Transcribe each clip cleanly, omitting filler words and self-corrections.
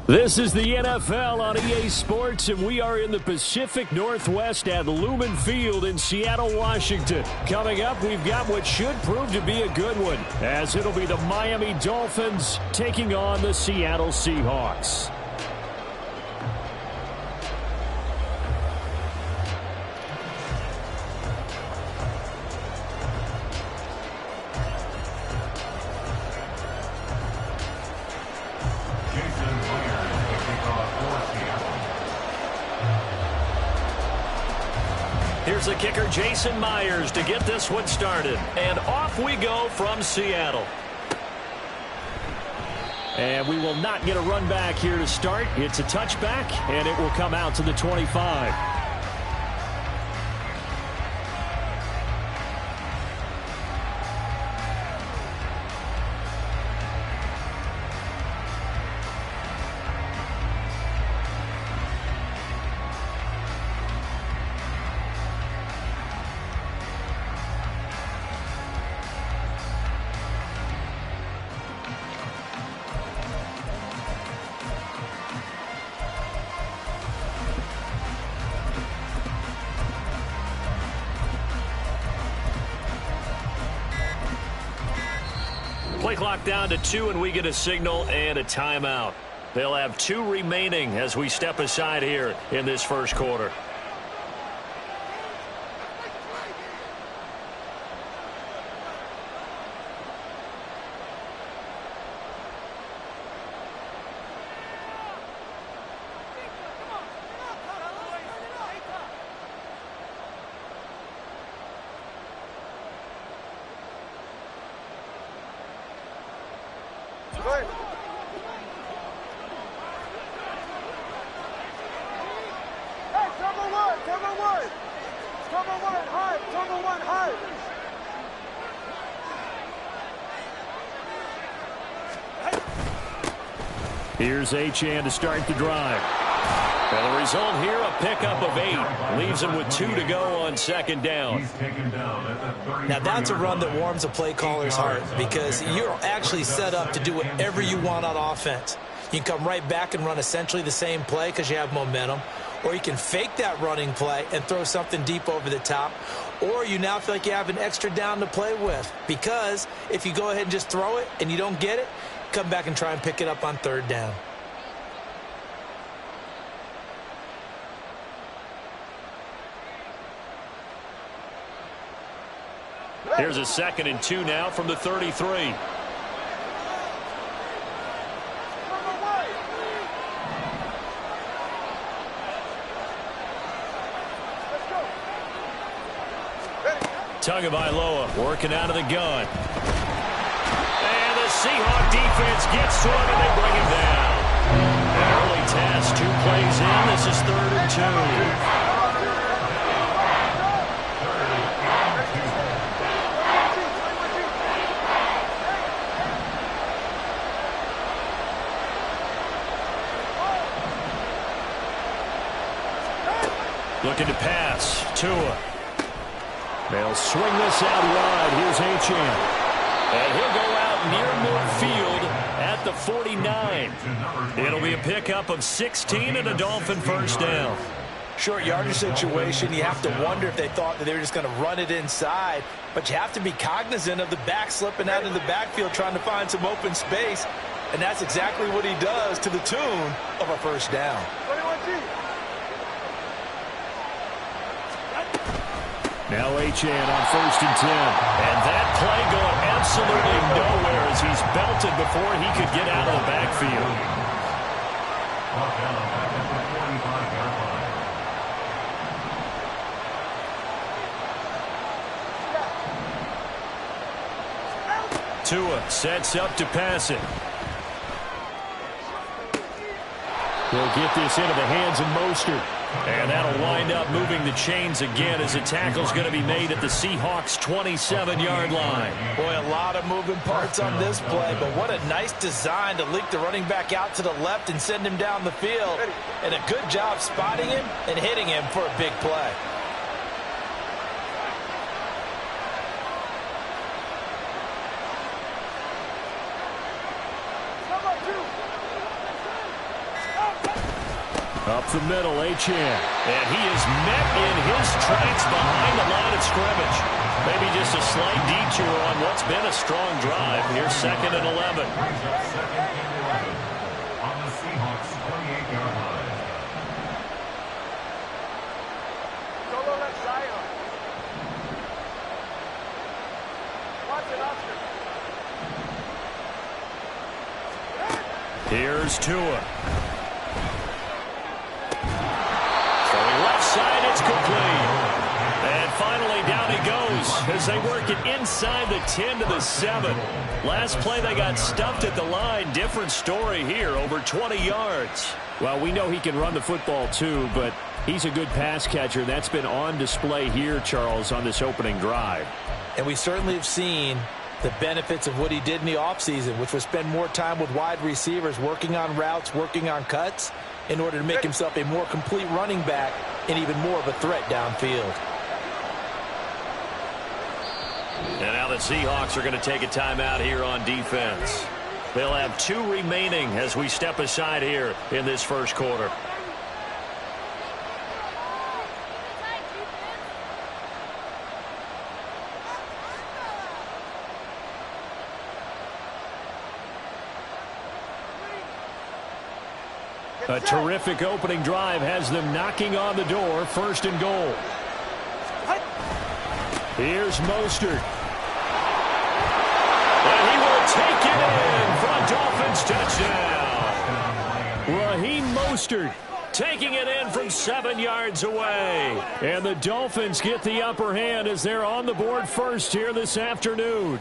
This is the NFL on EA Sports, and we are in the Pacific Northwest at Lumen Field in Seattle, Washington. Coming up, we've got what should prove to be a good one, as it'll be the Miami Dolphins taking on the Seattle Seahawks. Here's the kicker, Jason Myers, to get this one started. And off we go from Seattle. And we will not get a run back here to start. It's a touchback, and it will come out to the 25. Play clock down to 2, and we get a signal and a timeout. They'll have 2 remaining as we step aside here in this first quarter. Here's Achane to start the drive. And the result here, a pickup of 8. Leaves him with 2 to go on second down. Now that's a run that warms a play caller's heart, because you're actually set up to do whatever you want on offense. You can come right back and run essentially the same play because you have momentum, or you can fake that running play and throw something deep over the top, or you now feel like you have an extra down to play with, because if you go ahead and just throw it and you don't get it, come back and try and pick it up on third down. Here's a 2nd and 2 now from the 33. Tagovailoa working out of the gun. And the Seahawk defense gets to him, and they bring him down. An early test, 2 plays in. This is 3rd and 2. Looking to pass. Tua. They'll swing this out wide. Here's Achane. And he'll go out near midfield at the 49. It'll be a pickup of 16 and a Dolphin first down. Short yardage situation, you have to wonder if they thought that they were just going to run it inside. But you have to be cognizant of the back slipping out of the backfield trying to find some open space. And that's exactly what he does, to the tune of a first down. Now Achane on 1st and 10. And that play going absolutely nowhere as he's belted before he could get out of the backfield. Tua sets up to pass it. He'll get this into the hands of Mostert. And that'll wind up moving the chains again as a tackle's going to be made at the Seahawks' 27-yard line. Boy, a lot of moving parts on this play, but what a nice design to leak the running back out to the left and send him down the field. And a good job spotting him and hitting him for a big play. Up the middle, Achan. And he is met in his tracks behind the line of scrimmage. Maybe just a slight detour on what's been a strong drive. Here's 2nd and 11. On the Seahawks 28-yard line. Solo left side. Watch it, Oscar. Here's Tua. Left side, it's complete. And finally, down he goes as they work it inside the 10 to the 7. Last play, they got stuffed at the line. Different story here, over 20 yards. Well, we know he can run the football too, but he's a good pass catcher. That's been on display here, Charles, on this opening drive. And we certainly have seen the benefits of what he did in the offseason, which was spend more time with wide receivers, working on routes, working on cuts, in order to make himself a more complete running back and even more of a threat downfield. And now the Seahawks are going to take a timeout here on defense. They'll have 2 remaining as we step aside here in this first quarter. A terrific opening drive has them knocking on the door. 1st and goal. Here's Mostert. And he will take it in for a Dolphins touchdown. Raheem Mostert taking it in from 7 yards away. And the Dolphins get the upper hand as they're on the board first here this afternoon.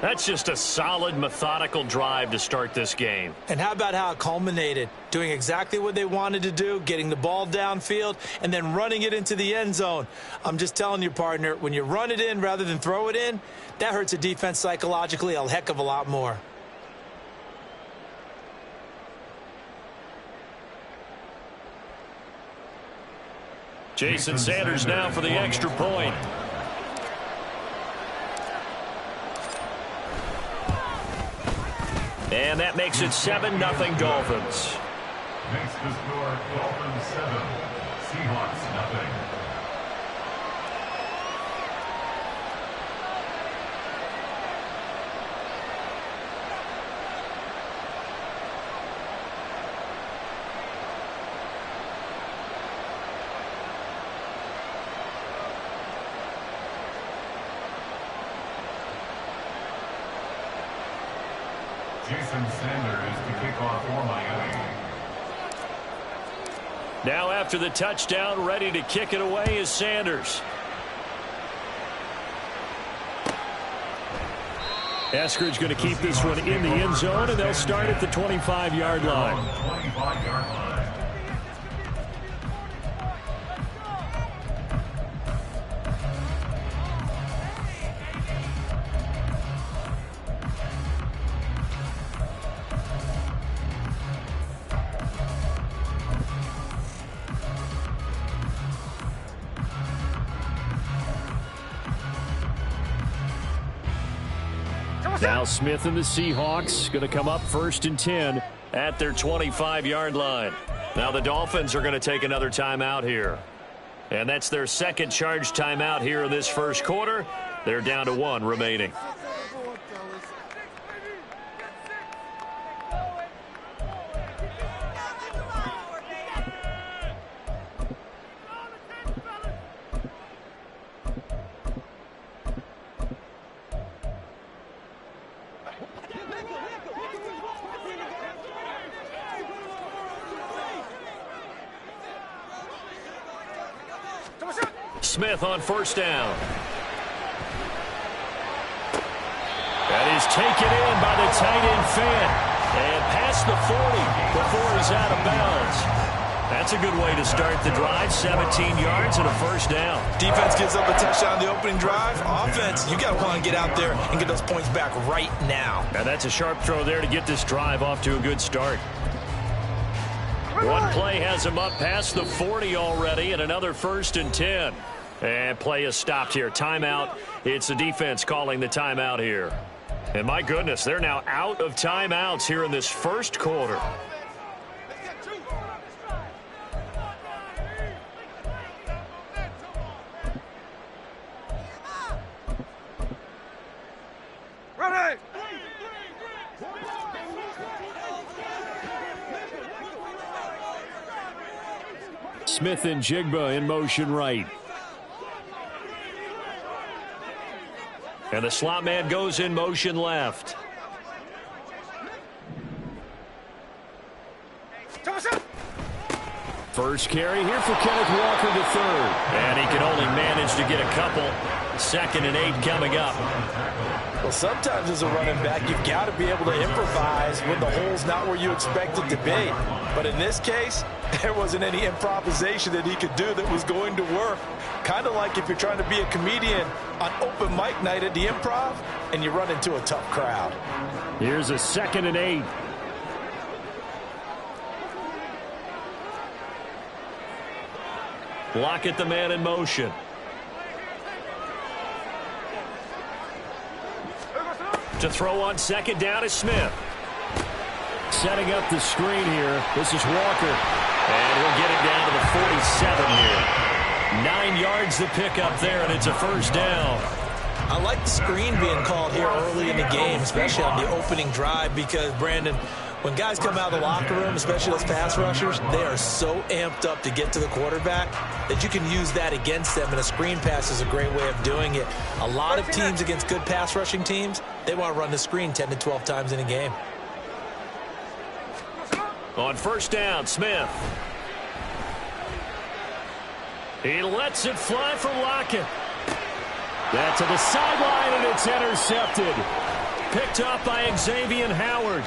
That's just a solid, methodical drive to start this game. And how about how it culminated? Doing exactly what they wanted to do, getting the ball downfield, and then running it into the end zone. I'm just telling you, partner, when you run it in rather than throw it in, that hurts a defense psychologically a heck of a lot more. Jason Sanders now for the extra point. And that makes it 7-0 Dolphins. Makes the score Dolphins 7, Seahawks 0. Jason Sanders to kick off for Miami. Now after the touchdown, ready to kick it away is Sanders. Eskridge going to keep this one in the end zone, and they'll start at the 25-yard line. 25-yard line. Now Smith and the Seahawks going to come up 1st and 10 at their 25-yard line. Now the Dolphins are going to take another timeout here. And that's their 2nd charge timeout here in this first quarter. They're down to 1 remaining. Smith on 1st down. That is taken in by the tight end Fant. And past the 40 before he's out of bounds. That's a good way to start the drive. 17 yards and a 1st down. Defense gives up a touchdown on the opening drive. Offense, you got to want to get out there and get those points back right now. And that's a sharp throw there to get this drive off to a good start. One play has him up past the 40 already, and another 1st and 10. And play is stopped here. Timeout. It's the defense calling the timeout here. And my goodness, they're now out of timeouts here in this first quarter. Smith and Jigba in motion right. And the slot man goes in motion left. First carry here for Kenneth Walker to third. And he can only manage to get a couple. 2nd and 8 coming up. Well, sometimes as a running back, you've got to be able to improvise when the hole's not where you expect it to be. But in this case, there wasn't any improvisation that he could do that was going to work. Kind of like if you're trying to be a comedian on open mic night at the Improv and you run into a tough crowd. Here's a 2nd and 8. Lockett, the man in motion. To throw on 2nd down is Smith. Setting up the screen here. This is Walker. And he'll get it down to the 47 here. 9 yards to pick up there, and it's a first down. I like the screen being called here early in the game, especially on the opening drive, because, Brandon, when guys come out of the locker room, especially those pass rushers, they are so amped up to get to the quarterback that you can use that against them, and a screen pass is a great way of doing it. A lot of teams against good pass rushing teams, they want to run the screen 10 to 12 times in a game. On first down, Smith. He lets it fly for Lockett. That's to the sideline, and it's intercepted. Picked up by Xavier Howard.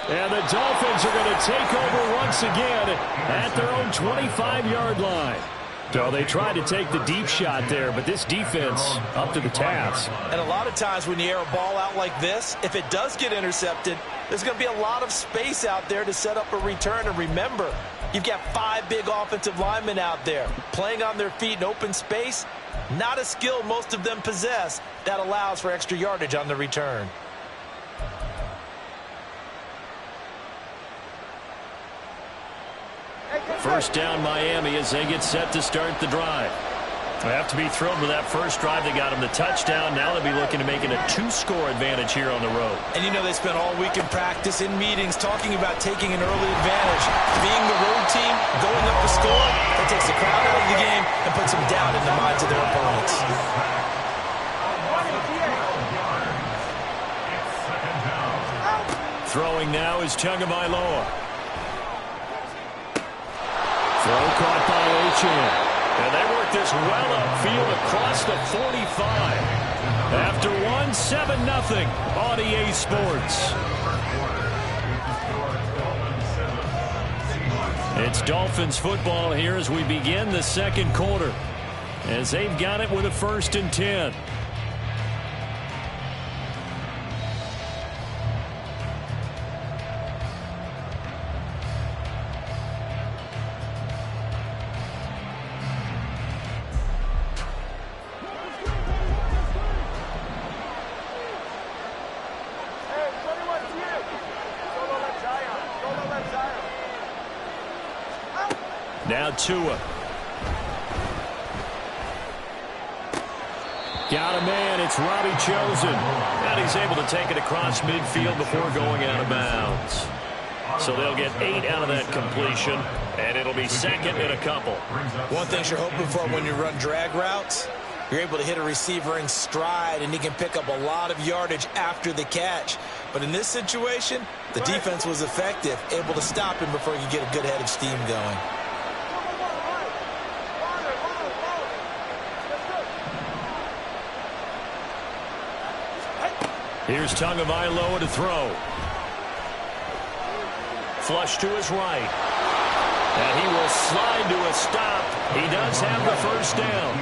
And the Dolphins are going to take over once again at their own 25-yard line. So they tried to take the deep shot there, but this defense up to the task. And a lot of times when you air a ball out like this, if it does get intercepted, there's going to be a lot of space out there to set up a return. And remember, you've got 5 big offensive linemen out there playing on their feet in open space. Not a skill most of them possess that allows for extra yardage on the return. First down Miami as they get set to start the drive. They have to be thrilled with that first drive. They got them the touchdown. Now they'll be looking to make it a 2-score advantage here on the road. And you know they spent all week in practice, in meetings, talking about taking an early advantage. Being the road team, going up the score, that takes the crowd out of the game and puts them down in the minds of their opponents. Throwing now is Tagovailoa. Throw caught by Achane. And they work this well upfield across the 45. After 7-0 on EA Sports. It's Dolphins football here as we begin the second quarter. As they've got it with a 1st and 10. Now Tua. Got a man. It's Robbie Chosen. And he's able to take it across midfield before going out of bounds. So they'll get 8 out of that completion. And it'll be 2nd and a couple. One thing you're hoping for when you run drag routes, you're able to hit a receiver in stride, and he can pick up a lot of yardage after the catch. But in this situation, the defense was effective, able to stop him before you get a good head of steam going. Here's Tagovailoa to throw. Flush to his right. And he will slide to a stop. He does have the first down.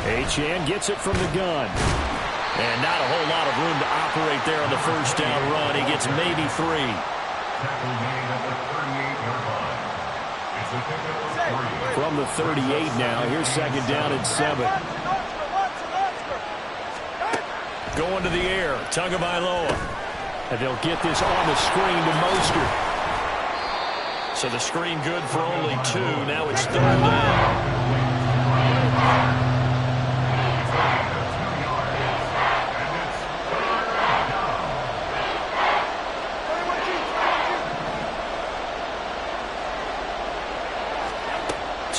Achane gets it from the gun. And not a whole lot of room to operate there on the first down run. He gets maybe 3. From the 38 now. Here's 2nd down and 7. Going to the air. Tagovailoa. And they'll get this on the screen to Mostert. So the screen good for only 2. Now it's 3rd down.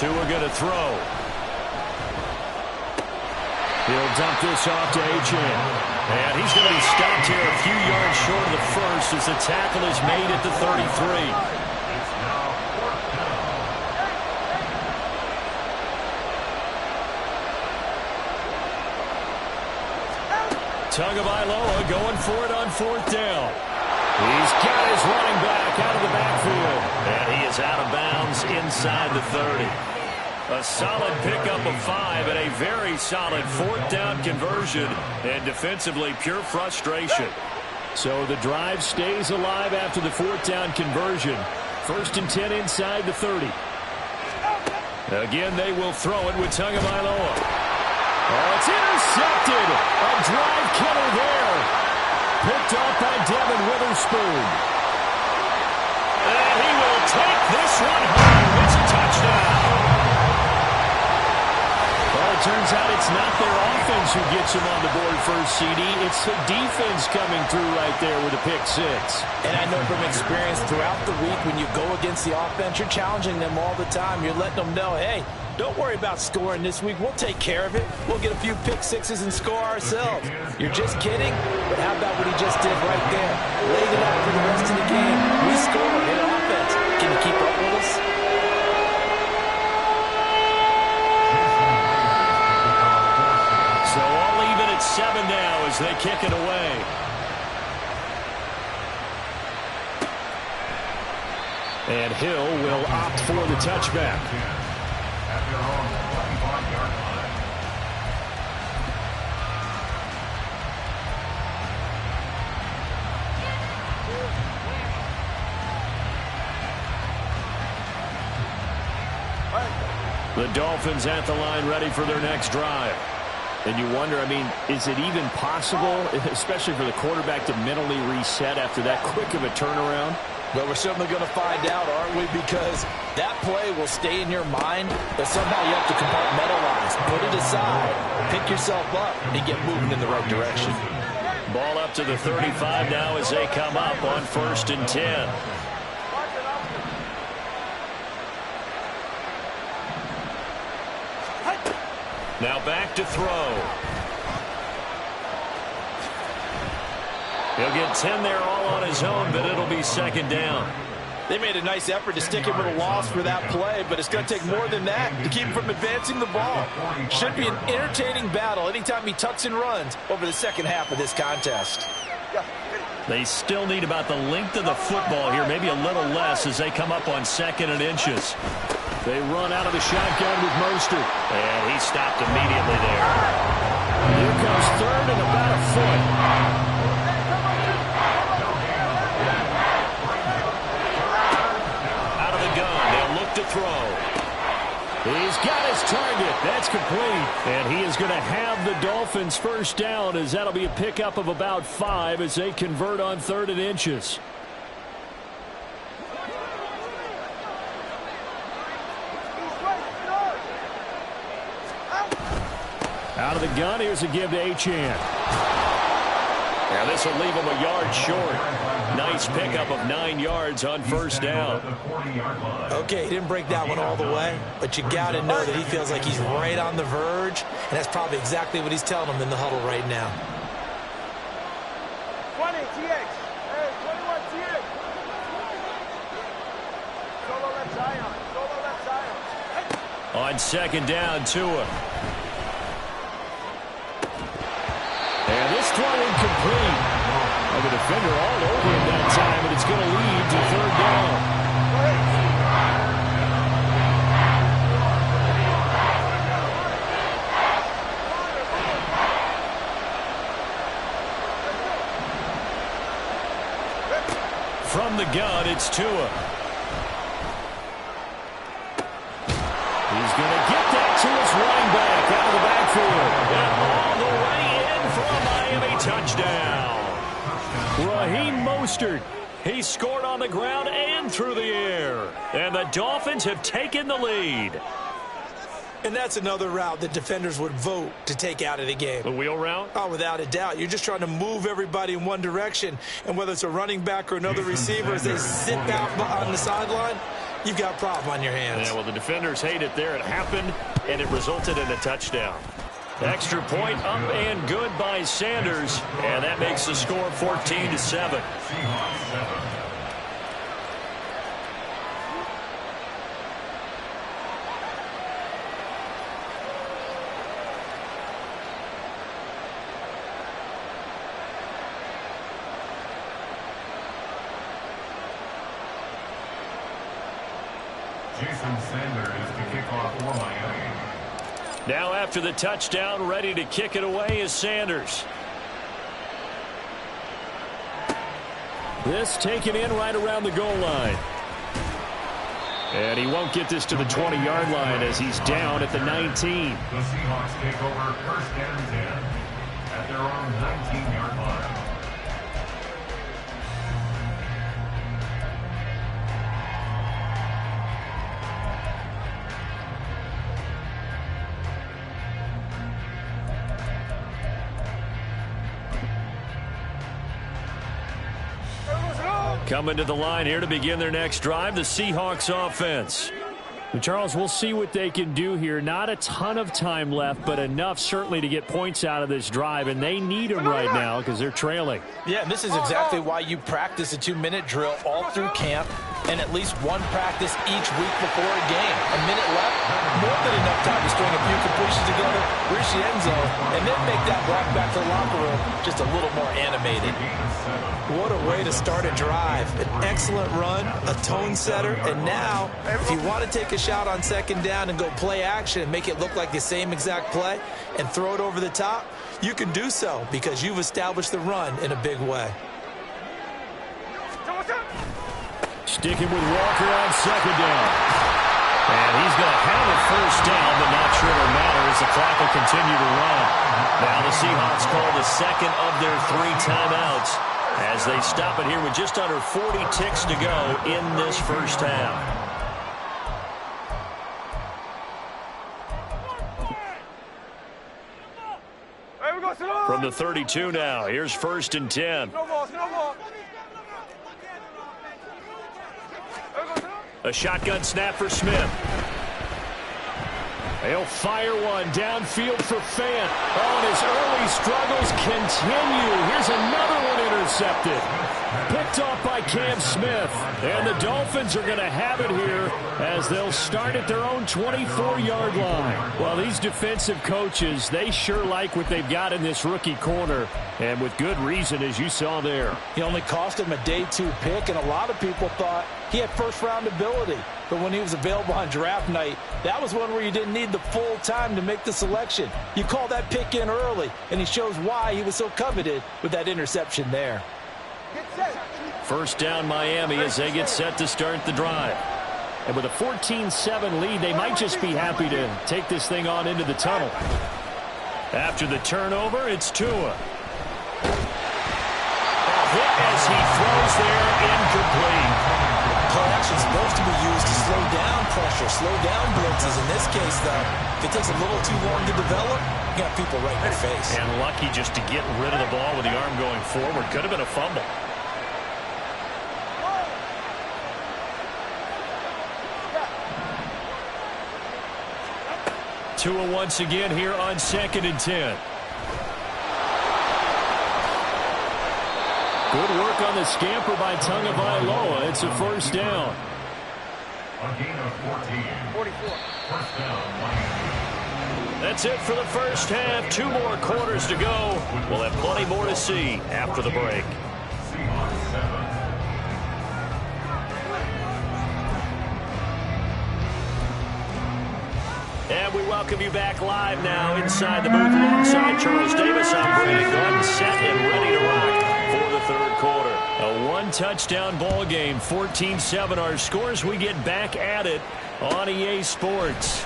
Tua going to throw. He'll dump this off to Achane. And he's going to be stopped here a few yards short of the first as the tackle is made at the 33. Tagovailoa going for it on 4th down. He's got his running back out of the backfield. And he is out of bounds inside the 30. A solid pickup of 5 and a very solid 4th down conversion. And defensively, pure frustration. So the drive stays alive after the 4th down conversion. 1st and 10 inside the 30. Again, they will throw it with Tagovailoa. Oh, it's intercepted. A drive killer there. Picked off by Devin Witherspoon. And he will take this one home. It's a touchdown. Well, it turns out it's not their offense who gets them on the board first, CD. It's the defense coming through right there with a pick 6. And I know from experience throughout the week when you go against the offense, you're challenging them all the time. You're letting them know, hey, don't worry about scoring this week. We'll take care of it. We'll get a few pick 6s and score ourselves. You're just kidding? But how about what he just did right there? Laid it out for the rest of the game. We scored in offense. Can you keep up with us? So all even at 7 now as they kick it away. And Hill will opt for the touchback. At their own 25-yard line. The Dolphins at the line ready for their next drive. And you wonder, I mean, is it even possible, especially for the quarterback, to mentally reset after that quick of a turnaround? Well, we're certainly going to find out, aren't we? Because that play will stay in your mind, but somehow you have to compartmentalize, put it aside, pick yourself up, and get moving in the right direction. Ball up to the 35 now as they come up on 1st and 10. Now back to throw. He'll get 10 there all on his own, but it'll be 2nd down. They made a nice effort to stick him with a loss for that play, but it's going to take more than that to keep him from advancing the ball. Should be an entertaining battle anytime he tucks and runs over the second half of this contest. They still need about the length of the football here, maybe a little less as they come up on 2nd and inches. They run out of the shotgun with Mostert. And he stopped immediately there. Here comes 3rd and about a foot. Out of the gun, they'll look to throw. He's got his target. That's complete. And he is going to have the Dolphins' 1st down as that'll be a pickup of about 5 as they convert on 3rd and inches. Out of the gun, here's a give to Achane. Now this will leave him a yard short. Nice pickup of 9 yards on 1st down. Okay, he didn't break that one all the way, but you got to know that he feels like he's right on the verge, and that's probably exactly what he's telling them in the huddle right now. 20, TH. Hey, 21, TH. Solo left Zion. Solo left Zion. On 2nd down, Tua. And this throw incomplete. And the defender all over him that time, and it's going to lead to 3rd down. From the gun, it's Tua. He's going to get that to his running back out of the backfield. And all the way in for a Miami touchdown. Raheem Mostert. He scored on the ground and through the air. And the Dolphins have taken the lead. And that's another route that defenders would vote to take out of the game. The wheel route? Oh, without a doubt. You're just trying to move everybody in one direction. And whether it's a running back or another receiver, as they sit out on the sideline, you've got a problem on your hands. Yeah, well, the defenders hate it there. It happened, and it resulted in a touchdown. Extra point up and good by Sanders, and that makes the score 14-7. Jason Sanders to kick off for Miami. Now after the touchdown, ready to kick it away is Sanders. This taken in right around the goal line. And he won't get this to the 20-yard line as he's down at the 19. The Seahawks take over first and 10 at their own 19-yard line. Coming to the line here to begin their next drive, the Seahawks offense. And Charles, we'll see what they can do here. Not a ton of time left, but enough certainly to get points out of this drive, and they need them right now because they're trailing. Yeah, and this is exactly why you practice a 2-minute drill all through camp and at least one practice each week before a game. A minute left, more than enough time to string a few completions together, reach the end zone, and then make that walk back to the locker room just a little more animated. What a way to start a drive. An excellent run, a tone setter, and now, if you want to take a shot on second down and go play action and make it look like the same exact play and throw it over the top, you can do so because you've established the run in a big way. Sticking with Walker on second down. And he's going to have a first down, but not sure it'll matter as the clock will continue to run. Now the Seahawks call the second of their 3 timeouts as they stop it here with just under 40 ticks to go in this first half. From the 32 now, here's first and 10. A shotgun snap for Smith. He'll fire one downfield for Fant. Oh, and his early struggles continue. Here's another one intercepted. Picked off by Cam Smith. And the Dolphins are going to have it here as they'll start at their own 24-yard line. Well, these defensive coaches, they sure like what they've got in this rookie corner. And with good reason, as you saw there. He only cost him a day 2 pick, and a lot of people thought he had first-round ability. But when he was available on draft night, that was one where you didn't need the full time to make the selection. You call that pick in early, and he shows why he was so coveted with that interception there. First down Miami as they get set to start the drive. And with a 14-7 lead, they might just be happy to take this thing on into the tunnel. After the turnover, it's Tua. A hit as he throws there, incomplete. Play action is supposed to be used to slow down pressure, slow down blitzes. In this case, though, if it takes a little too long to develop, you got people right in your face. And lucky just to get rid of the ball with the arm going forward. Could have been a fumble. Tua once again here on second and 10. Good work on the scamper by Tagovailoa. It's a first down. A gain of 14. 44. First down, Miami. That's it for the first half. 2 more quarters to go. We'll have plenty more to see after the break. Seahawks 7. And we welcome you back live now inside the booth alongside Charles Davis. I'm Brandon Gordon, set and ready to rock for the third quarter. A 1-touchdown ball game, 14-7 our scores. We get back at it on EA Sports.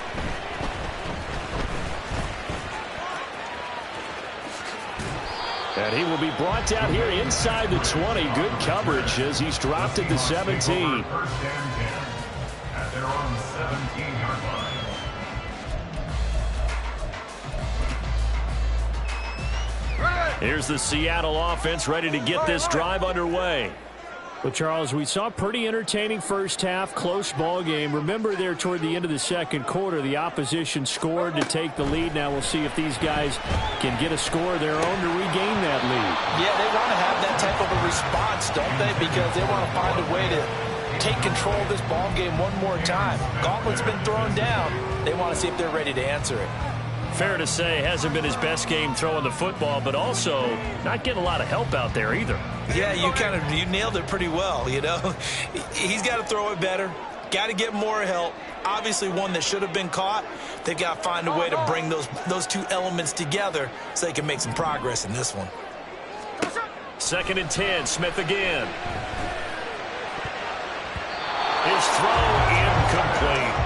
And he will be brought down here inside the 20. Good coverage as he's dropped at the 17. First and 10 at their own 17-yard line. Here's the Seattle offense ready to get this drive underway. Well, Charles, we saw a pretty entertaining first half, close ball game. Remember there toward the end of the second quarter, the opposition scored to take the lead. Now we'll see if these guys can get a score of their own to regain that lead. Yeah, they want to have that type of a response, don't they? Because they want to find a way to take control of this ball game one more time. Gauntlet's been thrown down. They want to see if they're ready to answer it. Fair to say, hasn't been his best game throwing the football, but also not getting a lot of help out there either. Yeah, you nailed it pretty well, you know. He's got to throw it better, got to get more help. Obviously one that should have been caught. They've got to find a way to bring those two elements together so they can make some progress in this one. 2nd and 10, Smith again. His throw incomplete.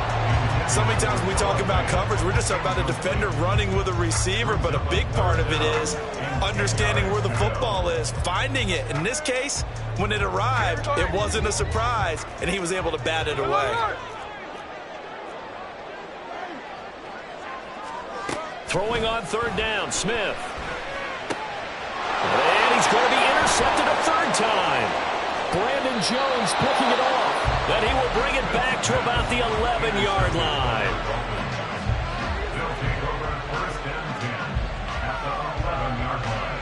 So many times when we talk about coverage, we're just about a defender running with a receiver, but a big part of it is understanding where the football is, finding it. In this case, when it arrived, it wasn't a surprise, and he was able to bat it away. Throwing on 3rd down, Smith. And he's going to be intercepted a 3rd time. Brandon Jones picking it off. Then he will bring it back to about the 11-yard line. They'll take over 1st and 10 at the 11-yard line.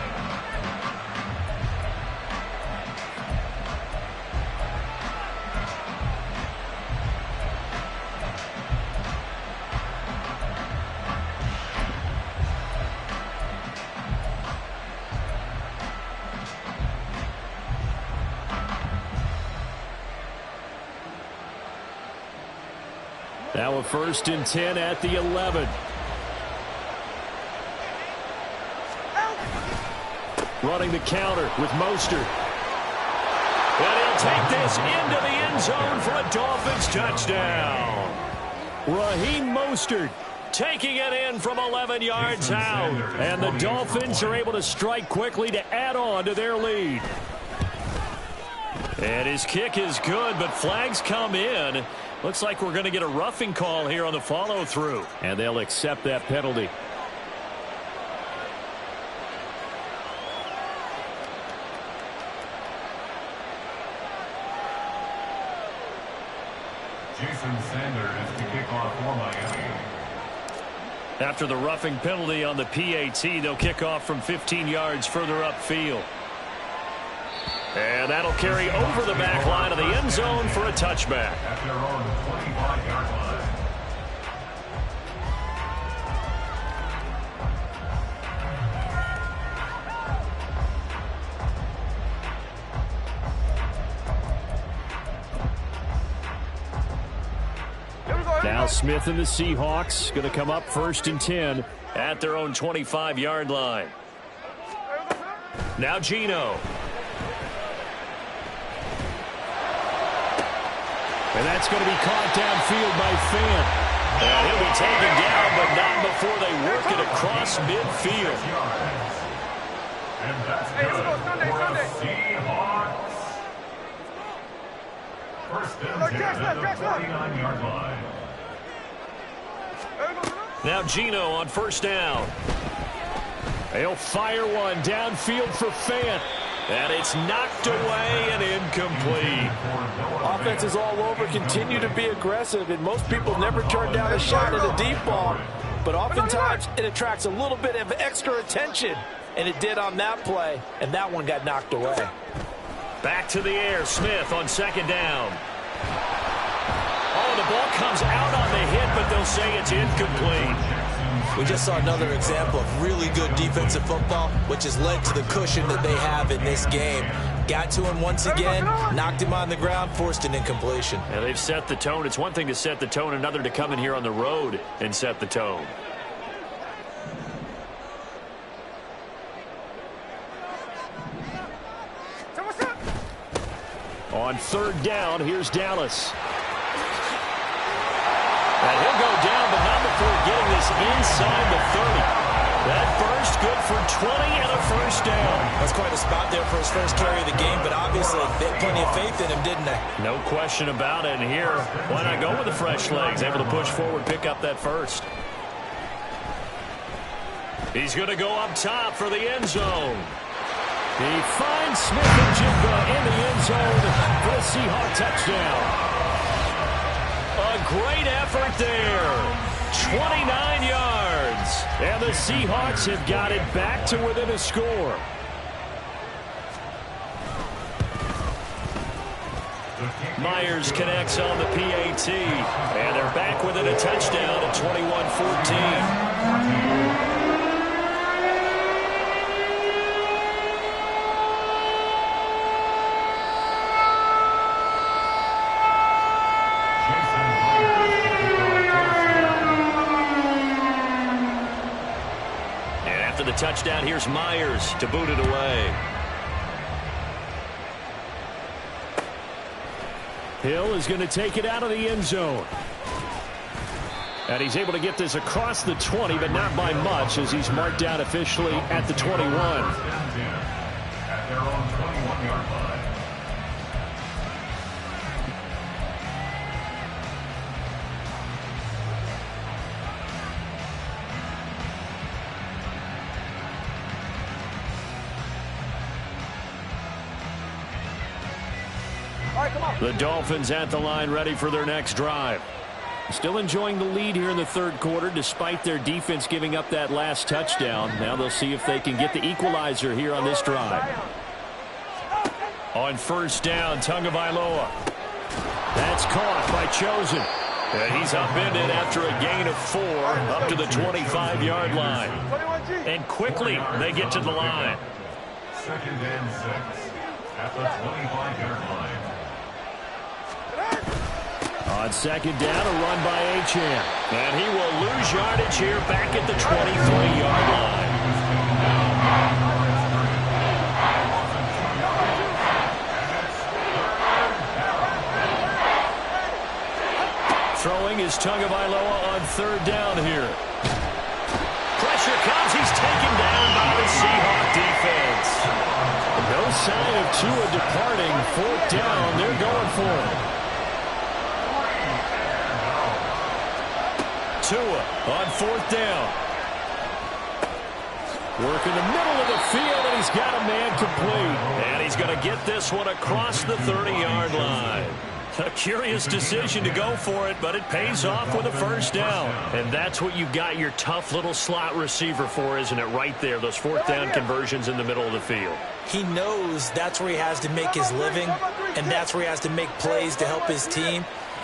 Now a 1st and 10 at the 11. Running the counter with Mostert. And he'll take this into the end zone for a Dolphins touchdown. Raheem Mostert taking it in from 11 yards out. And the Dolphins are able to strike quickly to add on to their lead. And his kick is good, but flags come in. Looks like we're going to get a roughing call here on the follow-through. And they'll accept that penalty. Jason Sanders to kick off for Miami. After the roughing penalty on the PAT, they'll kick off from 15 yards further upfield. And that'll carry over the back line of the end zone for a touchback. At their own 25-yard line. Now Smith and the Seahawks going to come up 1st and 10 at their own 25-yard line. Now Geno. And that's going to be caught downfield by Fant. And he'll be taken down, but not before they work it across midfield. And that's good for the Seahawks. 1st and 10 at the 49-yard line. Now Geno on 1st down. They'll fire one downfield for Fant. And it's knocked away and incomplete. Offense is all over, continue to be aggressive, and most people never turn down a shot at a deep ball. But oftentimes, it attracts a little bit of extra attention, and it did on that play, and that one got knocked away. Back to the air, Smith on 2nd down. Oh, the ball comes out on the hit, but they'll say it's incomplete. We just saw another example of really good defensive football, which has led to the cushion that they have in this game. Got to him once again, knocked him on the ground, forced an incompletion. And they've set the tone. It's one thing to set the tone, another to come in here on the road and set the tone. On 3rd down, here's Dallas. And he'll go down, but not before getting this inside the 30. That burst good for 20 and a 1st down. That's quite a spot there for his first carry of the game, but obviously they had plenty of faith in him, didn't they? No question about it. And here, why not go with the fresh legs? Able to push forward, pick up that 1st. He's going to go up top for the end zone. He finds Smith-Njigba in the end zone for a Seahawk touchdown. A great effort there. 29 yards. And the Seahawks have got it back to within a score. Myers connects on the PAT. And they're back within a touchdown at 21-14. The touchdown, here's Myers to boot it away. Hill is going to take it out of the end zone. And he's able to get this across the 20, but not by much, as he's marked down officially at the 21. At their own 21-yard line. The Dolphins at the line, ready for their next drive. Still enjoying the lead here in the third quarter, despite their defense giving up that last touchdown. Now they'll see if they can get the equalizer here on this drive. On first down, Tagovailoa. That's caught by Chosen. And he's upended after a gain of 4 up to the 25-yard line. And quickly, they get to the line. 2nd and 6 at the 25-yard line. On second down, a run by Achane. And he will lose yardage here back at the 23-yard line. Throwing is Tagovailoa on third down here. Pressure comes. He's taken down by the Seahawk defense. No sign of Tua departing. Fourth down. They're going for it. Tua on fourth down. Work in the middle of the field, and he's got a man complete. And he's going to get this one across the 30-yard line. A curious decision to go for it, but it pays off with a first down. And that's what you've got your tough little slot receiver for, isn't it? Right there, those fourth down conversions in the middle of the field. He knows that's where he has to make his living, and that's where he has to make plays to help his team.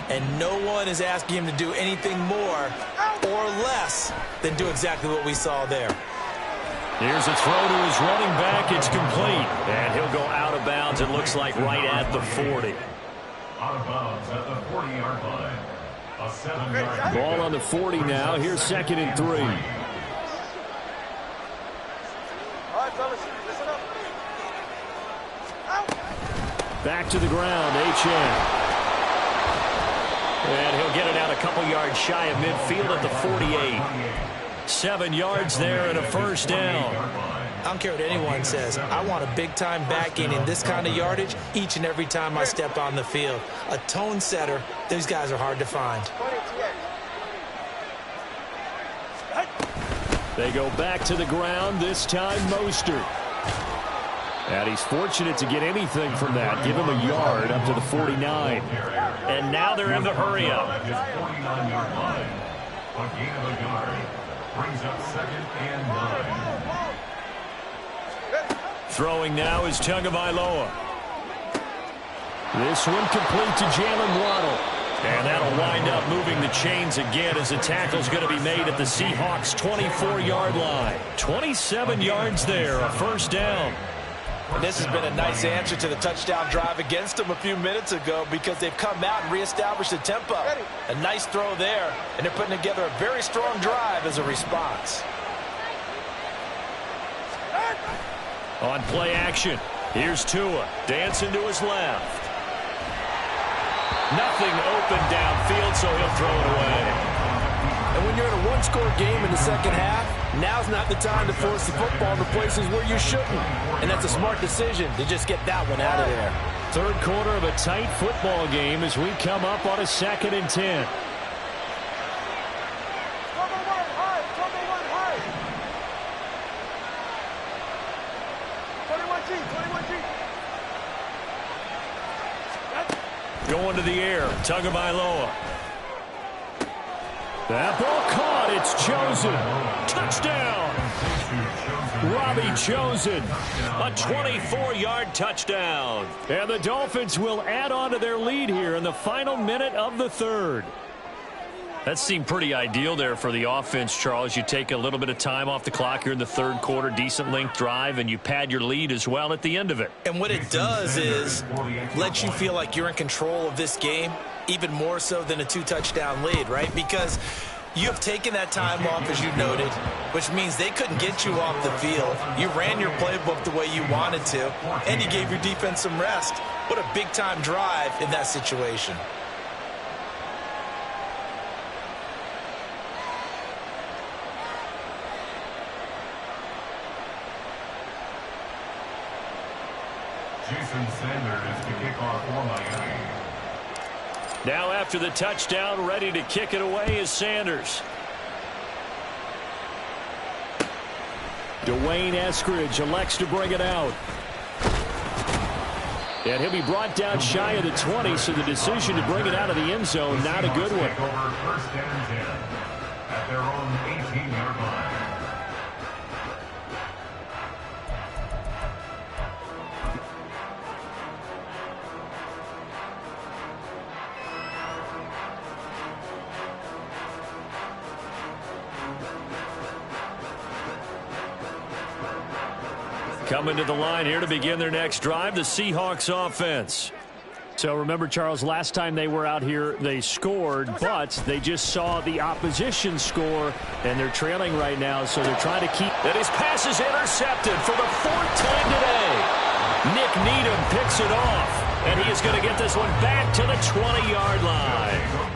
And no one is asking him to do anything more or less than do exactly what we saw there. Here's a throw to his running back. It's complete. And he'll go out of bounds, it looks like, right at the 40. Out of bounds at the 40-yard line. A 7-yard ball on the 40 now. Here's 2nd and 3. All right, fellas, listen up. Out. Back to the ground, Achane. And he'll get it out a couple yards shy of midfield at the 48. 7 yards there and a first down. I don't care what anyone says. I want a big-time backing in this kind of yardage each and every time I step on the field. A tone setter, these guys are hard to find. They go back to the ground, this time Mostert. And he's fortunate to get anything from that. Give him a yard up to the 49. And now they're in the hurry-up. A gain of a yard brings up 2nd and 9. Throwing now is Tagovailoa. This one complete to Jalen Waddle. And that'll wind up moving the chains again as the tackle's going to be made at the Seahawks' 24-yard line. 27 yards there, a first down. This has been a nice answer to the touchdown drive against them a few minutes ago because they've come out and reestablished the tempo. A nice throw there, and they're putting together a very strong drive as a response. On play action, here's Tua, dancing to his left. Nothing open downfield, so he'll throw it away. And when you're in a one-score game in the second half, now's not the time to force the football to places where you shouldn't. And that's a smart decision to just get that one out of there. Third quarter of a tight football game as we come up on a 2nd and 10. Going to the air. Tagovailoa. That ball caught. It's Chosen. Touchdown. Robbie Chosen. A 24-yard touchdown. And the Dolphins will add on to their lead here in the final minute of the third. That seemed pretty ideal there for the offense, Charles. You take a little bit of time off the clock here in the third quarter, decent length drive, and you pad your lead as well at the end of it. And what it does is let you feel like you're in control of this game, even more so than a 2-touchdown lead, right? Because you have taken that time off, as you noted, which means they couldn't get you off the field. You ran your playbook the way you wanted to, and you gave your defense some rest. What a big-time drive in that situation. Jason Sanders to kick off for Miami. Now after the touchdown, ready to kick it away is Sanders. Dwayne Eskridge elects to bring it out. And he'll be brought down shy of the 20, so the decision to bring it out of the end zone, not a good one. First and 10 at their own 18-yard line. Coming to the line here to begin their next drive, the Seahawks offense. So remember, Charles, last time they were out here, they scored, but they just saw the opposition score, and they're trailing right now, so they're trying to keep. And his pass is intercepted for the 4th time today. Nick Needham picks it off, and he is going to get this one back to the 20-yard line.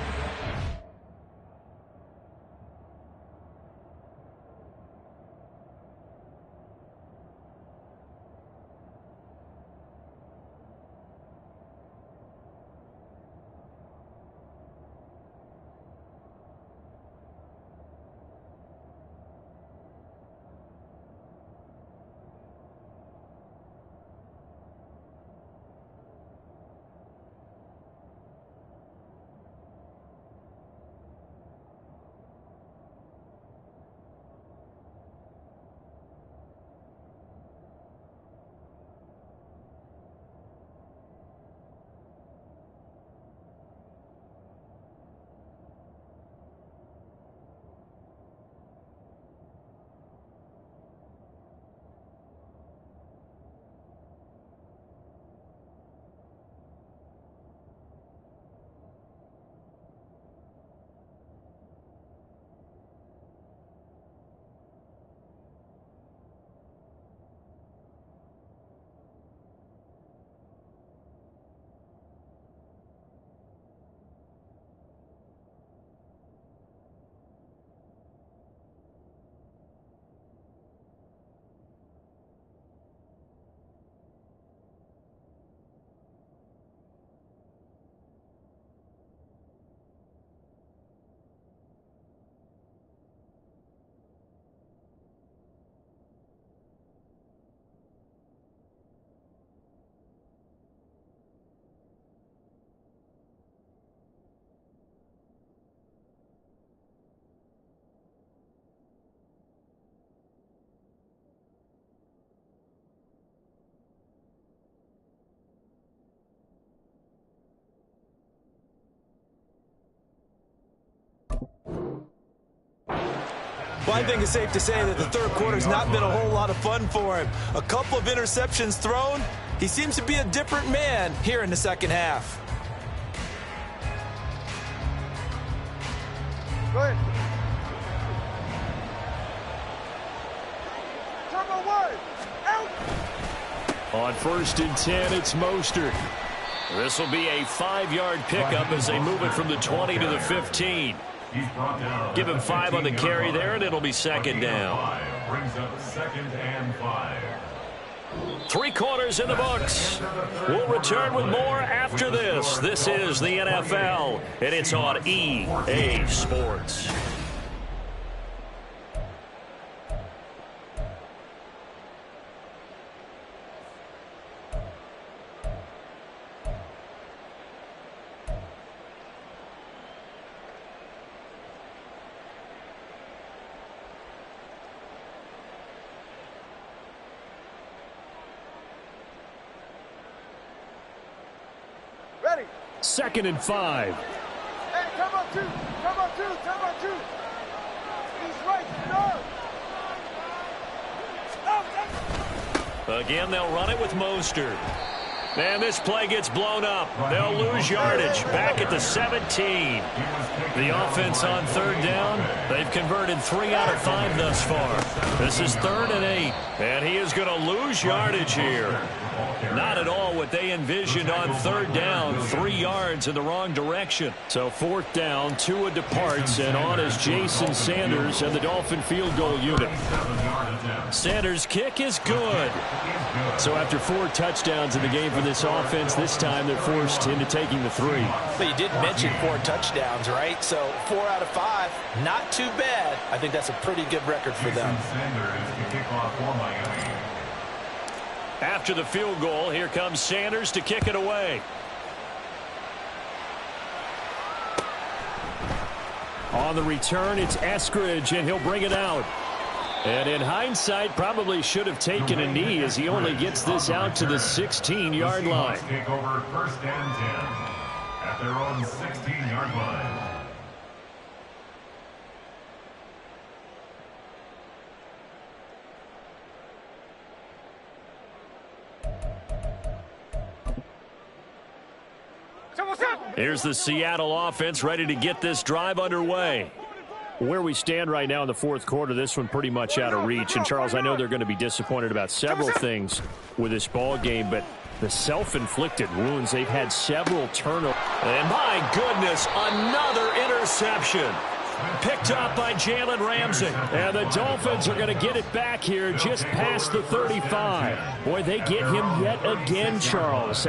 Well, I think it's safe to say that the third quarter's not been a whole lot of fun for him. A couple of interceptions thrown. He seems to be a different man here in the second half. Go ahead. Turbo word. Out. On 1st and 10, it's Mostert. This will be a 5-yard pickup as they move it from the 20 to the 15. Give him 5 on the carry there, and it'll be 2nd down. Brings up 2nd and 5. 3 quarters in the books. We'll return with more after this. This is the NFL, and it's on EA Sports. 2nd and 5. Hey, come on, two. Come on, two. Come on, two. He's right. No. Again, they'll run it with Mostert. And this play gets blown up. They'll lose yardage back at the 17. The offense on 3rd down, they've converted 3 out of 5 thus far. This is 3rd and 8, and he is going to lose yardage here. Not at all what they envisioned on 3rd down, 3 yards in the wrong direction. So 4th down, Tua departs, and on is Jason Sanders and the Dolphin field goal unit. Sanders' kick is good. So after 4 touchdowns in the game for this offense, this time they're forced into taking the 3. But you did mention 4 touchdowns, right? So 4 out of 5, not too bad. I think that's a pretty good record for them. After the field goal, here comes Sanders to kick it away. On the return, it's Eskridge, and he'll bring it out. And in hindsight, probably should have taken a knee as he only gets this out to the 16-yard line. Take over 1st and 10 at their own 16-yard line. Here's the Seattle offense ready to get this drive underway. Where we stand right now in the 4th quarter, this one pretty much out of reach. And, Charles, I know they're going to be disappointed about several things with this ball game, but the self-inflicted wounds, they've had several turnovers. And, my goodness, another interception. Picked up by Jalen Ramsey. And the Dolphins are going to get it back here just past the 35. Boy, they get him yet again, Charles.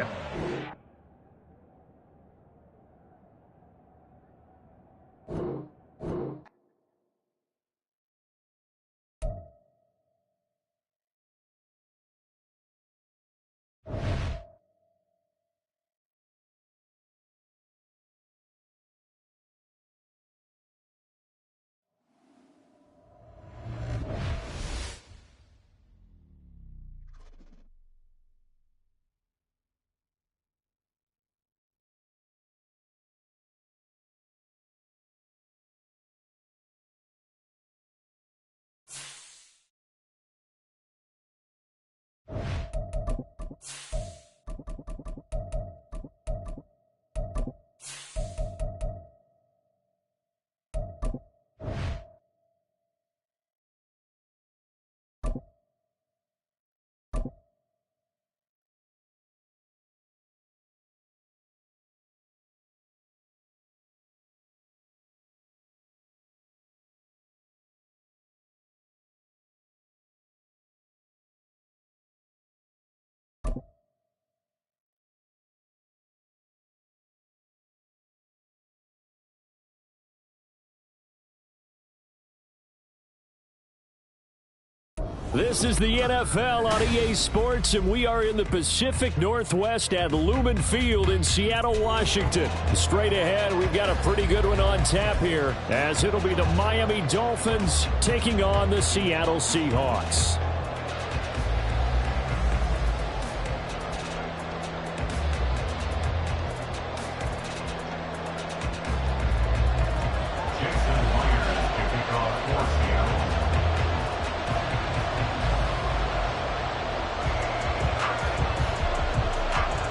This is the NFL on EA Sports, and we are in the Pacific Northwest at Lumen Field in Seattle, Washington. Straight ahead, we've got a pretty good one on tap here, as it'll be the Miami Dolphins taking on the Seattle Seahawks.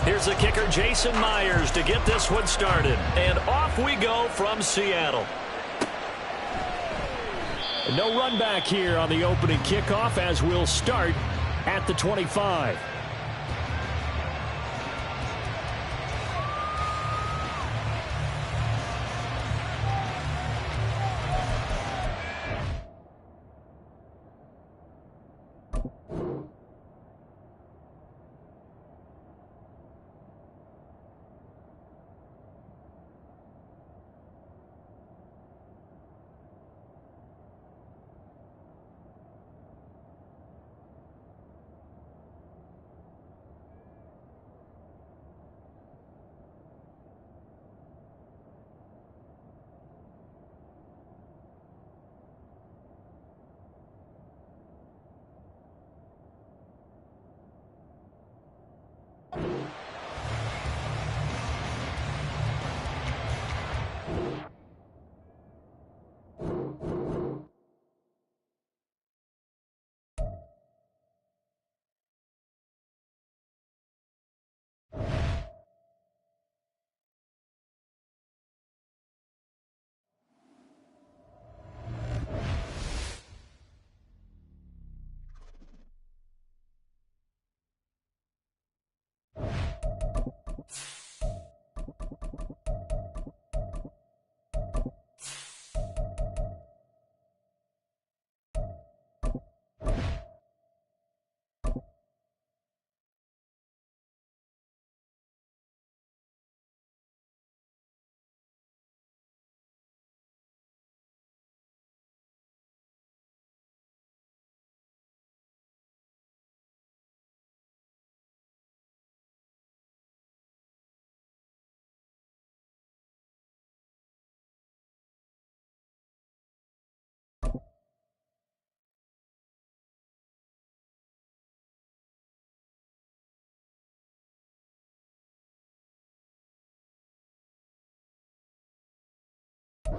Here's the kicker, Jason Myers, to get this one started. And off we go from Seattle. No run back here on the opening kickoff, as we'll start at the 25.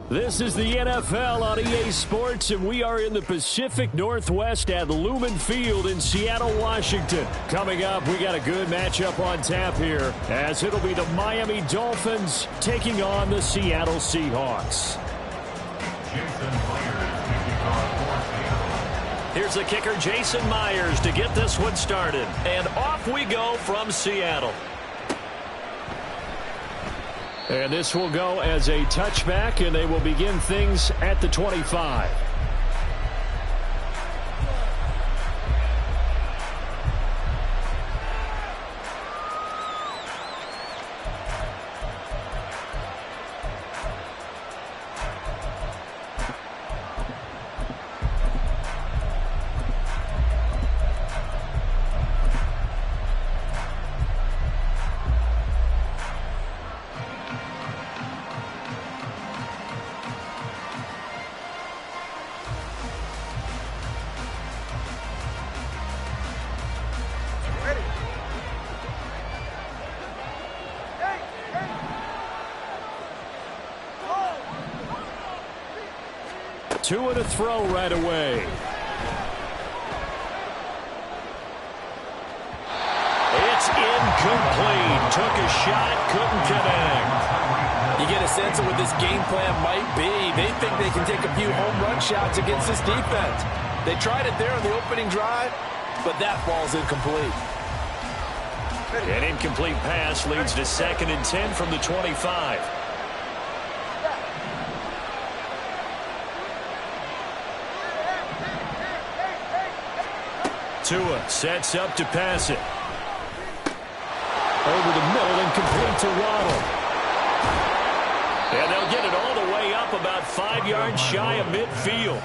This is the NFL on EA Sports, and we are in the Pacific Northwest at Lumen Field in Seattle, Washington. Coming up, we got a good matchup on tap here, as it'll be the Miami Dolphins taking on the Seattle Seahawks. Here's the kicker, Jason Myers, to get this one started. And off we go from Seattle. And this will go as a touchback, and they will begin things at the 25. Two and a throw right away. It's incomplete. Took a shot, couldn't connect. You get a sense of what this game plan might be. They think they can take a few home run shots against this defense. They tried it there on the opening drive, but that ball's incomplete. An incomplete pass leads to 2nd and 10 from the 25. Tua sets up to pass it. Over the middle and complete to Waddle. And they'll get it all the way up about 5 yards shy of midfield.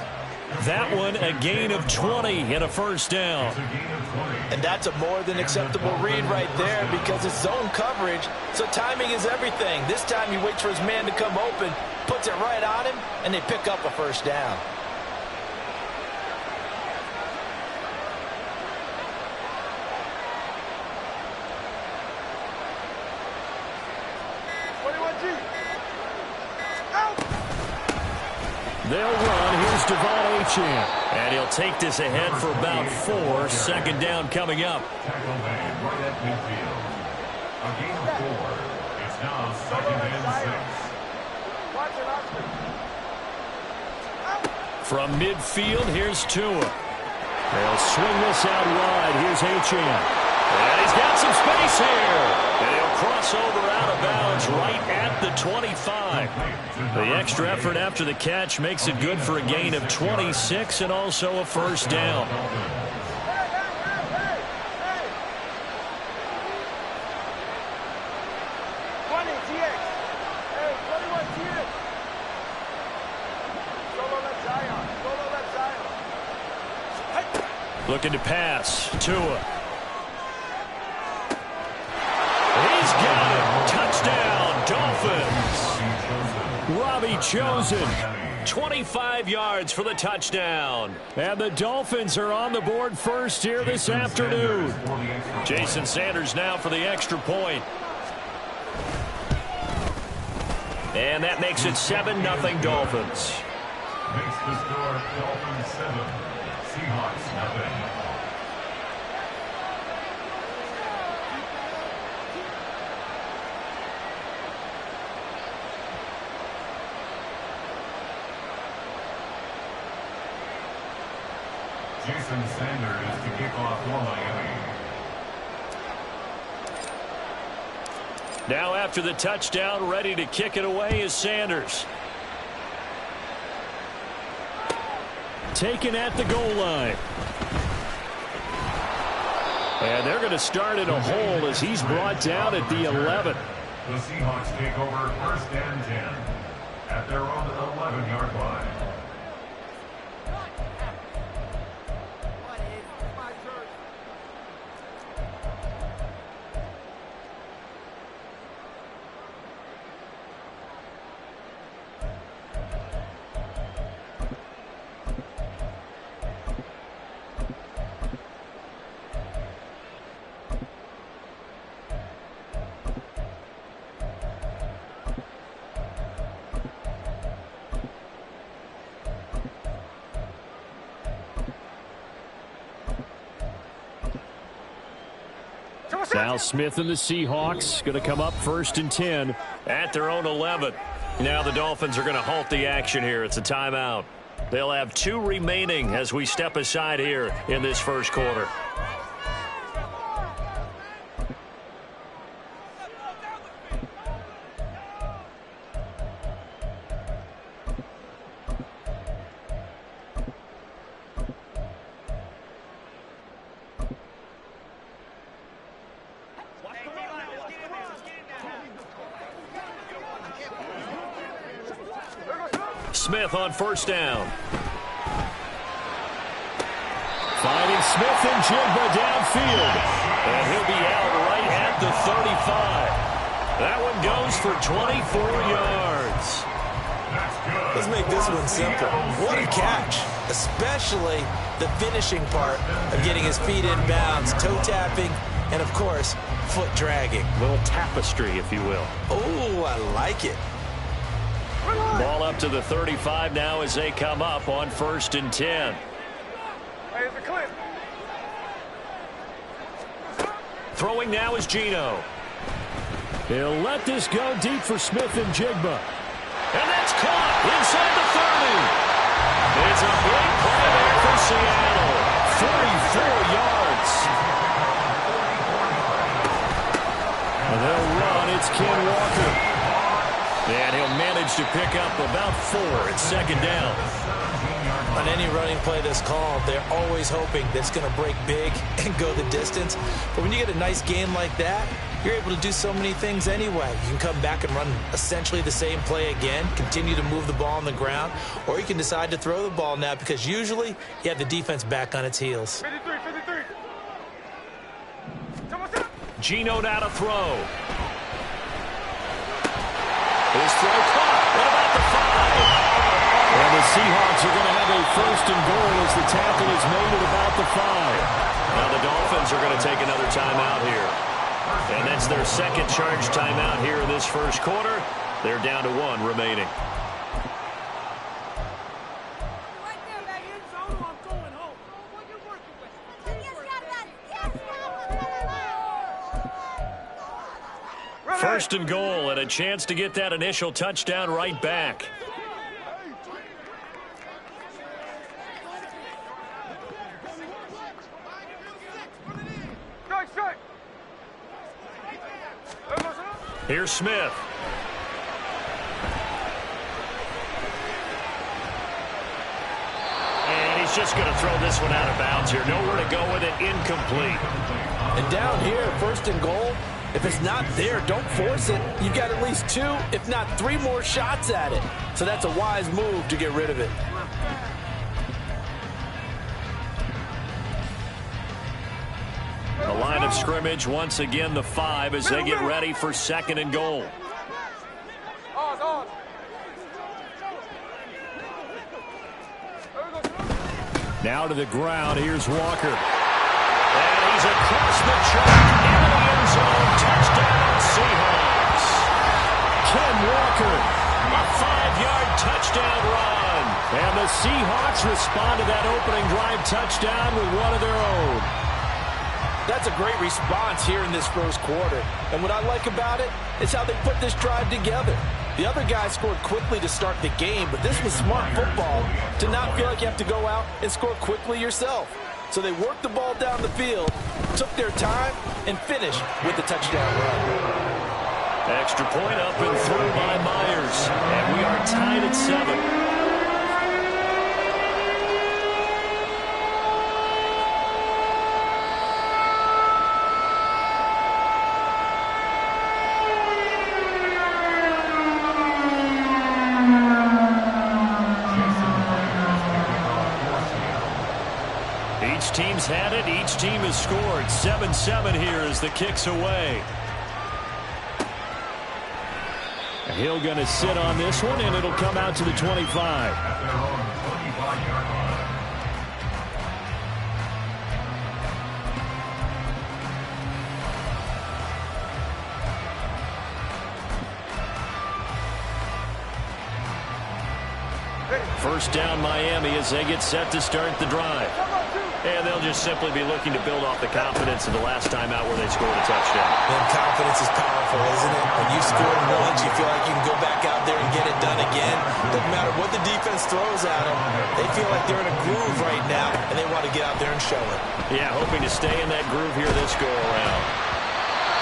That one a gain of 20 and a first down. And that's a more than acceptable read right there because it's zone coverage, so timing is everything. This time he waits for his man to come open, puts it right on him, and they pick up a first down. They'll run. Here's Devon Achane. And he'll take this ahead for about 4. 2nd down coming up. Tackle made right at midfield. A gain of 4. It's now 2nd and 6. From midfield, here's Tua. They'll swing this out wide. Here's Achane. And he's got some space here. And he'll cross over out of bounds right at the 25. The extra effort after the catch makes it good for a gain of 26 and also a first down. Looking to pass. Tua. He's got it. Touchdown, Dolphins. Robbie Chosen. 25 yards for the touchdown. And the Dolphins are on the board first here this afternoon. Jason Sanders now for the extra point. And that makes it 7-0 Dolphins. Makes the score Dolphins 7, Seahawks 0. Jason Sanders to kick off for Miami. Now after the touchdown, ready to kick it away is Sanders. Taken at the goal line. And they're going to start in a hole as he's brought down at the 11. The Seahawks take over 1st and 10 at their own 11-yard line. Now Smith and the Seahawks going to come up 1st and 10 at their own 11. Now the Dolphins are going to halt the action here. It's a timeout. They'll have 2 remaining as we step aside here in this first quarter. Smith on 1st down. Finding Smith and Jigba downfield. And he'll be out right at the 35. That one goes for 24 yards. Let's make this one simple. What a catch, especially the finishing part of getting his feet in bounds, toe tapping, and of course, foot dragging. A little tapestry, if you will. Oh, I like it. Ball up to the 35 now as they come up on 1st and 10. Hey, it's a clip. Throwing now is Geno. He'll let this go deep for Smith and Jigba. And that's caught inside the 30. It's a big play there for Seattle. 44 yards. And they'll run. It's Ken Walker. And he'll manage to pick up about 4 at 2nd down. On any running play that's called, they're always hoping that it's going to break big and go the distance. But when you get a nice gain like that, you're able to do so many things anyway. You can come back and run essentially the same play again, continue to move the ball on the ground, or you can decide to throw the ball now because usually you have the defense back on its heels. 53. Geno now to throw. His throw caught. What about the 5? And the Seahawks are going to have a 1st and goal as the tackle is made at about the 5. Now the Dolphins are going to take another timeout here. And that's their 2nd charge timeout here in this first quarter. They're down to 1 remaining. First and goal, and a chance to get that initial touchdown right back. Here's Smith. And he's just going to throw this one out of bounds here. Nowhere to go with it, incomplete. And down here, 1st and goal, if it's not there, don't force it. You've got at least 2, if not 3 more shots at it. So that's a wise move to get rid of it. The line of scrimmage, once again, the 5 as they get ready for 2nd and goal. Now to the ground. Here's Walker. And he's across the track into the end zone. Touchdown, Seahawks. Ken Walker, a 5-yard touchdown run. And the Seahawks respond to that opening drive touchdown with one of their own. That's a great response here in this first quarter. And what I like about it is how they put this drive together. The other guys scored quickly to start the game, but this was smart football to not feel like you have to go out and score quickly yourself. So they worked the ball down the field, took their time, and finished with the touchdown run. Extra point up and through by Myers. And we are tied at 7. Each team's had it. Each team has scored. 7-7 here as the kick's away. Hill going to sit on this one, and it'll come out to the 25. First down Miami as they get set to start the drive. And they'll just simply be looking to build off the confidence of the last time out where they scored a touchdown. And confidence is powerful, isn't it? When you score once, you feel like you can go back out there and get it done again. Doesn't matter what the defense throws at them. They feel like they're in a groove right now, and they want to get out there and show it. Yeah, hoping to stay in that groove here this go-around.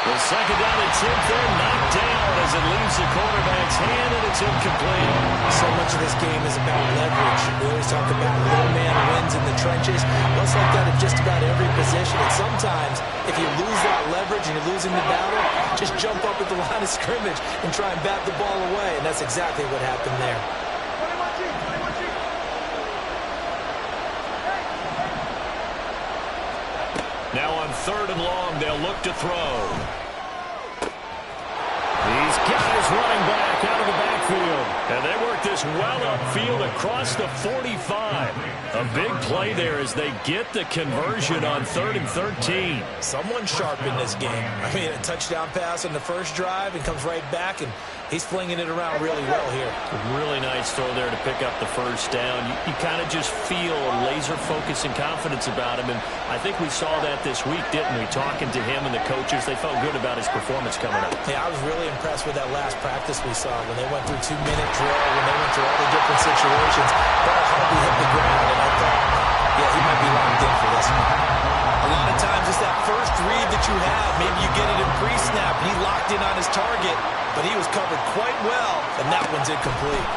The second down and 10, they're knocked down as it leaves the quarterback's hand, and it's incomplete. So much of this game is about leverage. We always talk about little man wins in the trenches. Well, it's like that in just about every position. And sometimes, if you lose that leverage and you're losing the battle, just jump up at the line of scrimmage and try and bat the ball away. And that's exactly what happened there. Now on 3rd and long, they'll look to throw. These guys running back out of the backfield. And they work this well upfield across the 45. A big play there as they get the conversion on 3rd and 13. Someone sharp in this game. I mean, a touchdown pass on the first drive and comes right back, and he's flinging it around really well here. Really nice throw there to pick up the first down. You kind of just feel a laser focus and confidence about him, and I think we saw that this week, didn't we? Talking to him and the coaches, they felt good about his performance coming up. Yeah, I was really impressed with that last practice we saw when they went through 2-minute drill, when they went through all the different situations. Ball hardly hit the ground, and I thought, yeah, he might be locked in for this one. A lot of times it's that first read that you have. Maybe you get it in pre-snap, and he locked in on his target, but he was covered quite well, and that one's incomplete.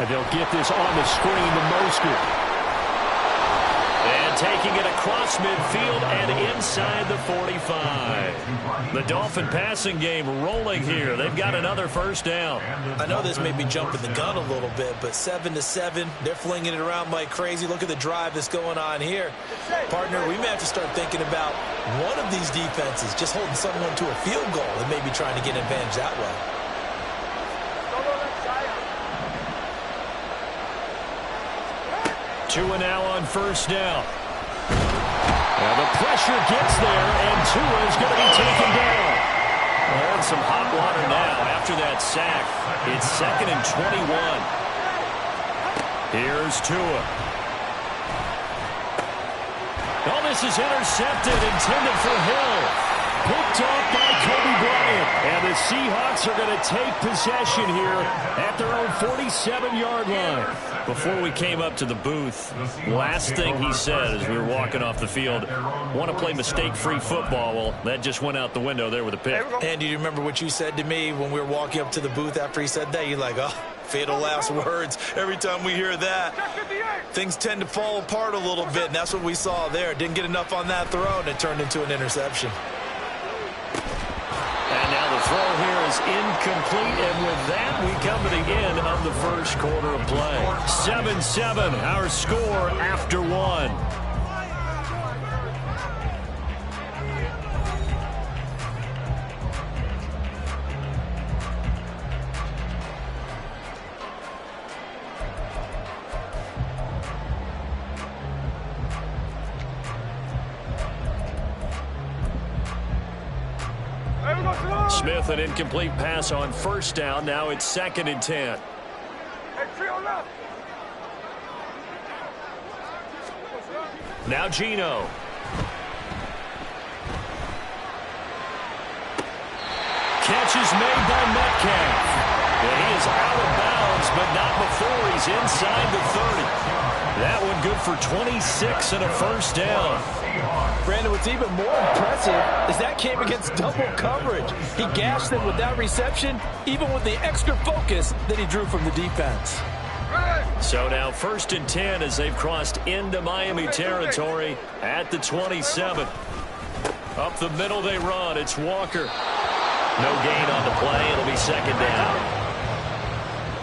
And they'll get this on the screen to Mostert. And taking it across midfield and inside the 45. The Dolphin passing game rolling here. They've got another first down. I know this may be jumping the gun a little bit, but 7-7, they're flinging it around like crazy. Look at the drive that's going on here. Partner, we may have to start thinking about one of these defenses just holding someone to a field goal and maybe trying to get an advantage that way. Tua now on first down. Now the pressure gets there, and Tua is going to be taken down. And some hot water now after that sack. It's 2nd and 21. Here's Tua. Oh, this is intercepted, intended for Hill. Picked off by Kobe Bryant. And the Seahawks are going to take possession here at their own 47-yard line. Before we came up to the booth, last thing he said as we were walking off the field, want to play mistake-free football. Well, that just went out the window there with a pick. And do you remember what you said to me when we were walking up to the booth after he said that? You're like, oh, fatal last words. Every time we hear that, things tend to fall apart a little bit, and that's what we saw there. Didn't get enough on that throw, and it turned into an interception. And now the throw here is incomplete, and with that, we come to the end of the first quarter of play. 7-7, our score after one. Smith, an incomplete pass on first down. Now it's 2nd and 10. Now Geno. Catch is made by Metcalf. And he is out of bounds, but not before he's inside the 30. That one good for 26 and a first down. Brandon, what's even more impressive is that came against double coverage. He gashed them with that reception, even with the extra focus that he drew from the defense. So now 1st and 10 as they've crossed into Miami territory at the 27. Up the middle they run. It's Walker. No gain on the play. It'll be 2nd down.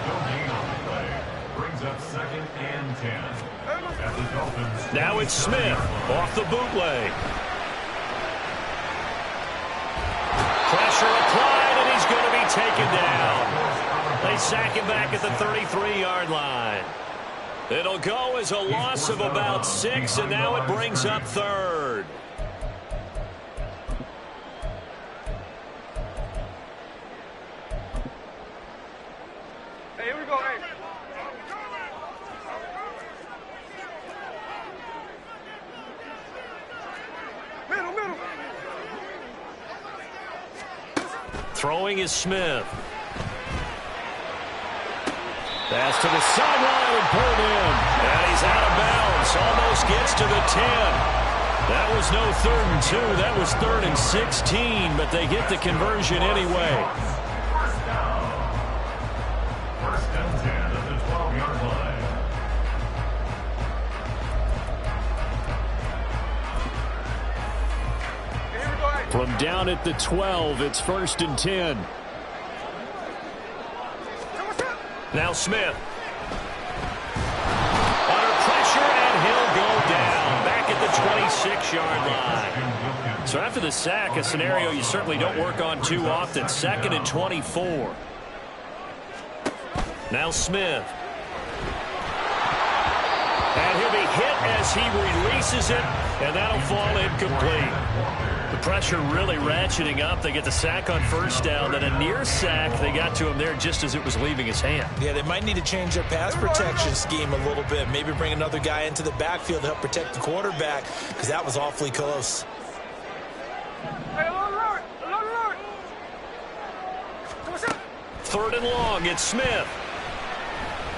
No gain on the play. Brings up 2nd and 10. As the Dolphins. Now it's Smith off the bootleg. Pressure applied, and he's going to be taken down. They sack him back at the 33-yard line. It'll go as a loss of about 6, and now it brings up 3rd. Hey, here we go. Hey. Throwing is Smith. Pass to the sideline and pulled in. And he's out of bounds. Almost gets to the 10. That was no 3rd and 2. That was 3rd and 16, but they get the conversion anyway. First down. First and 10 at the 12-yard line. From down at the 12, it's 1st and 10. Now Smith. Under pressure, and he'll go down. Back at the 26-yard line. So after the sack, a scenario you certainly don't work on too often. 2nd and 24. Now Smith. And he'll be hit as he releases it, and that'll fall incomplete. The pressure really ratcheting up. They get the sack on 1st down, then a near sack. They got to him there just as it was leaving his hand. Yeah, they might need to change their pass protection scheme a little bit. Maybe bring another guy into the backfield to help protect the quarterback, because that was awfully close. 3rd and long, it's Smith.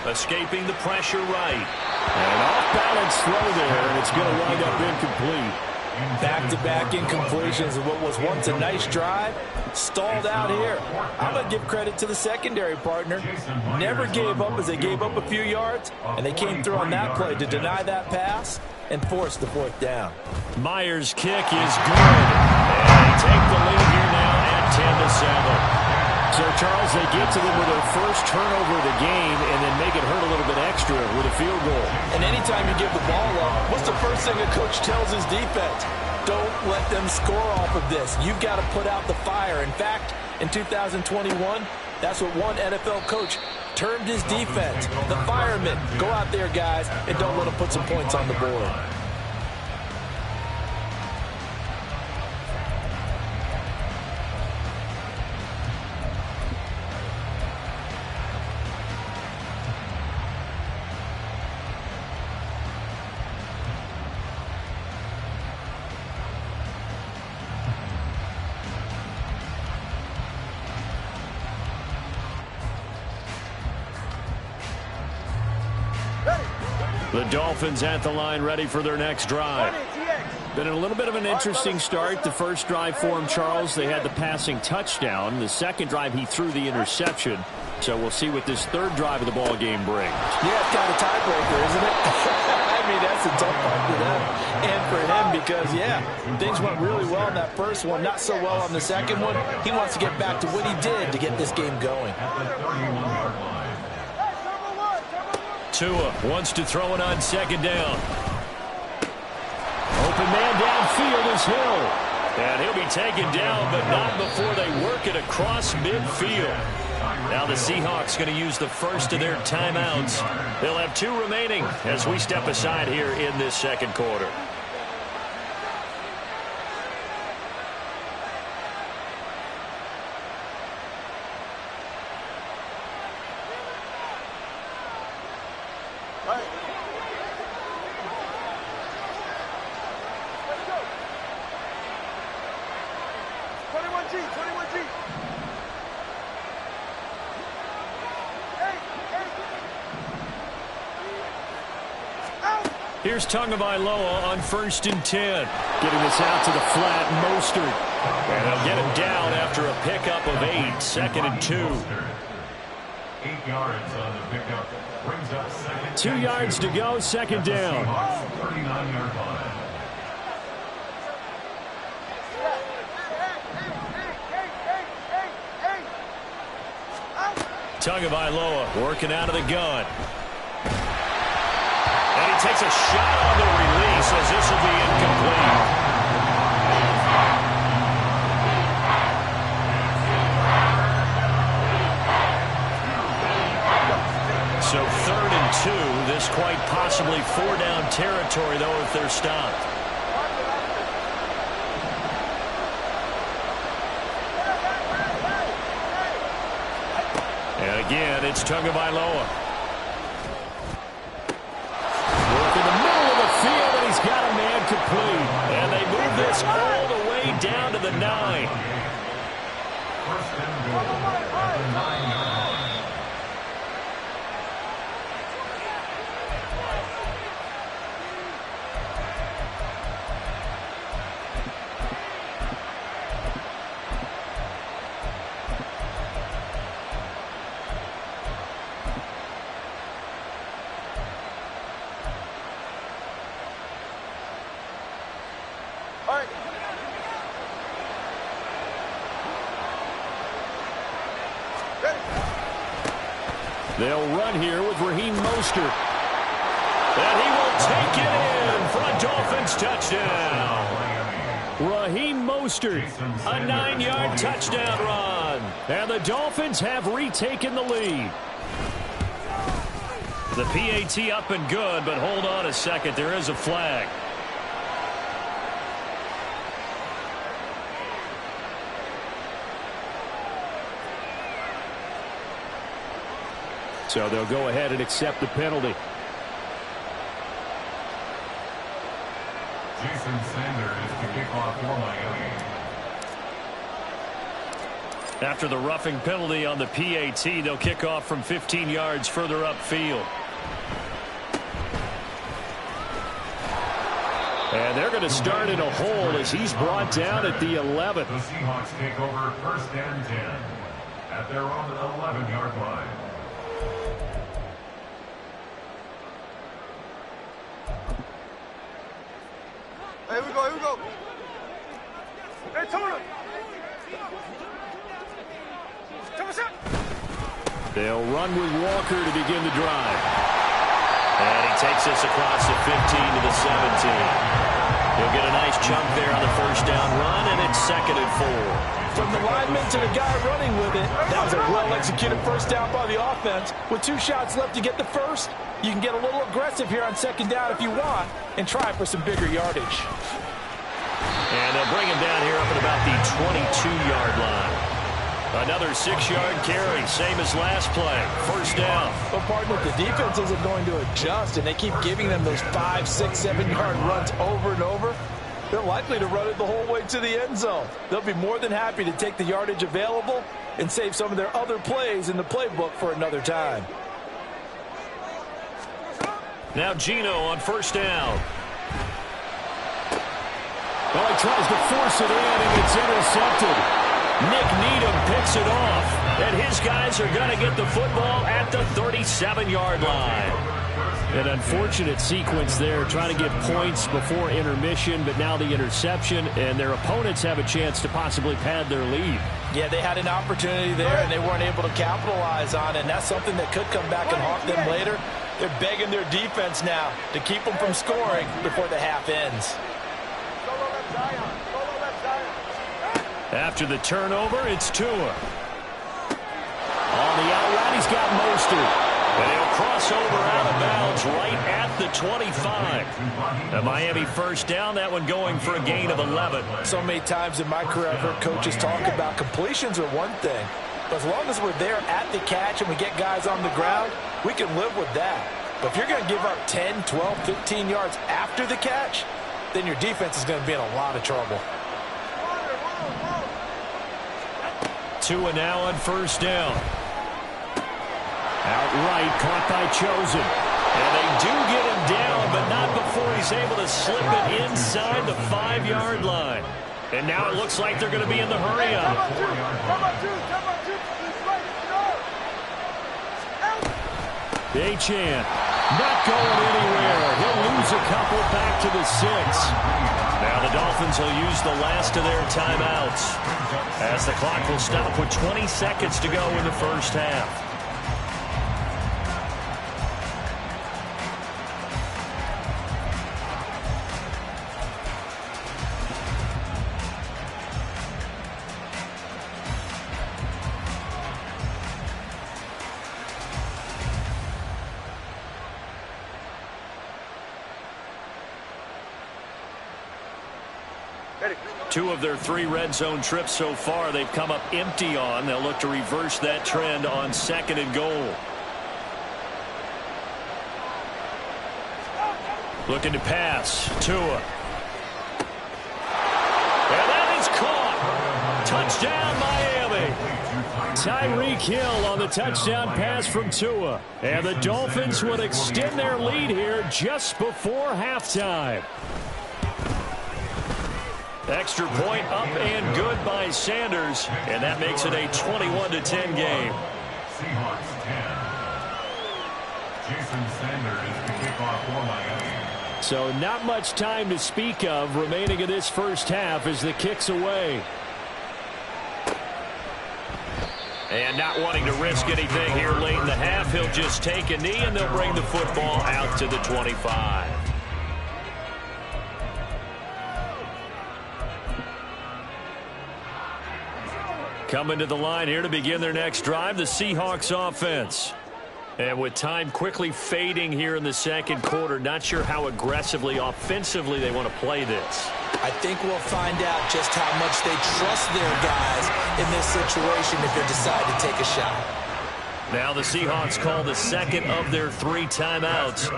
Escaping the pressure right. And off-balance throw there, and it's going to wind up incomplete. Back-to-back incompletions of what was once a nice drive, stalled out here. I'm going to give credit to the secondary partner. Never gave up as they gave up a few yards, and they came through on that play to deny that pass and force the 4th down. Myers' kick is good. And they take the lead here now at 10-7. So, Charles, they get to them with their first turnover of the game and then make it hurt a little bit extra with a field goal. And anytime you give the ball up, what's the first thing a coach tells his defense? Don't let them score off of this. You've got to put out the fire. In fact, in 2021, that's what one NFL coach termed his defense. The firemen. Go out there, guys, and don't let them put some points on the board. The Dolphins at the line ready for their next drive. Been a little bit of an interesting start. The first drive for him, Charles, they had the passing touchdown. The second drive, he threw the interception. So we'll see what this 3rd drive of the ball game brings. Yeah, it's kind of a tiebreaker, isn't it? I mean, that's a tough part for them and for him because, yeah, things went really well in that first one, not so well on the second one. He wants to get back to what he did to get this game going. Tua wants to throw it on 2nd down. Open man downfield is Hill. And he'll be taken down, but not before they work it across midfield. Now the Seahawks going to use the first of their timeouts. They'll have 2 remaining as we step aside here in this 2nd quarter. Here's Tagovailoa on 1st and 10. Getting this out to the flat, Mostert. And they'll get him down after a pickup of 8. 2nd and 2. 8 yards on the pickup. Brings up 2nd. 2 yards to go, 2nd down. 39-yard line. Tagovailoa working out of the gun. And he takes a shot on the release as this will be incomplete. So 3rd and 2. This quite possibly 4-down territory, though, if they're stopped. And again, it's Tagovailoa. He's got a man complete. And they move this all the way down to the 9. First and All right. They'll run here with Raheem Mostert. And he will take it in for a Dolphins touchdown. Raheem Mostert, a 9-yard touchdown run. And the Dolphins have retaken the lead. The PAT up and good, but hold on a second. There is a flag. So they'll go ahead and accept the penalty. Jason Sanders to kick off for Miami. After the roughing penalty on the PAT, they'll kick off from 15 yards further upfield. And they're going to start in a hole as he's brought down at the 11. The Seahawks take over 1st and 10 at their own 11-yard line. Here we go, here we go. Hey, Tuna. They'll run with Walker to begin the drive. And he takes this across the 15 to the 17. He'll get a nice chunk there on the first down run, and it's 2nd and 4. From the lineman to the guy running with it, that was a well-executed first down by the offense. With 2 shots left to get the first, you can get a little aggressive here on 2nd down if you want and try for some bigger yardage. And they'll bring him down here up at about the 22-yard line. Another 6-yard carry, same as last play. First down. But partner, the defense isn't going to adjust, and they keep giving them those 5, 6, 7-yard runs over and over. They're likely to run it the whole way to the end zone. They'll be more than happy to take the yardage available and save some of their other plays in the playbook for another time. Now Geno on first down. Well, he tries to force it in, and it's intercepted. Nick Needham picks it off, and his guys are going to get the football at the 37-yard line. An unfortunate sequence there, trying to get points before intermission, but now the interception, and their opponents have a chance to possibly pad their lead. Yeah, they had an opportunity there, and they weren't able to capitalize on it, and that's something that could come back and haunt them later. They're begging their defense now to keep them from scoring before the half ends. After the turnover, it's Tua. On the outright, he's got Mostert. And he'll cross over out of bounds right at the 25. The Miami first down, that one going for a gain of 11. So many times in my career, I've heard coaches talk about completions are one thing. But as long as we're there at the catch and we get guys on the ground, we can live with that. But if you're going to give up 10, 12, 15 yards after the catch, then your defense is going to be in a lot of trouble. Tua now on first down. Outright caught by Chosen. And they do get him down, but not before he's able to slip it inside the 5-yard line. And now it looks like they're going to be in the hurry up. Achane not going anywhere. He'll lose a couple back to the 6. Now the Dolphins will use the last of their timeouts as the clock will stop with 20 seconds to go in the first half. Two of their 3 red zone trips so far they've come up empty on. They'll look to reverse that trend on 2nd and goal. Looking to pass. Tua. And that is caught. Touchdown, Miami. Tyreek Hill on the touchdown pass from Tua. And the Dolphins would extend their lead here just before halftime. Extra point up and good by Sanders, and that makes it a 21-10 game. Seahawks 10. Jason Sanders to kick off for Miami. So not much time to speak of remaining in this first half as the kick's away. And not wanting to risk anything here late in the half, he'll just take a knee and they'll bring the football out to the 25. Coming to the line here to begin their next drive, the Seahawks offense. And with time quickly fading here in the second quarter, not sure how aggressively, offensively they want to play this. I think we'll find out just how much they trust their guys in this situation if they decide to take a shot. Now the Seahawks call the second of their 3 timeouts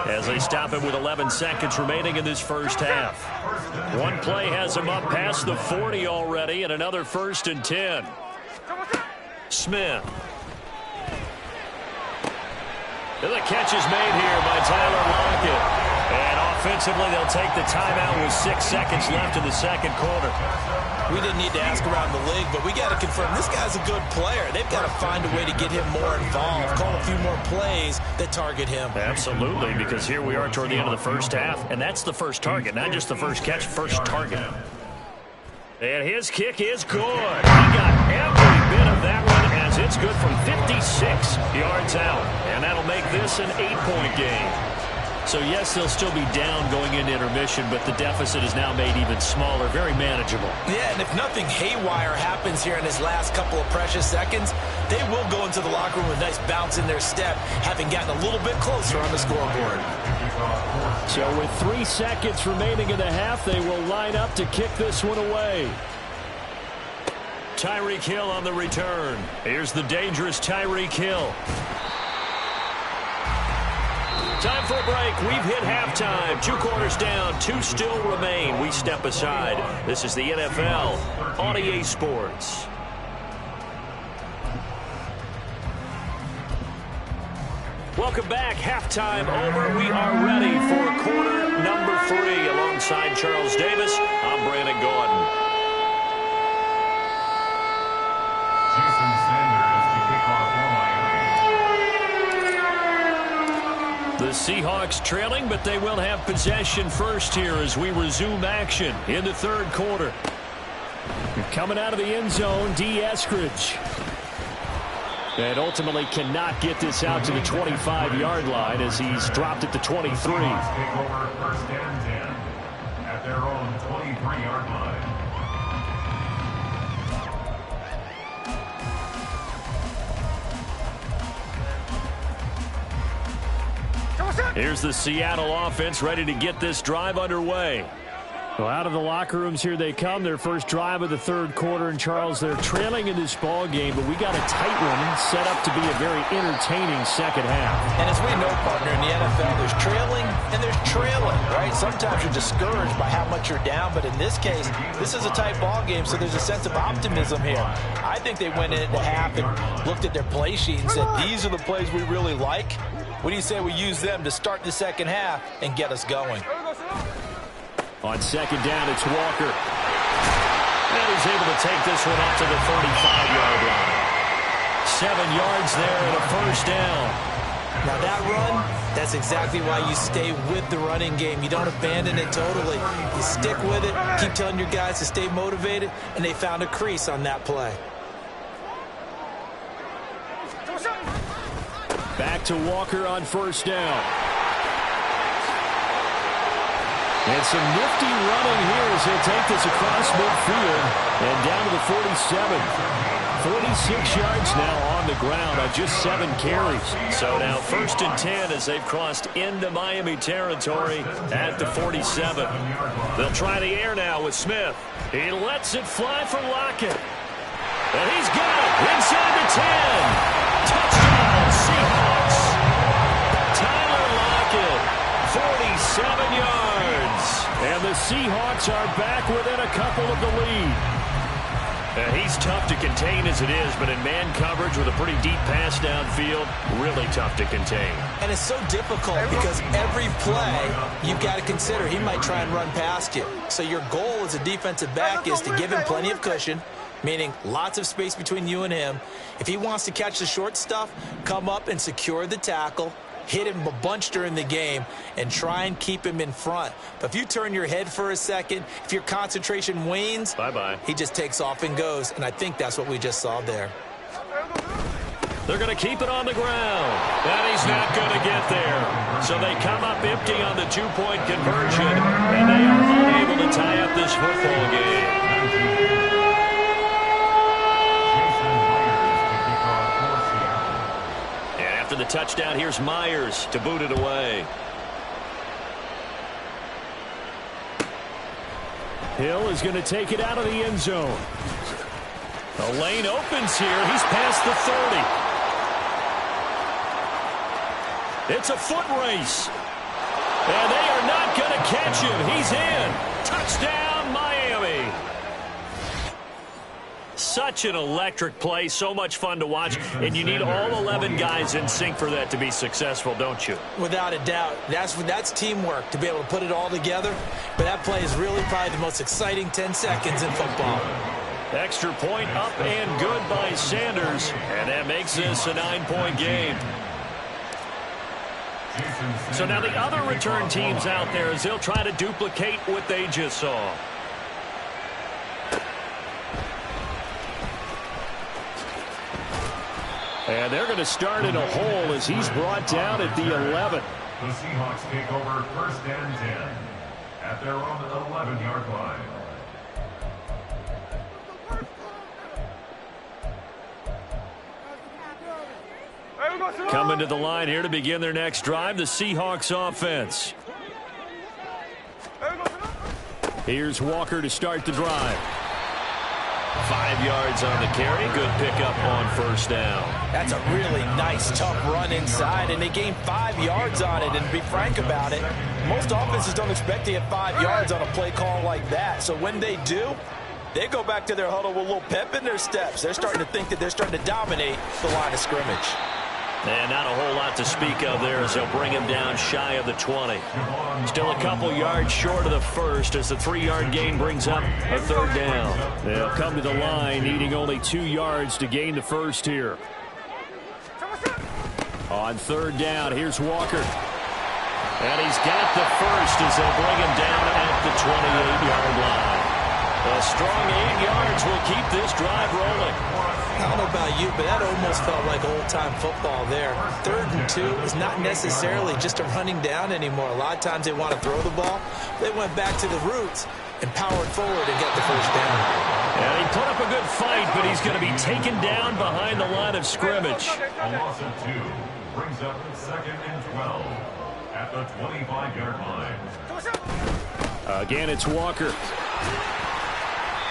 as they stop it with 11 seconds remaining in this first half. One play has them up past the 40 already, and another 1st and 10. Smith. And the catch is made here by Tyler Lockett. And offensively, they'll take the timeout with 6 seconds left in the second quarter. We didn't need to ask around the league, but we got to confirm this guy's a good player. They've got to find a way to get him more involved, call a few more plays that target him. Absolutely, because here we are toward the end of the first half, and that's the first target, not just the first catch, first target. And his kick is good. He got every bit of that one as it's good from 56 yards out. And that'll make this an 8-point game. So, yes, they'll still be down going into intermission, but the deficit is now made even smaller, very manageable. Yeah, and if nothing haywire happens here in his last couple of precious seconds, they will go into the locker room with a nice bounce in their step, having gotten a little bit closer on the scoreboard. So with 3 seconds remaining in the half, they will line up to kick this one away. Tyreek Hill on the return. Here's the dangerous Tyreek Hill. Time for a break. We've hit halftime. 2 quarters down, 2 still remain. We step aside. This is the NFL on EA Sports. Welcome back. Halftime over. We are ready for quarter number 3. Alongside Charles Davis, I'm Brandon Gordon. Jason Sanders to kick off for Miami. The Seahawks trailing, but they will have possession first here as we resume action in the third quarter. Coming out of the end zone, D. Eskridge. And ultimately cannot get this out to the 25-yard line as he's dropped at the 23. Take over 1st and 10 at their own 23-yard line. Here's the Seattle offense ready to get this drive underway. Well, out of the locker rooms here they come. Their first drive of the third quarter. And, Charles, they're trailing in this ball game, but we got a tight one set up to be a very entertaining second half. And as we know, partner, in the NFL, there's trailing and there's trailing, right? Sometimes you're discouraged by how much you're down, but in this case, this is a tight ball game, so there's a sense of optimism here. I think they went into half and looked at their play sheet and said, these are the plays we really like. What do you say we use them to start the second half and get us going? On second down, it's Walker. And he's able to take this one out to the 35-yard line. 7 yards there and a first down. Now that run, that's exactly why you stay with the running game. You don't abandon it totally. You stick with it, keep telling your guys to stay motivated, and they found a crease on that play. Back to Walker on first down. And some nifty running here as he'll take this across midfield and down to the 47. 46 yards now on the ground on just 7 carries. So now 1st and 10 as they've crossed into Miami territory at the 47. They'll try the air now with Smith. He lets it fly for Lockett. And he's got it inside the 10. Touchdown, Seahawks. Tyler Lockett, 47 yards. And the Seahawks are back within a couple of the lead. He's tough to contain as it is, but in man coverage with a pretty deep pass downfield, really tough to contain. And it's so difficult because every play you've got to consider he might try and run past you. So your goal as a defensive back is to give him plenty of cushion, meaning lots of space between you and him. If he wants to catch the short stuff, come up and secure the tackle, hit him a bunch during the game, and try and keep him in front. But if you turn your head for a second, if your concentration wanes, bye-bye. He just takes off and goes, and I think that's what we just saw there. They're going to keep it on the ground. And he's not going to get there. So they come up empty on the two-point conversion, and they are unable to tie up this football game. And after the touchdown, here's Myers to boot it away. Hill is going to take it out of the end zone. The lane opens here. He's past the 30. It's a foot race. And they are not going to catch him. He's in. Touchdown, Miami. Such an electric play. So much fun to watch. And you need all 11 guys in sync for that to be successful, don't you? Without a doubt. That's teamwork to be able to put it all together. But that play is really probably the most exciting 10 seconds in football. Extra point up and good by Sanders. And that makes this a 9-point game. So now the other return teams out there as they'll try to duplicate what they just saw. And they're going to start in a hole as he's brought down at the 11. The Seahawks take over 1st and 10 at their own 11-yard line. Coming to the line here to begin their next drive, the Seahawks offense. Here's Walker to start the drive. 5 yards on the carry. Good pickup on 1st down. That's a really nice, tough run inside, and they gained 5 yards on it. And to be frank about it, most offenses don't expect to get 5 yards on a play call like that. So when they do, they go back to their huddle with a little pep in their steps. They're starting to think that they're starting to dominate the line of scrimmage. And not a whole lot to speak of there as they'll bring him down shy of the 20. Still a couple yards short of the first as the 3-yard gain brings up a 3rd down. They'll come to the line needing only 2 yards to gain the first here. On 3rd down, here's Walker. And he's got the first as they'll bring him down at the 28-yard line. A strong 8 yards will keep this drive rolling. I don't know about you, but that almost felt like old-time football there. 3rd and 2 is not necessarily just a running down anymore. A lot of times they want to throw the ball. They went back to the roots and powered forward and got the 1st down. And he put up a good fight, but he's going to be taken down behind the line of scrimmage. A loss of 2 brings up 2nd and 12 at the 25-yard line. Again, it's Walker.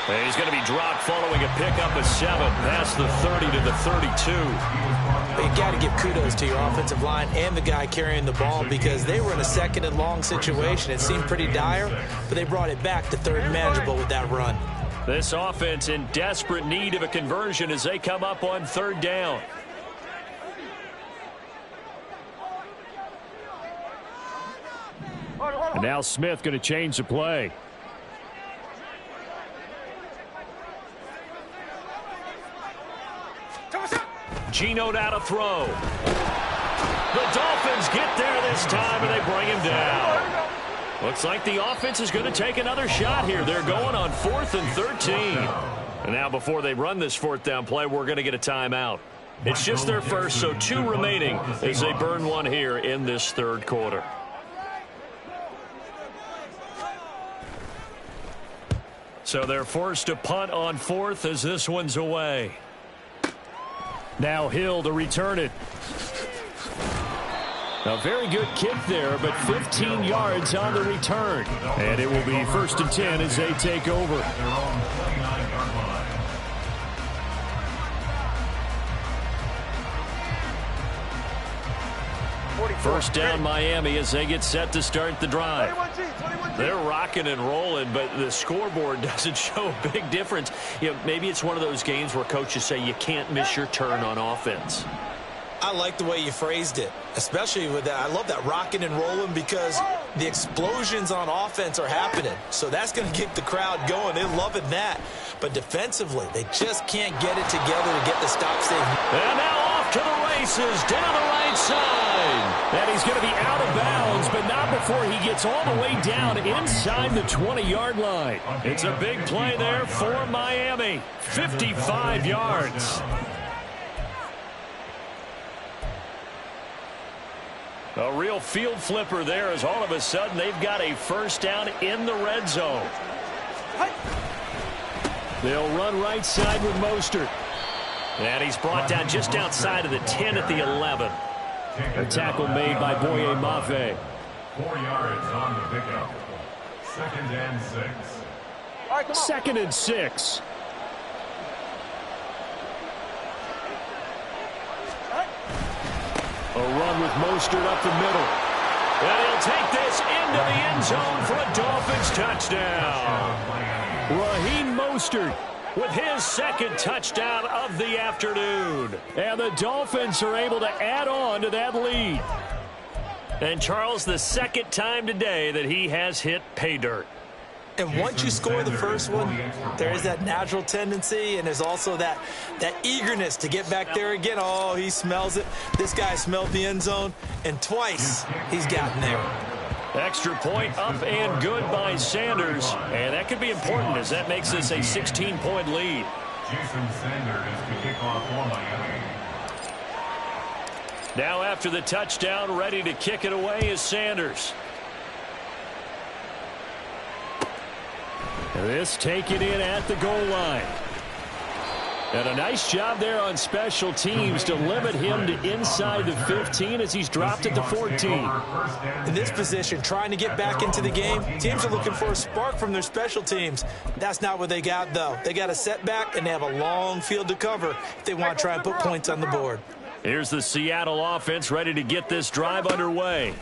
And he's going to be dropped following a pickup of 7 past the 30 to the 32. You got to give kudos to your offensive line and the guy carrying the ball because they were in a 2nd and long situation. It seemed pretty dire, but they brought it back to 3rd and manageable with that run. This offense in desperate need of a conversion as they come up on 3rd down. And now Smith going to change the play. Geno now to throw. The Dolphins get there this time, and they bring him down. Looks like the offense is going to take another shot here. They're going on 4th and 13. And now before they run this 4th down play, we're going to get a timeout. It's just their first, so 2 remaining as they burn one here in this 3rd quarter. So they're forced to punt on 4th as this one's away. Now Hill to return it. A very good kick there, but 15 yards on the return. And it will be 1st and 10 as they take over. First down Miami as they get set to start the drive. They're rocking and rolling, but the scoreboard doesn't show a big difference. You know, maybe it's one of those games where coaches say you can't miss your turn on offense. I like the way you phrased it, especially with that. I love that rocking and rolling because the explosions on offense are happening. So that's going to keep the crowd going. They're loving that. But defensively, they just can't get it together to get the stops they need. And now off to the races down the right side. And he's going to be out of bounds, but not before he gets all the way down inside the 20-yard line. It's a big play there for Miami. 55 yards. A real field flipper there as all of a sudden they've got a first down in the red zone. They'll run right side with Mostert. And he's brought down just outside of the 10 at the 11. A tackle made by Boye Mafe. 4 yards on the pickup. 2nd and 6. 2nd and 6. A run with Mostert up the middle. And he'll take this into the end zone for a Dolphins touchdown. Raheem Mostert with his 2nd touchdown of the afternoon. And the Dolphins are able to add on to that lead. And Charles, the 2nd time today that he has hit pay dirt. And once you score the first one, there is that natural tendency, and there's also that eagerness to get back there again. Oh, he smells it. This guy smelled the end zone, and twice he's gotten there. Extra point up and good by Sanders. And that could be important as that makes this a 16-point lead. Jason Sanders to kick off for Miami. Now after the touchdown, ready to kick it away is Sanders. This taken in at the goal line. And a nice job there on special teams to limit him to inside the 15 as he's dropped at the 14. In this position, trying to get back into the game, teams are looking for a spark from their special teams. That's not what they got, though. They got a setback, and they have a long field to cover if they want to try and put points on the board. Here's the Seattle offense ready to get this drive underway.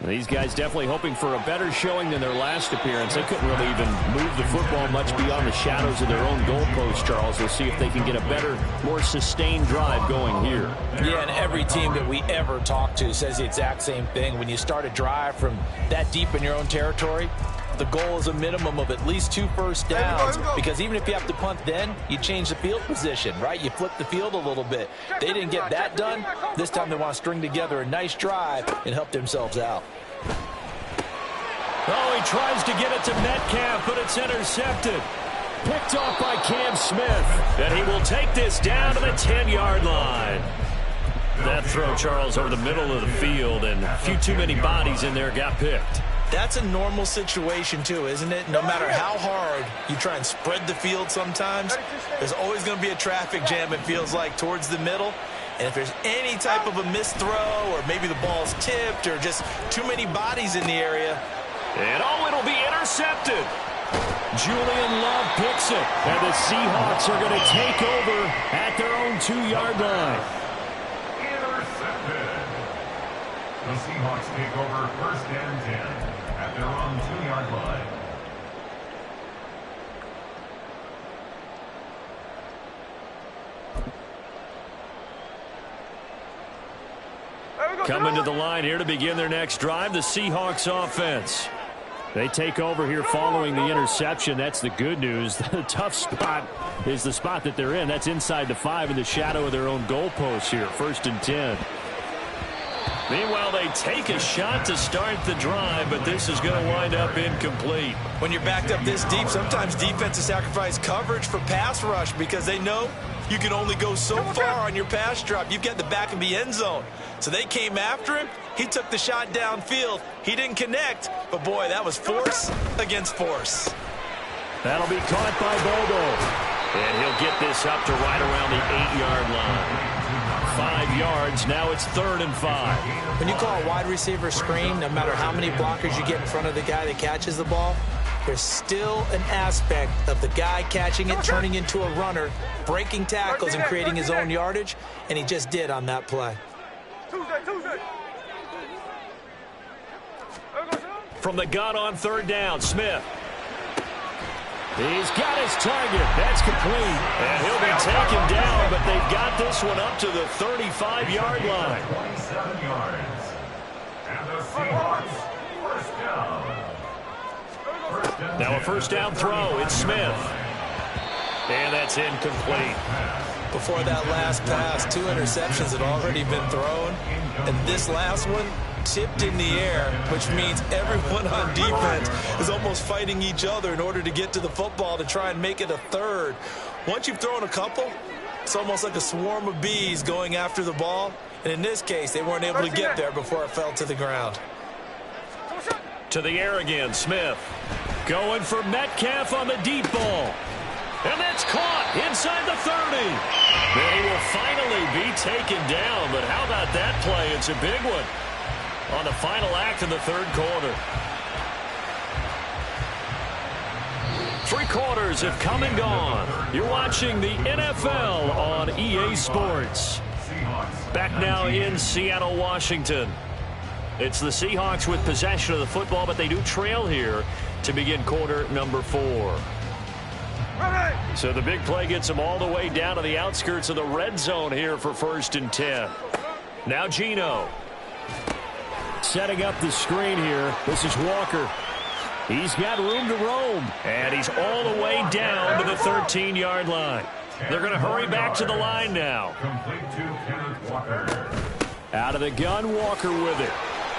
These guys definitely hoping for a better showing than their last appearance. They couldn't really even move the football much beyond the shadows of their own goalpost, Charles. We'll see if they can get a better, more sustained drive going here. Yeah, and every team that we ever talk to says the exact same thing. When you start a drive from that deep in your own territory, the goal is a minimum of at least 2 first downs, because even if you have to punt then, you change the field position, right? You flip the field a little bit. They didn't get that done. This time they want to string together a nice drive and help themselves out. Oh, he tries to get it to Metcalf, but it's intercepted. Picked off by Cam Smith. And he will take this down to the 10-yard line. That throw, Charles, over the middle of the field, and a few too many bodies in there got picked. That's a normal situation, too, isn't it? No matter how hard you try and spread the field sometimes, there's always going to be a traffic jam, it feels like, towards the middle. And if there's any type of a missed throw, or maybe the ball's tipped, or just too many bodies in the area. And oh, it'll be intercepted. Julian Love picks it. And the Seahawks are going to take over at their own 2-yard line. Intercepted. The Seahawks take over 1st and 10 at their own 2-yard line. Coming to the line here to begin their next drive, the Seahawks offense. They take over here following the interception. That's the good news. The tough spot is the spot that they're in. That's inside the 5 in the shadow of their own goalpost here. 1st and 10. Meanwhile, they take a shot to start the drive, but this is going to wind up incomplete. When you're backed up this deep, sometimes defenses sacrifice coverage for pass rush because they know you can only go so far on your pass drop. You've got the back of the end zone. So they came after him. He took the shot downfield. He didn't connect, but boy, that was force against force. That'll be caught by Bobo. And he'll get this up to right around the 8-yard line. 5 yards. Now it's 3rd and 5. When you call a wide receiver screen, no matter how many blockers you get in front of the guy that catches the ball, there's still an aspect of the guy catching it, turning into a runner, breaking tackles and creating his own yardage, and he just did on that play. From the gun on 3rd down, Smith. He's got his target. That's complete. And he'll be taken down, but they've got this one up to the 35-yard line. 27 yards. And the Seahawks, 1st down. Now a 1st down throw. It's Smith. And that's incomplete. before that last pass. 2 interceptions had already been thrown, and this last one tipped in the air, which means everyone on defense is almost fighting each other in order to get to the football to try and make it a third. Once you've thrown a couple, it's almost like a swarm of bees going after the ball, and in this case, they weren't able to get there before it fell to the ground. To the air again, Smith. Going for Metcalf on the deep ball. And that's caught inside the 30. Then he will finally be taken down. But how about that play? It's a big one on the final act of the third quarter. 3 quarters have come and gone. You're watching the NFL on EA Sports. Back now in Seattle, Washington. It's the Seahawks with possession of the football, but they do trail here to begin quarter number 4. So the big play gets them all the way down to the outskirts of the red zone here for 1st and 10. Now Geno. Setting up the screen here. This is Walker. He's got room to roam. And he's all the way down to the 13-yard line. They're going to hurry back to the line now. Out of the gun, Walker with it.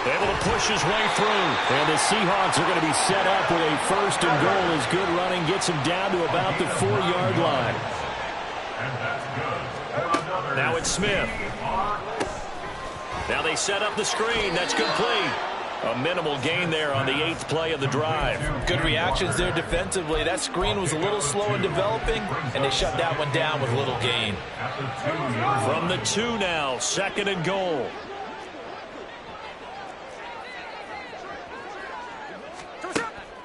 Able to push his way through. And the Seahawks are going to be set up with a 1st and goal as good running gets him down to about the 4-yard line. Now it's Smith. Now they set up the screen. That's complete. A minimal gain there on the 8th play of the drive. Good reactions there defensively. That screen was a little slow in developing, and they shut that one down with little gain. From the 2 now, 2nd and goal.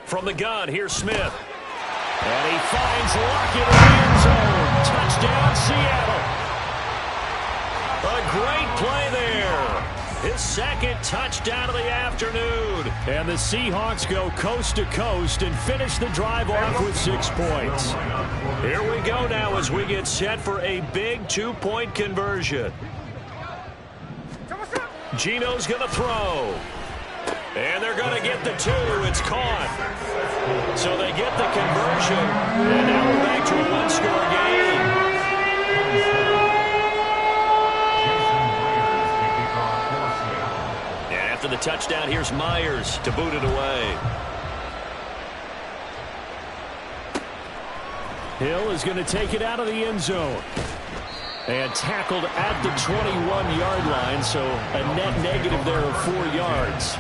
From the gun, here's Smith. And he finds Lockett in the end zone. Touchdown, Seattle. A great play there. His 2nd touchdown of the afternoon. And the Seahawks go coast to coast and finish the drive off with 6 points. Here we go now as we get set for a big 2-point conversion. Geno's going to throw. And they're going to get the 2. It's caught. So they get the conversion. And now we're back to a 1-score game. And after the touchdown, here's Myers to boot it away. Hill is going to take it out of the end zone. And tackled at the 21-yard line, so a net negative there of 4 yards.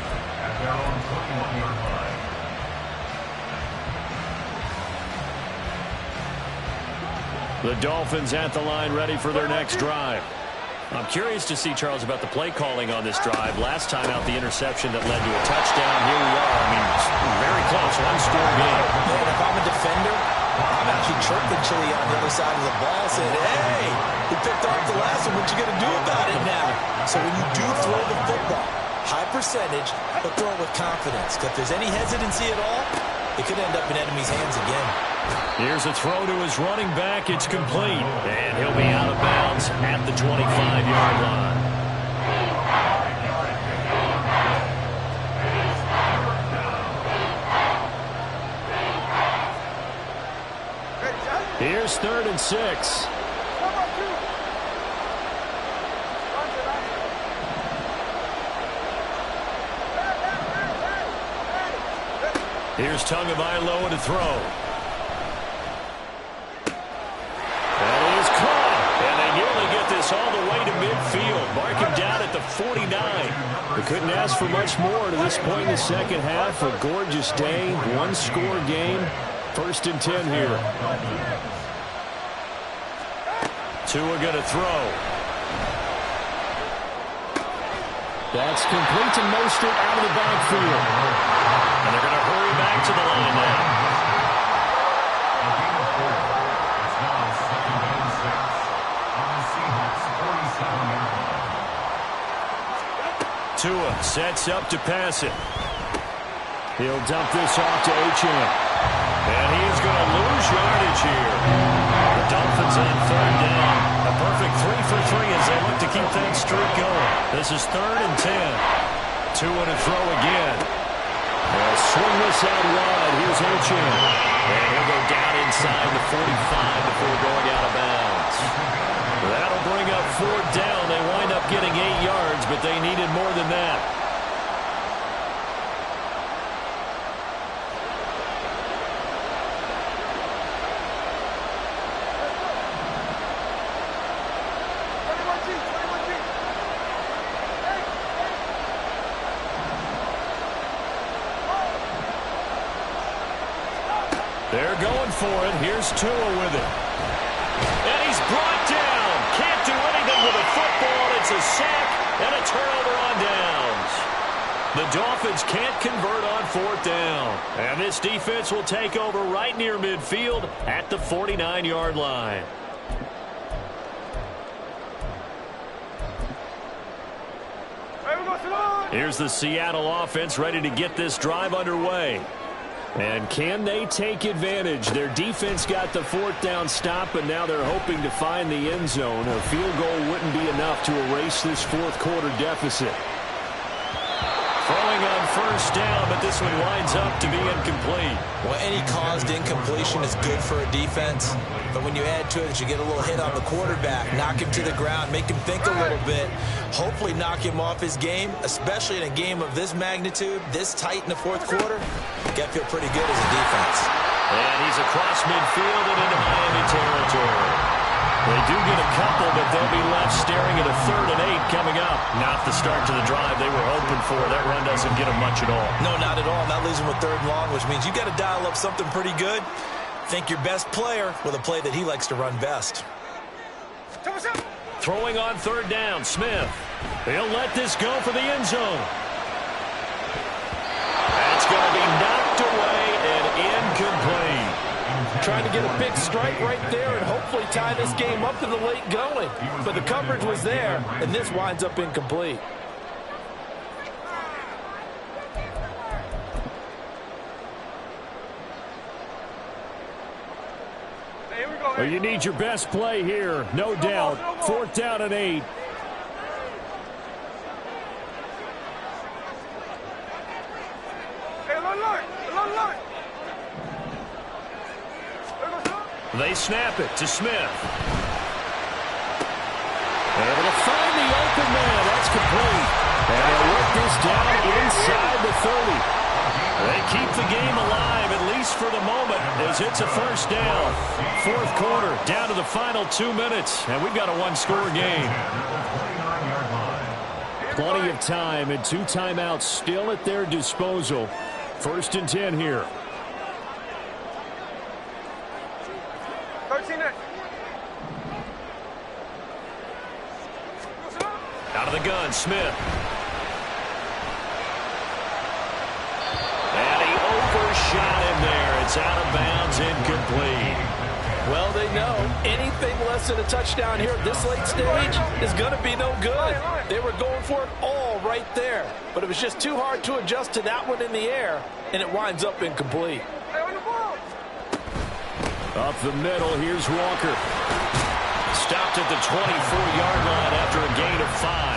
The Dolphins at the line ready for their next drive. I'm curious to see, Charles, about the play calling on this drive. Last time out, the interception that led to a touchdown. Here we are. I mean, very close, 1-score game. And if I'm a defender, I'm actually chirping Chili on the other side of the ball, saying, hey, we picked off the last one. What you going to do about it now? So when you do throw the football, high percentage, but throw it with confidence. Because if there's any hesitancy at all, it could end up in enemy's hands again. Here's a throw to his running back. It's complete. And he'll be out of bounds at the 25-yard line. Here's 3rd and 6. Here's Tagovailoa to throw. That is caught. And they nearly get this all the way to midfield. Mark him down at the 49. They couldn't ask for much more to this point in the second half. A gorgeous day, 1-score game. 1st and 10 here. Tua going to throw. That's complete to Mostert out of the backfield. And they're going to hurry back to the line now. Tua sets up to pass it. He'll dump this off to Achane. And he is going to lose yardage here. The Dolphins on 3rd down. A perfect 3 for 3 as they look to keep that streak going. This is 3rd and 10. Tua to throw again. They'll swing this out wide. Here's Achane. And he'll go down inside the 45 before going out of bounds. yards. That'll bring up 4th down. They wind up getting 8 yards, but they needed more than that. They're going for it. Here's Tua with it. And he's brought down. Can't do anything with a football. It's a sack and a turnover on downs. The Dolphins can't convert on 4th down. And this defense will take over right near midfield at the 49-yard line. Here's the Seattle offense ready to get this drive underway. And can they take advantage? Their defense got the 4th down stop, but now they're hoping to find the end zone. A field goal wouldn't be enough to erase this 4th quarter deficit. Throwing on 1st down, but this one winds up to be incomplete. Well, any caused incompletion is good for a defense. But when you add to it that you get a little hit on the quarterback, knock him to the ground, make him think a little bit, hopefully knock him off his game, especially in a game of this magnitude, this tight in the 4th quarter, you got to feel pretty good as a defense. And he's across midfield and into Miami territory. They do get a couple, but they'll be left staring at a 3rd and 8 coming up. Not the start to the drive they were hoping for. That run doesn't get them much at all. No, not at all. Not losing with 3rd and long, which means you got to dial up something pretty good. Think your best player with a play that he likes to run best. Throwing on 3rd down, Smith. He'll let this go for the end zone. That's going to be knocked away and incomplete. Trying to get a big strike right there and hopefully tie this game up in the late going. But the coverage was there, and this winds up incomplete. Well, you need your best play here, no doubt. 4th down and 8. They snap it to Smith. Able to find the open man. That's complete. And they'll work this down inside the 30. They keep the game alive, at least for the moment, as it's a 1st down. 4th quarter, down to the final 2 minutes, and we've got a 1-score game. Plenty of time and 2 timeouts still at their disposal. 1st and 10 here. Out of the gun, Smith. And he overshot him there. It's out of bounds, incomplete. Well, they know anything less than a touchdown here at this late stage is going to be no good. They were going for it all right there, but it was just too hard to adjust to that one in the air, and it winds up incomplete. Up the middle, here's Walker. Stopped at the 24-yard line after a gain of 5.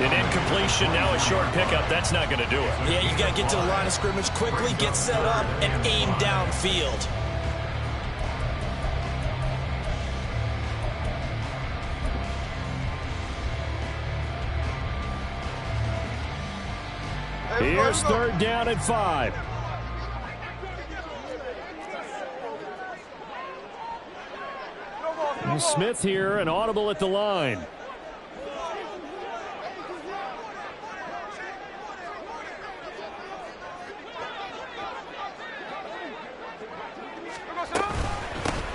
An incompletion, now a short pickup. That's not going to do it. Yeah, you got to get to the line of scrimmage quickly, get set up, and aim downfield. Here's 3rd down and 5. And Smith here, an audible at the line.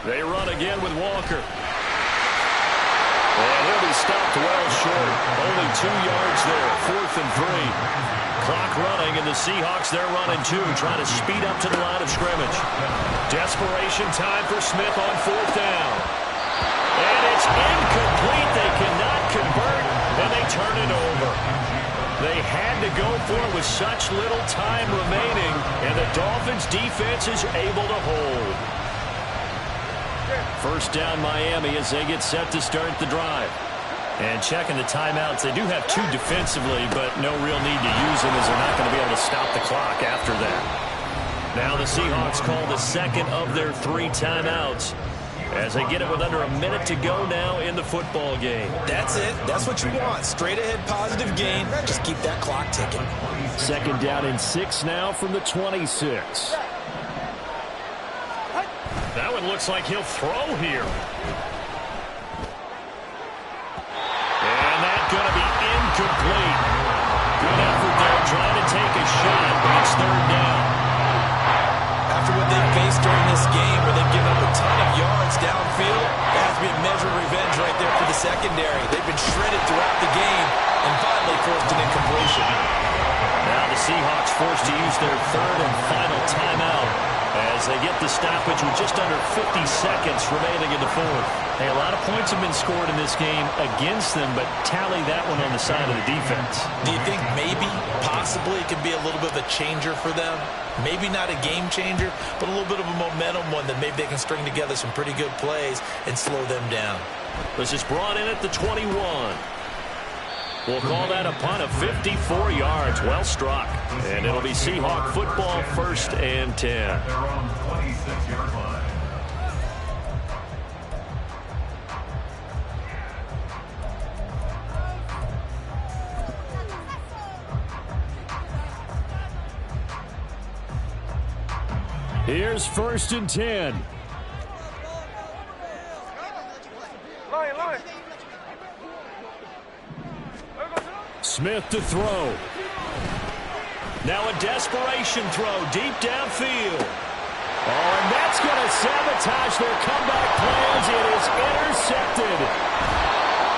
They run again with Walker. And he'll be stopped well short. Only 2 yards there. 4th and 3. Clock running, and the Seahawks, they're running 2, trying to speed up to the line of scrimmage. Desperation time for Smith on 4th down. And it's incomplete. They cannot convert, and they turn it over. They had to go for it with such little time remaining, and the Dolphins' defense is able to hold. 1st down Miami as they get set to start the drive. And checking the timeouts, they do have 2 defensively, but no real need to use them as they're not going to be able to stop the clock after that. Now the Seahawks call the 2nd of their 3 timeouts. as they get it with under a minute to go now in the football game. That's it. That's what you want. Straight ahead positive gain. Just keep that clock ticking. 2nd down and 6 now from the 26. That one looks like he'll throw here. And that's going to be incomplete. Good effort there trying to take a shot, but it's 3rd down. After what they faced during this game where they've given up a ton of yards downfield, that has to be a measure of revenge right there for the secondary. They've been shredded throughout the game and finally forced an incompletion. Now the Seahawks forced to use their 3rd and final timeout as they get the stoppage with just under 50 seconds remaining in the 4th. Hey, a lot of points have been scored in this game against them, but tally that one on the side of the defense. Do you think maybe, possibly, it could be a little bit of a changer for them? Maybe not a game changer, but a little bit of a momentum one that maybe they can string together some pretty good plays and slow them down. This is brought in at the 21. We'll call that a punt of 54 yards. Well struck. And it'll be Seahawk football, 1st and 10. Their own 26-yard line. Here's 1st and 10. Smith to throw. Now a desperation throw deep downfield. Oh, and that's going to sabotage their comeback plans. It is intercepted.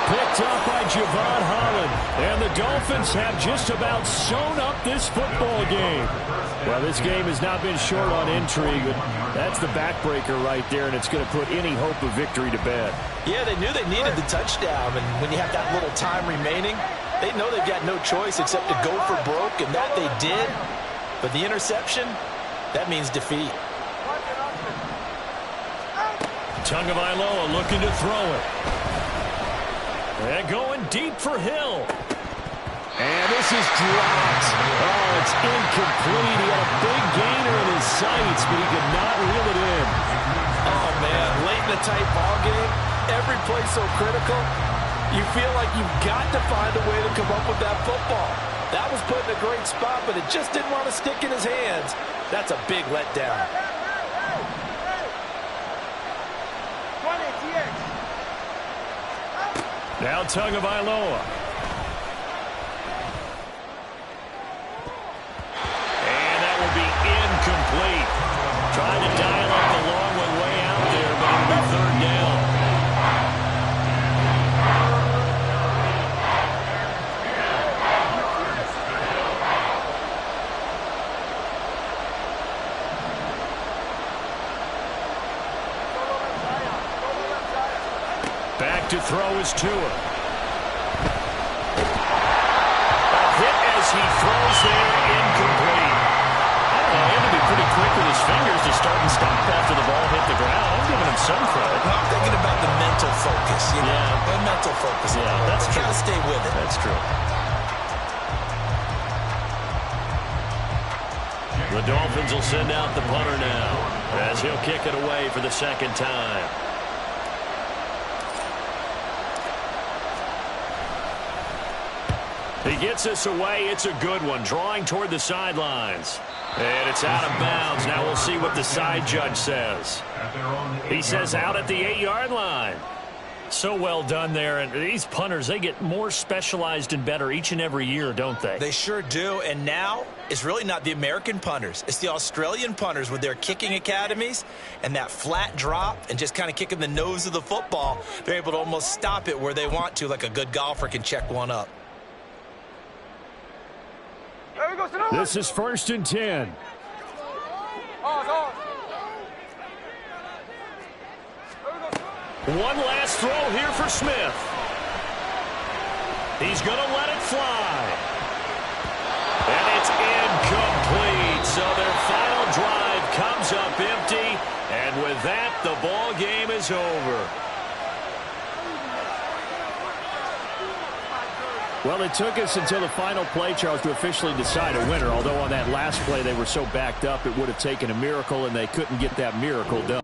Picked up by Javon Holland. And the Dolphins have just about sewn up this football game. Well, this game has not been short on intrigue, but that's the backbreaker right there, and it's going to put any hope of victory to bed. Yeah, they knew they needed the touchdown, and when you have that little time remaining, they know they've got no choice except to go for broke, and that they did. But the interception, that means defeat. Tagovailoa looking to throw it. And going deep for Hill. And this is dropped. Oh, it's incomplete. He had a big gainer in his sights, but he could not reel it in. Oh, man, late in a tight ball game, every play so critical. You feel like you've got to find a way to come up with that football. That was put in a great spot, but it just didn't want to stick in his hands. That's a big letdown. Now Tagovailoa. And that will be incomplete. Trying to dial up the long one way out there, but it'll be 3rd down. Back to throw is Tua. A hit as he throws there, incomplete. I don't know, he had to be pretty quick with his fingers to start and stop after the ball hit the ground. I'm giving him some credit. No, I'm thinking about the mental focus. You know, the mental focus. Yeah, that's true. Got to stay with it. That's true. The Dolphins will send out the punter now as he'll kick it away for the 2nd time. He gets us away. It's a good one. Drawing toward the sidelines. And it's out of bounds. Now we'll see what the side judge says. He says out at the 8-yard line. So well done there. And these punters, they get more specialized and better each and every year, don't they? They sure do. And now it's really not the American punters. It's the Australian punters with their kicking academies and that flat drop and just kind of kicking the nose of the football. They're able to almost stop it where they want to, like a good golfer can check one up. This is 1st and 10. One last throw here for Smith. He's going to let it fly. And it's incomplete. So their final drive comes up empty. And with that, the ball game is over. Well, it took us until the final play, Charles, to officially decide a winner. Although on that last play they were so backed up, it would have taken a miracle, and they couldn't get that miracle done.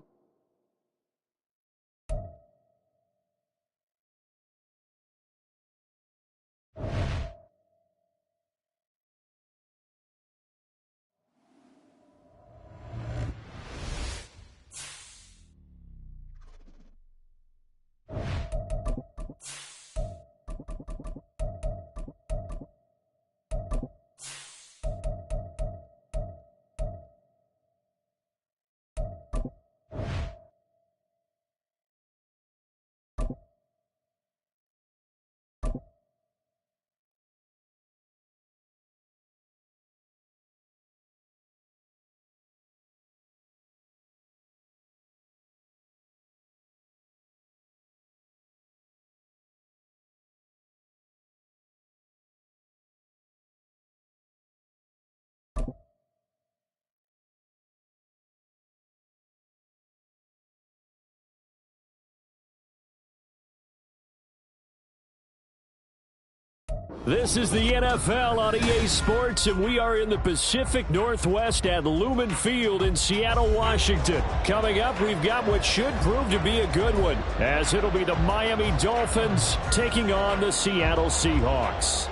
This is the NFL on EA Sports, and we are in the Pacific Northwest at Lumen Field in Seattle, Washington. Coming up, we've got what should prove to be a good one, as it'll be the Miami Dolphins taking on the Seattle Seahawks.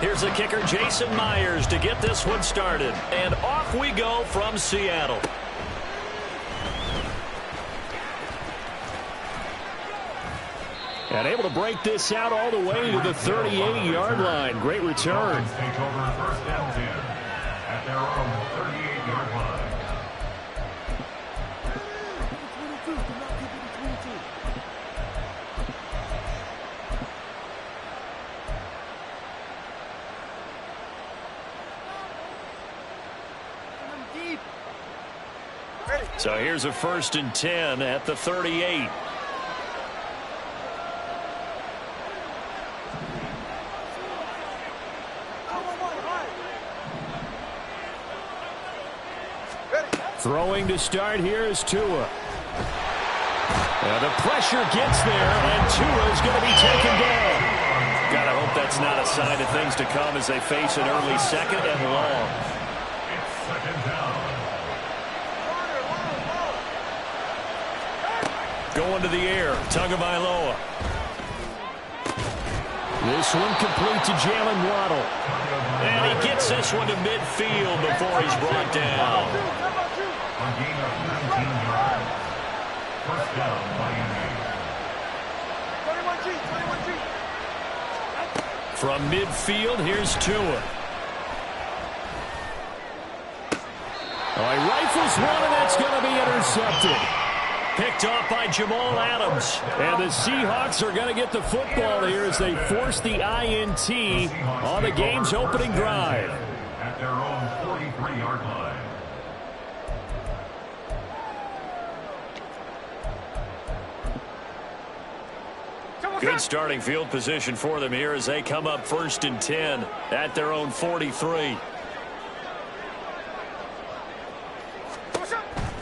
Here's the kicker, Jason Myers, to get this one started. And off we go from Seattle. And able to break this out all the way to the 38-yard line. Great return. Take over first down 10 at their own 38-yard line. So here's a 1st and 10 at the 38. Throwing to start here is Tua. And the pressure gets there, and Tua is going to be taken down. Gotta hope that's not a sign of things to come as they face an early 2nd and long. It's 2nd down. Going to the air, Tagovailoa. This one complete to Jalen Waddle. And he gets this one to midfield before he's brought down. A gain of 19 yards. First down, Miami. 21G. From midfield, here's Tua. Oh, he rifles one, and that's going to be intercepted. Picked off by Jamal Adams. And the Seahawks are going to get the football here as they force the INT on the game's opening drive. At their own 43-yard line. Good starting field position for them here as they come up 1st and 10 at their own 43.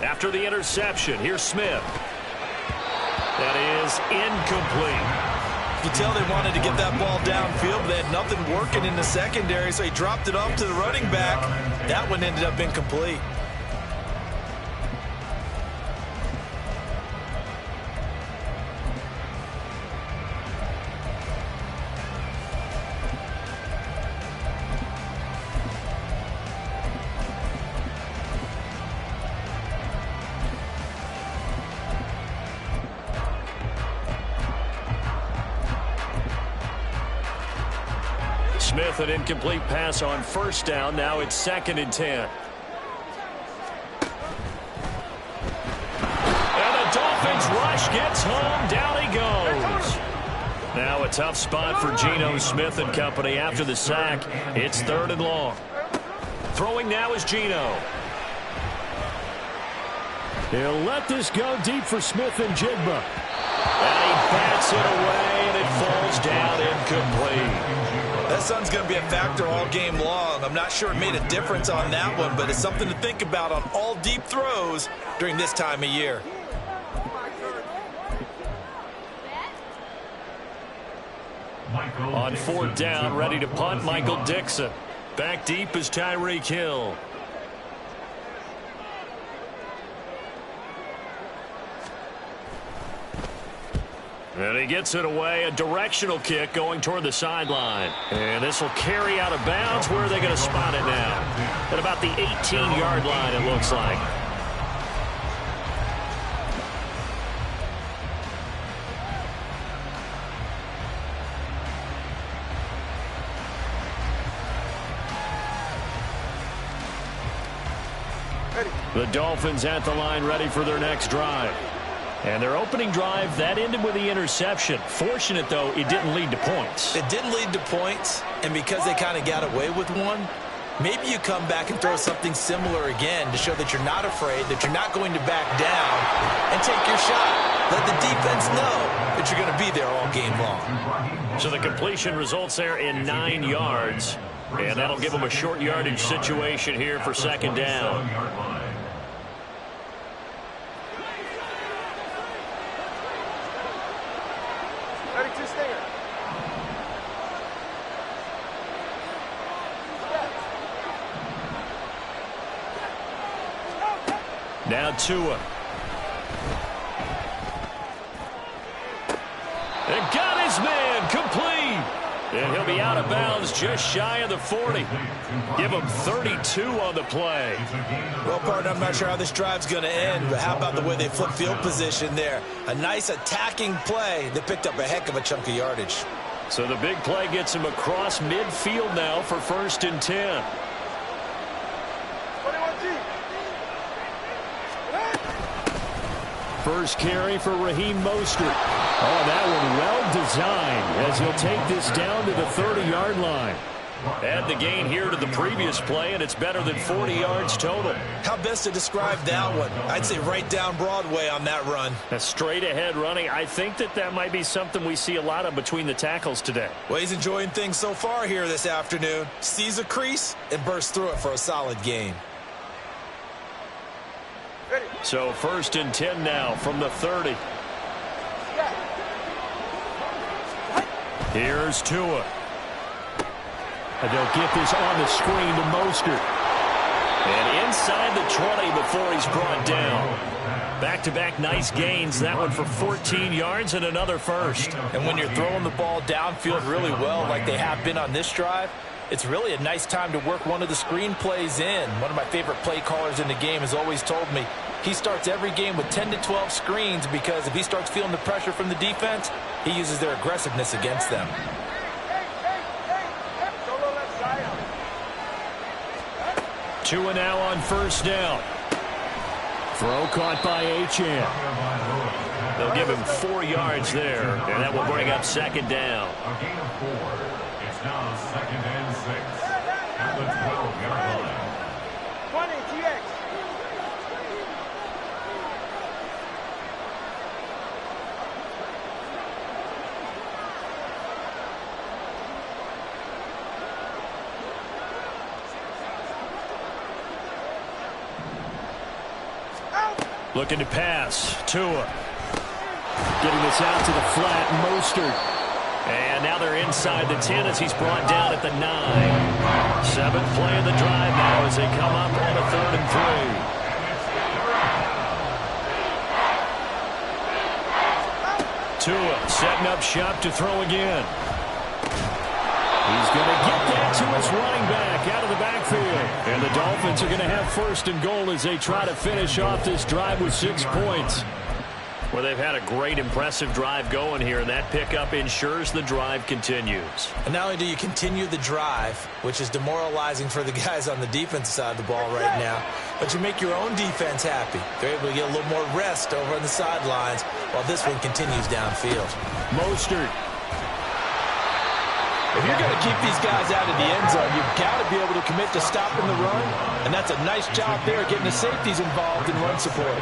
After the interception, here's Smith. That is incomplete. You tell they wanted to get that ball downfield, but they had nothing working in the secondary, so he dropped it off to the running back. That one ended up incomplete. Smith, an incomplete pass on 1st down. Now it's 2nd and 10. And the Dolphins rush gets home. Down he goes. Now a tough spot for Geno Smith and company after the sack. It's 3rd and long. Throwing now is Geno. He'll let this go deep for Smith and Jigba. And he bats it away, and it falls down incomplete. That sun's going to be a factor all game long. I'm not sure it made a difference on that one, but it's something to think about on all deep throws during this time of year. On 4th down, ready to punt, Michael Dixon. Back deep is Tyreek Hill. And he gets it away, a directional kick going toward the sideline. And this will carry out of bounds. Where are they going to spot it now? At about the 18-yard line, it looks like. The Dolphins at the line, ready for their next drive. And their opening drive, that ended with the interception. Fortunate, though, it didn't lead to points. It didn't lead to points, and because they kind of got away with one, Maybe you come back and throw something similar again to show that you're not afraid, that you're not going to back down, and take your shot. Let the defense know that you're going to be there all game long. So the completion results there in 9 yards, and that'll give them a short yardage situation here for second down. Now Tua. And got his man complete. And he'll be out of bounds just shy of the 40. Give him 32 on the play. Well, partner, I'm not sure how this drive's going to end, but how about the way they flip field position there? A nice attacking play that picked up a heck of a chunk of yardage. So the big play gets him across midfield now for 1st and 10. First carry for Raheem Mostert. Oh, that one well designed as he'll take this down to the 30-yard line. Add the gain here to the previous play, and it's better than 40 yards total. How best to describe that one? I'd say right down Broadway on that run. A straight-ahead running. I think that might be something we see a lot of between the tackles today. Well, he's enjoying things so far here this afternoon. Sees a crease and bursts through it for a solid gain. So 1st and 10 now from the 30. Here's Tua. And they'll get this on the screen to Mostert. And inside the 20 before he's brought down. Back-to-back nice gains. That one for 14 yards and another first. And when you're throwing the ball downfield really well like they have been on this drive, it's really a nice time to work one of the screen plays in. One of my favorite play callers in the game has always told me he starts every game with 10 to 12 screens because if he starts feeling the pressure from the defense, he uses their aggressiveness against them. Tua now on 1st down. Throw caught by Achane. They'll give him 4 yards there, and that will bring up 2nd down. A gain of 4. It's now 2nd and 6 at the 12-yard line. 20 TX. Looking to pass. Tua. Getting this out to the flat. Mostert. And now they're inside the 10 as he's brought down at the 9. 7th play of the drive now as they come up on a 3rd and 3. Tua setting up shop to throw again. He's going to get that to his running back out of the backfield. And the Dolphins are going to have 1st and goal as they try to finish off this drive with 6 points. Well, they've had a great, impressive drive going here, and that pickup ensures the drive continues. And not only do you continue the drive, which is demoralizing for the guys on the defensive side of the ball right now, but you make your own defense happy. They're able to get a little more rest over on the sidelines while this one continues downfield. Mostert. If you're going to keep these guys out of the end zone, you've got to be able to commit to stopping the run, and that's a nice job there getting the safeties involved in run support.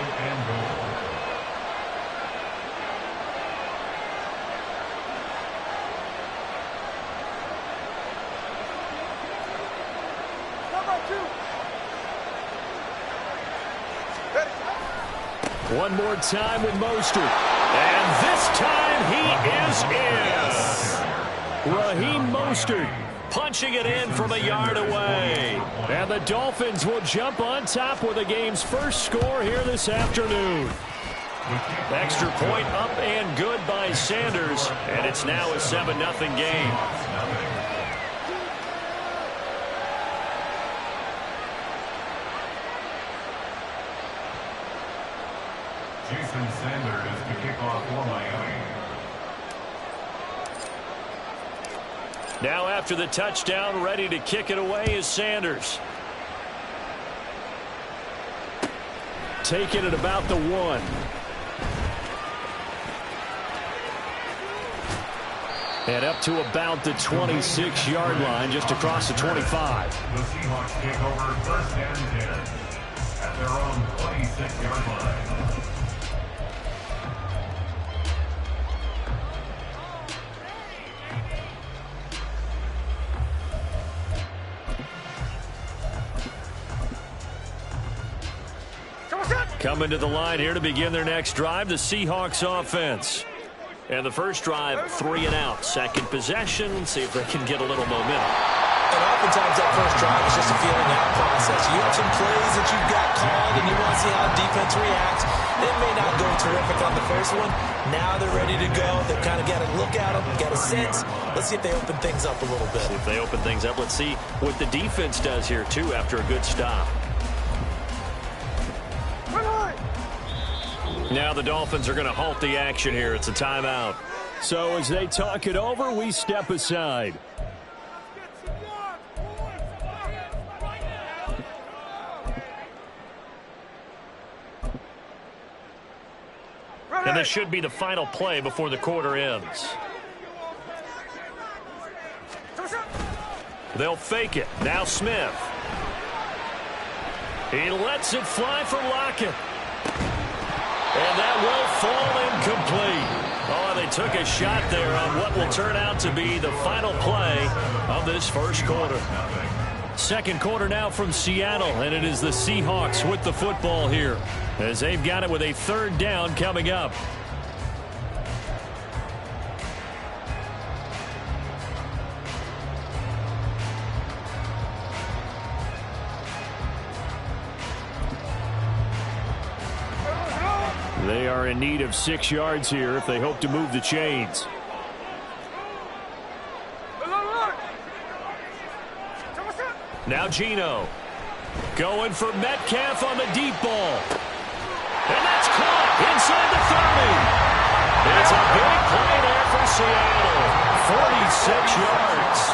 One more time with Mostert. And this time he is in. Raheem Mostert punching it in from a yard away. And the Dolphins will jump on top with the game's first score here this afternoon. Extra point up and good by Sanders. And it's now a 7-0 game. Jason Sanders to kick off for Miami. Now after the touchdown, ready to kick it away is Sanders. Taking it about the 1. And up to about the 26-yard line, just across the 25. The Seahawks take over 1st and 10 at their own 26-yard line. Coming to the line here to begin their next drive, the Seahawks offense. And the first drive, 3 and out. Second possession, see if they can get a little momentum. And oftentimes that first drive is just a feeling out process. You have some plays that you've got called, and you want to see how defense reacts. It may not go terrific on the first one. Now they're ready to go. They've kind of got to look at them, got a sense. Let's see if they open things up a little bit. See if they open things up. Let's see what the defense does here, too, after a good stop. Now the Dolphins are going to halt the action here. It's a timeout. So as they talk it over, we step aside. And this should be the final play before the quarter ends. They'll fake it. Now Smith. He lets it fly for Lockett. And that will fall incomplete. Oh, they took a shot there on what will turn out to be the final play of this first quarter. Second quarter now from Seattle, and it is the Seahawks with the football here as they've got it with a 3rd down coming up. They are in need of 6 yards here if they hope to move the chains. Now Geno going for Metcalf on the deep ball. And that's caught inside the 30. It's a big play there for Seattle. 46 yards.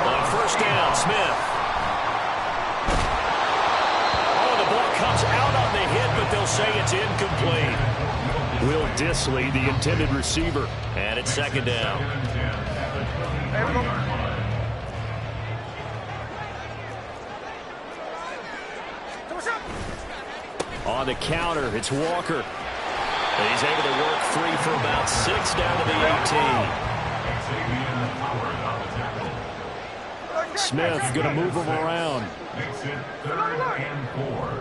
On 1st down, Smith. Comes out on the hit, but they'll say it's incomplete. Will Dissly, the intended receiver. And it's 2nd down. On the counter, it's Walker. And he's able to work 3 for about 6 down to the 18. Smith going to move him around. Makes it 3rd and 4.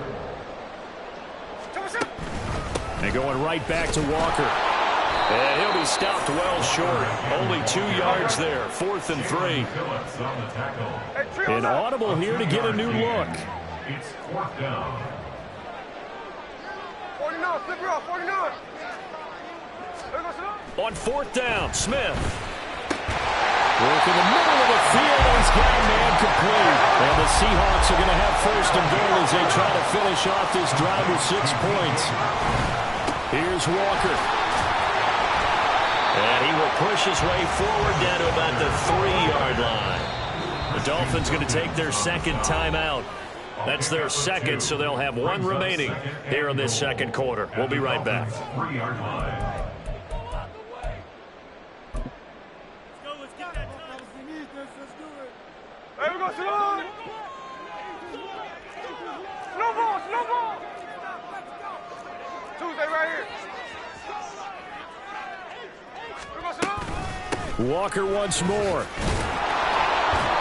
And going right back to Walker. And he'll be stopped well short. Only 2 yards there. 4th and 3. An audible here to get a new look. It's 4th down. 49, flip it off, 49. On 4th down, Smith. Work in the middle of the field, and he's got a man complete. And the Seahawks are going to have 1st and goal as they try to finish off this drive with 6 points. Here's Walker. And he will push his way forward down to about the 3-yard line. The Dolphins going to take their 2nd timeout. That's their 2nd, so they'll have 1 remaining here in this 2nd quarter. We'll be right back. 3-yard line. Hey, we go slow. Slow ball, slow ball. Tuesday right here. We go slow. Walker once more.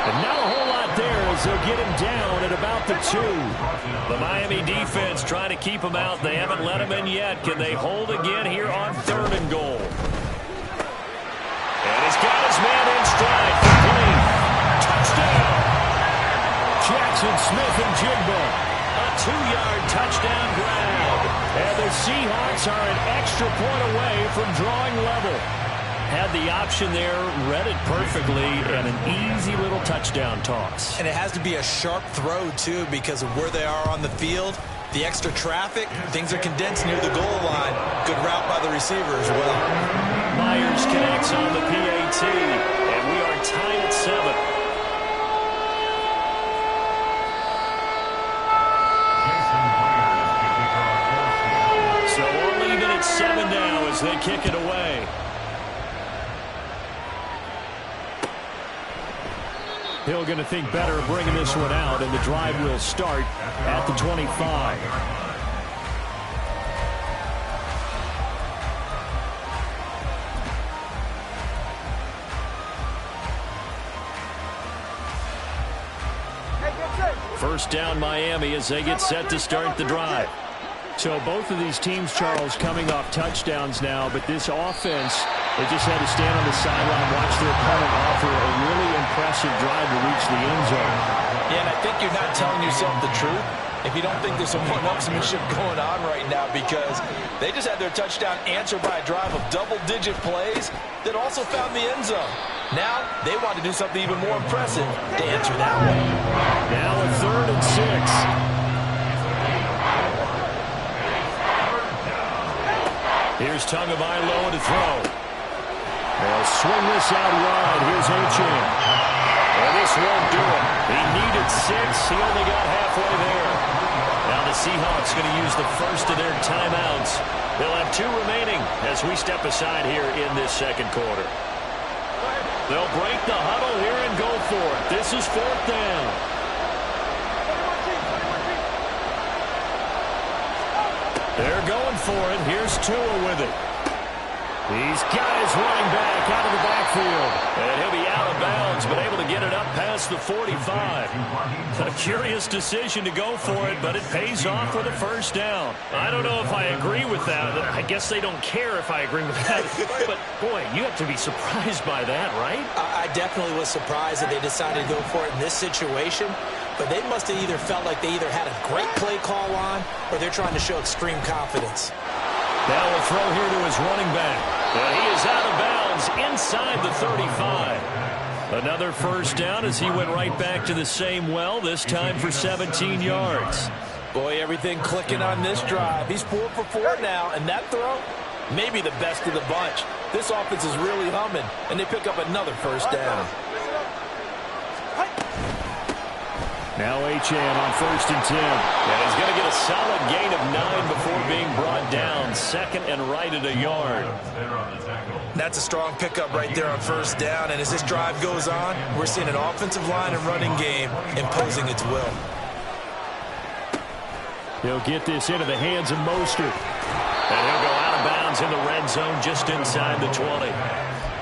And not a whole lot there as they'll get him down at about the 2. The Miami defense trying to keep him out. They haven't let him in yet. Can they hold again here on 3rd and goal? And he's got his man in stride. Complete. Touchdown. Jackson Smith and Jigba. A 2-yard touchdown grab. And the Seahawks are an extra point away from drawing level. Had the option there, read it perfectly, and an easy little touchdown toss. And it has to be a sharp throw, too, because of where they are on the field. The extra traffic, things are condensed near the goal line. Good route by the receiver as well. Myers connects on the PAT, and we are tied at 7. So we're leaving at 7 now as they kick it away. Hill going to think better of bringing this one out, and the drive will start at the 25. First down Miami as they get set to start the drive. So both of these teams, Charles, coming off touchdowns now, but this offense, they just had to stand on the sideline and watch their opponent offer a really impressive drive to reach the end zone. Yeah, and I think you're not telling yourself the truth if you don't think there's some one-upsmanship going on right now, because they just had their touchdown answered by a drive of double-digit plays that also found the end zone. Now they want to do something even more impressive to answer that one. Now a 3rd and 6. Here's Tagovailoa to throw. They'll swing this out wide. Here's Achane. And this won't do it. He needed 6. He only got halfway there. Now the Seahawks going to use the first of their timeouts. They'll have 2 remaining as we step aside here in this second quarter. They'll break the huddle here and go for it. This is 4th down. They're going for it. Here's Tua with it. He's got his running back out of the backfield. And he'll be out of bounds, but able to get it up past the 45. A curious decision to go for it, but it pays off with a first down. I don't know if I agree with that. I guess they don't care if I agree with that. But, boy, you have to be surprised by that, right? I definitely was surprised that they decided to go for it in this situation. But they must have either felt like they either had a great play call on or they're trying to show extreme confidence. Now a throw here to his running back. And he is out of bounds inside the 35. Another first down as he went right back to the same well, this time for 17 yards. Boy, everything clicking on this drive. He's 4 for 4 now, and that throw, maybe the best of the bunch. This offense is really humming, and they pick up another first down. Now Achane on 1st and 10. And he's going to get a solid gain of 9 before being brought down. 2nd and right at a yard. That's a strong pickup right there on 1st down. And as this drive goes on, we're seeing an offensive line and running game imposing its will. He'll get this into the hands of Mostert. And he'll go out of bounds in the red zone just inside the 20.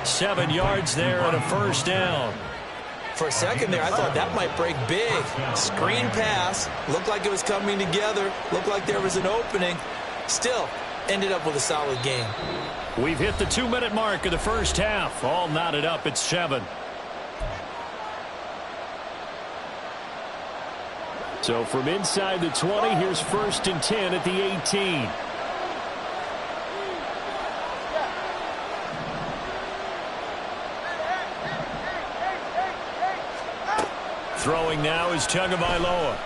7 yards there and a first down. For a second there, I thought that might break big. Screen pass. Looked like it was coming together. Looked like there was an opening. Still, ended up with a solid game. We've hit the 2-minute mark of the first half. All knotted up at 7. So from inside the 20, here's 1st and 10 at the 18. Throwing now is Tagovailoa.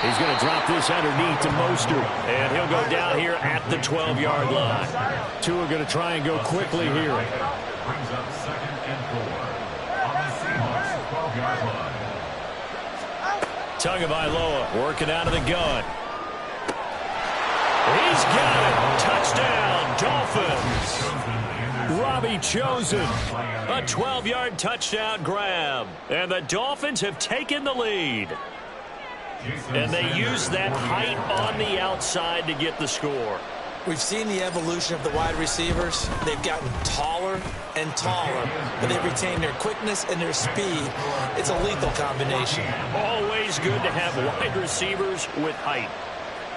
He's going to drop this underneath to Mostert. And he'll go down here at the 12-yard line. Tua going to try and go quickly here. Brings up 2nd and 4 on the Seahawks 12-yard line. Tagovailoa working out of the gun. He's got it. Touchdown, Dolphins. Robbie Chosen. A 12-yard touchdown grab. And the Dolphins have taken the lead. And they use that height on the outside to get the score. We've seen the evolution of the wide receivers. They've gotten taller and taller, but they've retained their quickness and their speed. It's a lethal combination. Always good to have wide receivers with height.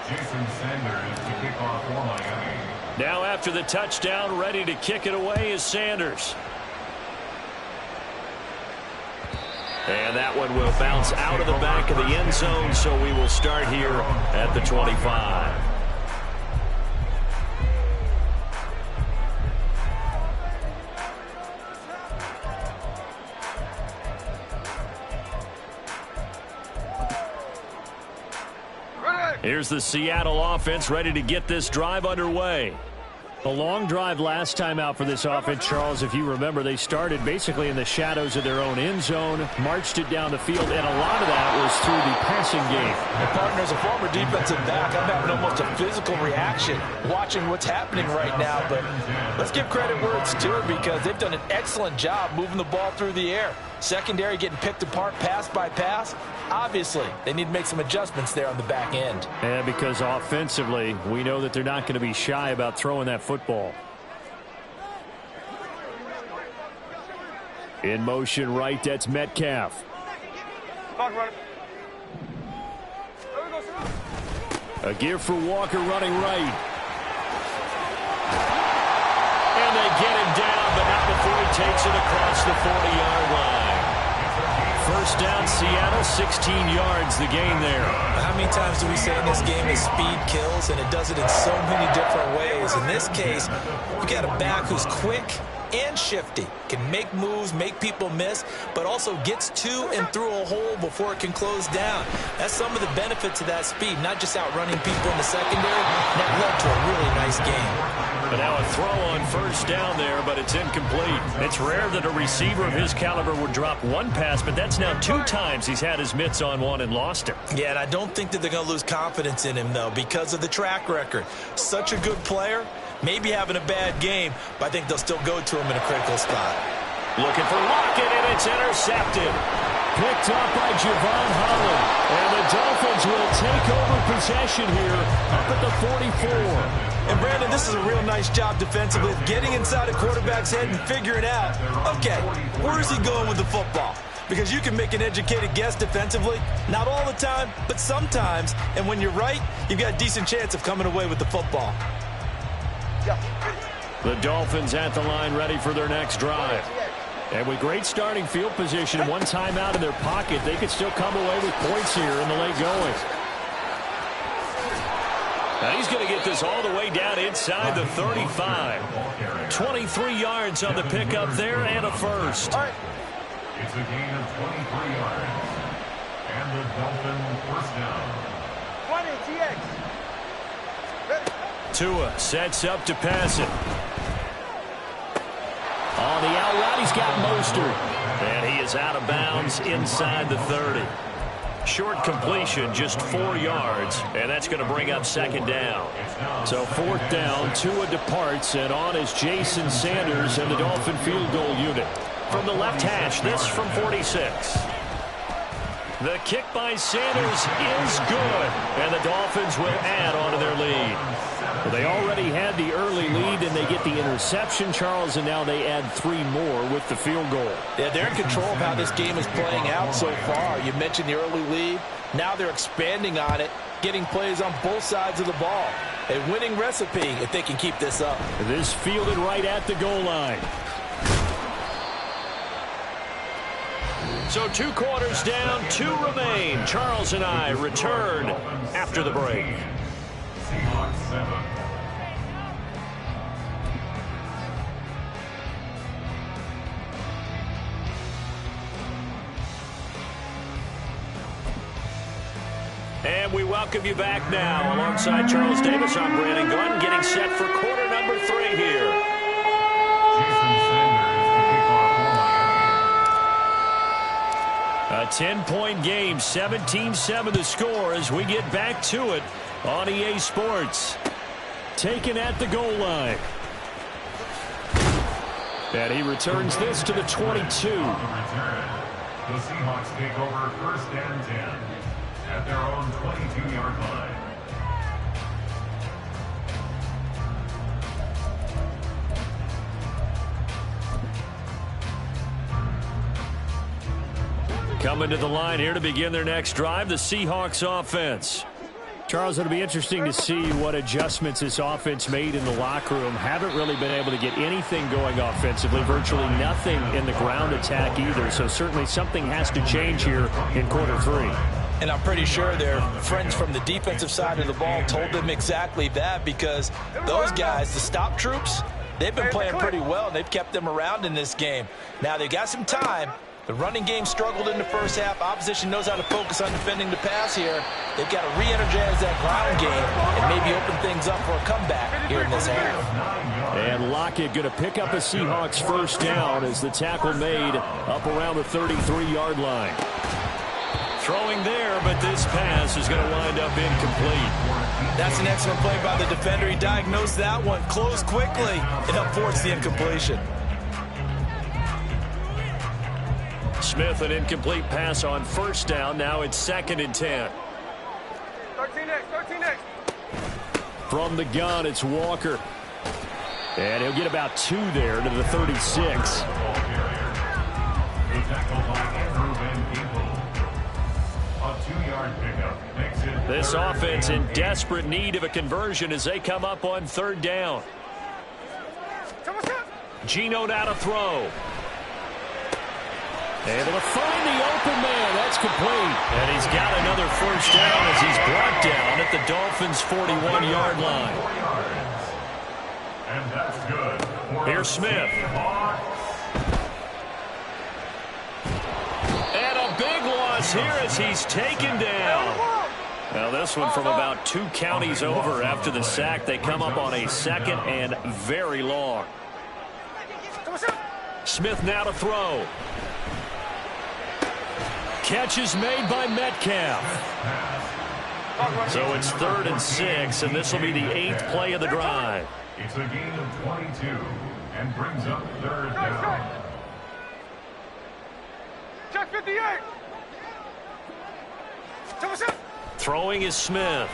Jason Sanders to kick off for Miami. Now after the touchdown, ready to kick it away is Sanders. And that one will bounce out of the back of the end zone, so we will start here at the 25. Here's the Seattle offense ready to get this drive underway. A long drive last time out for this offense, Charles. If you remember, they started basically in the shadows of their own end zone, marched it down the field, and a lot of that was through the passing game. And partner, as a former defensive back, I'm having almost a physical reaction watching what's happening right now. But let's give credit where it's due, because they've done an excellent job moving the ball through the air. Secondary getting picked apart pass by pass. Obviously, they need to make some adjustments there on the back end. And because offensively, we know that they're not going to be shy about throwing that football. In motion right, that's Metcalf. A give for Walker running right. And they get him down, but not before he takes it across the 40-yard line. First down, Seattle, 16 yards, the gain there. How many times do we say in this game that speed kills, and it does it in so many different ways? In this case, you got a back who's quick and shifty, can make moves, make people miss, but also gets to and through a hole before it can close down. That's some of the benefits of that speed, not just outrunning people in the secondary. And that led to a really nice game. But now a throw on first down there, but it's incomplete. It's rare that a receiver of his caliber would drop one pass, but that's now 2 times he's had his mitts on one and lost it. Yeah, and I don't think that they're going to lose confidence in him, though, because of the track record. Such a good player, maybe having a bad game, but I think they'll still go to him in a critical spot. Looking for Lockett, and it's intercepted. Picked up by Javon Holland. And the Dolphins will take over possession here up at the 44. And, Brandon, this is a real nice job defensively of getting inside a quarterback's head and figuring out, okay, where is he going with the football? Because you can make an educated guess defensively, not all the time, but sometimes. And when you're right, you've got a decent chance of coming away with the football. The Dolphins at the line ready for their next drive. And with great starting field position, one timeout in their pocket, they could still come away with points here in the late going. Now he's going to get this all the way down inside the 35. 23 yards on the pickup there and a first. It's a gain of 23 yards. And the Dolphin first down. 20 TX. Tua sets up to pass it. On the out route, he's got Mostert. And he is out of bounds inside the 30. Short completion, just 4 yards, and that's going to bring up second down. So fourth down, Tua departs, and on is Jason Sanders and the Dolphin field goal unit. From the left hash, this from 46. The kick by Sanders is good, and the Dolphins will add on to their lead. Well, they already had the early lead, and they get the interception, Charles, and now they add 3 more with the field goal. Yeah, they're in control of how this game is playing out so far. You mentioned the early lead. Now they're expanding on it, getting plays on both sides of the ball. A winning recipe if they can keep this up. This fielded right at the goal line. So 2 quarters down, 2 remain. Charles and I return after the break. Seahawks 7. And we welcome you back now. Alongside Charles Davis, I'm Brandon Gunn, getting set for quarter number 3 here. Jason Sanders to kick off A 10-point game, 17-7 the score as we get back to it on EA Sports. Taken at the goal line. And he returns this to the 22. The Seahawks take over first and 10 at their own 22-yard line. Coming to the line here to begin their next drive, the Seahawks offense. Charles, it'll be interesting to see what adjustments this offense made in the locker room. Haven't really been able to get anything going offensively, virtually nothing in the ground attack either. So certainly something has to change here in quarter 3. And I'm pretty sure their friends from the defensive side of the ball told them exactly that, because those guys, the stop troops, they've been playing pretty well, and they've kept them around in this game. Now, they've got some time. The running game struggled in the first half. Opposition knows how to focus on defending the pass here. They've got to re-energize that ground game and maybe open things up for a comeback here in this half. And Lockett going to pick up a Seahawks first down as the tackle made up around the 33-yard line. Throwing there, but this pass is going to wind up incomplete. That's an excellent play by the defender. He diagnosed that one, closed quickly, and helped force the incompletion. Smith, an incomplete pass on first down. Now it's 2nd and 10. 13X. From the gun, it's Walker. And he'll get about 2 there to the 36. This offense in desperate need of a conversion as they come up on 3rd down. Geno now to throw. Able to find the open man. That's complete. And he's got another first down as he's brought down at the Dolphins' 41-yard line. And that's good. Here's Smith. And a big loss here as he's taken down. Now this one from about 2 counties over after the sack. They come up on a 2nd and very long. Smith now to throw. Catch is made by Metcalf. So it's 3rd and 6, and this will be the 8th play of the drive. It's a gain of 22 and brings up 3rd down. Check 58. Throwing is Smith.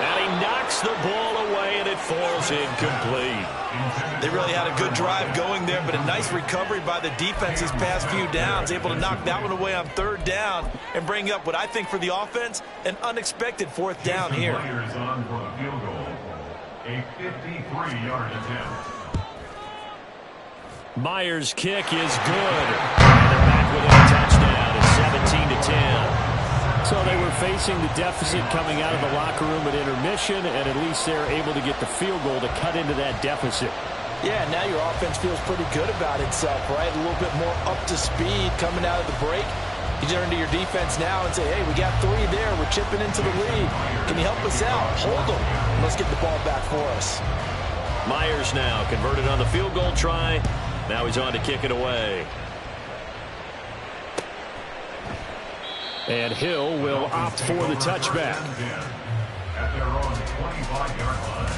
And he knocks the ball away, and it falls incomplete. They really had a good drive going there, but a nice recovery by the defense these past few downs, able to knock that one away on 3rd down and bring up what I think for the offense, an unexpected 4th down here. Players on for the field goal. A 53-yard attempt. Myers' kick is good. And they're back with a touchdown. It's 17-10. So they were facing the deficit coming out of the locker room at intermission, and at least they're able to get the field goal to cut into that deficit. Yeah, now your offense feels pretty good about itself, right? A little bit more up to speed coming out of the break. You turn to your defense now and say, hey, we got 3 there. We're chipping into the lead. Can you help us out? Hold them. Let's get the ball back for us. Myers now converted on the field goal try. Now he's on to kick it away. And Hill will opt for the touchback. At their own 25-yard line.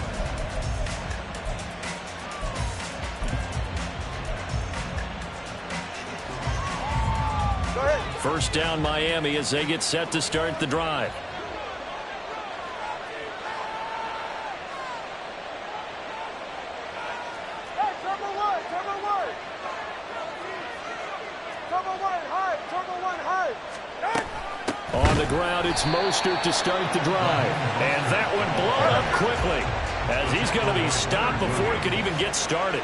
Go ahead. First down Miami as they get set to start the drive. Hey, turbo one, high. On the ground, it's Mostert to start the drive. And that one blown up quickly as he's going to be stopped before he could even get started.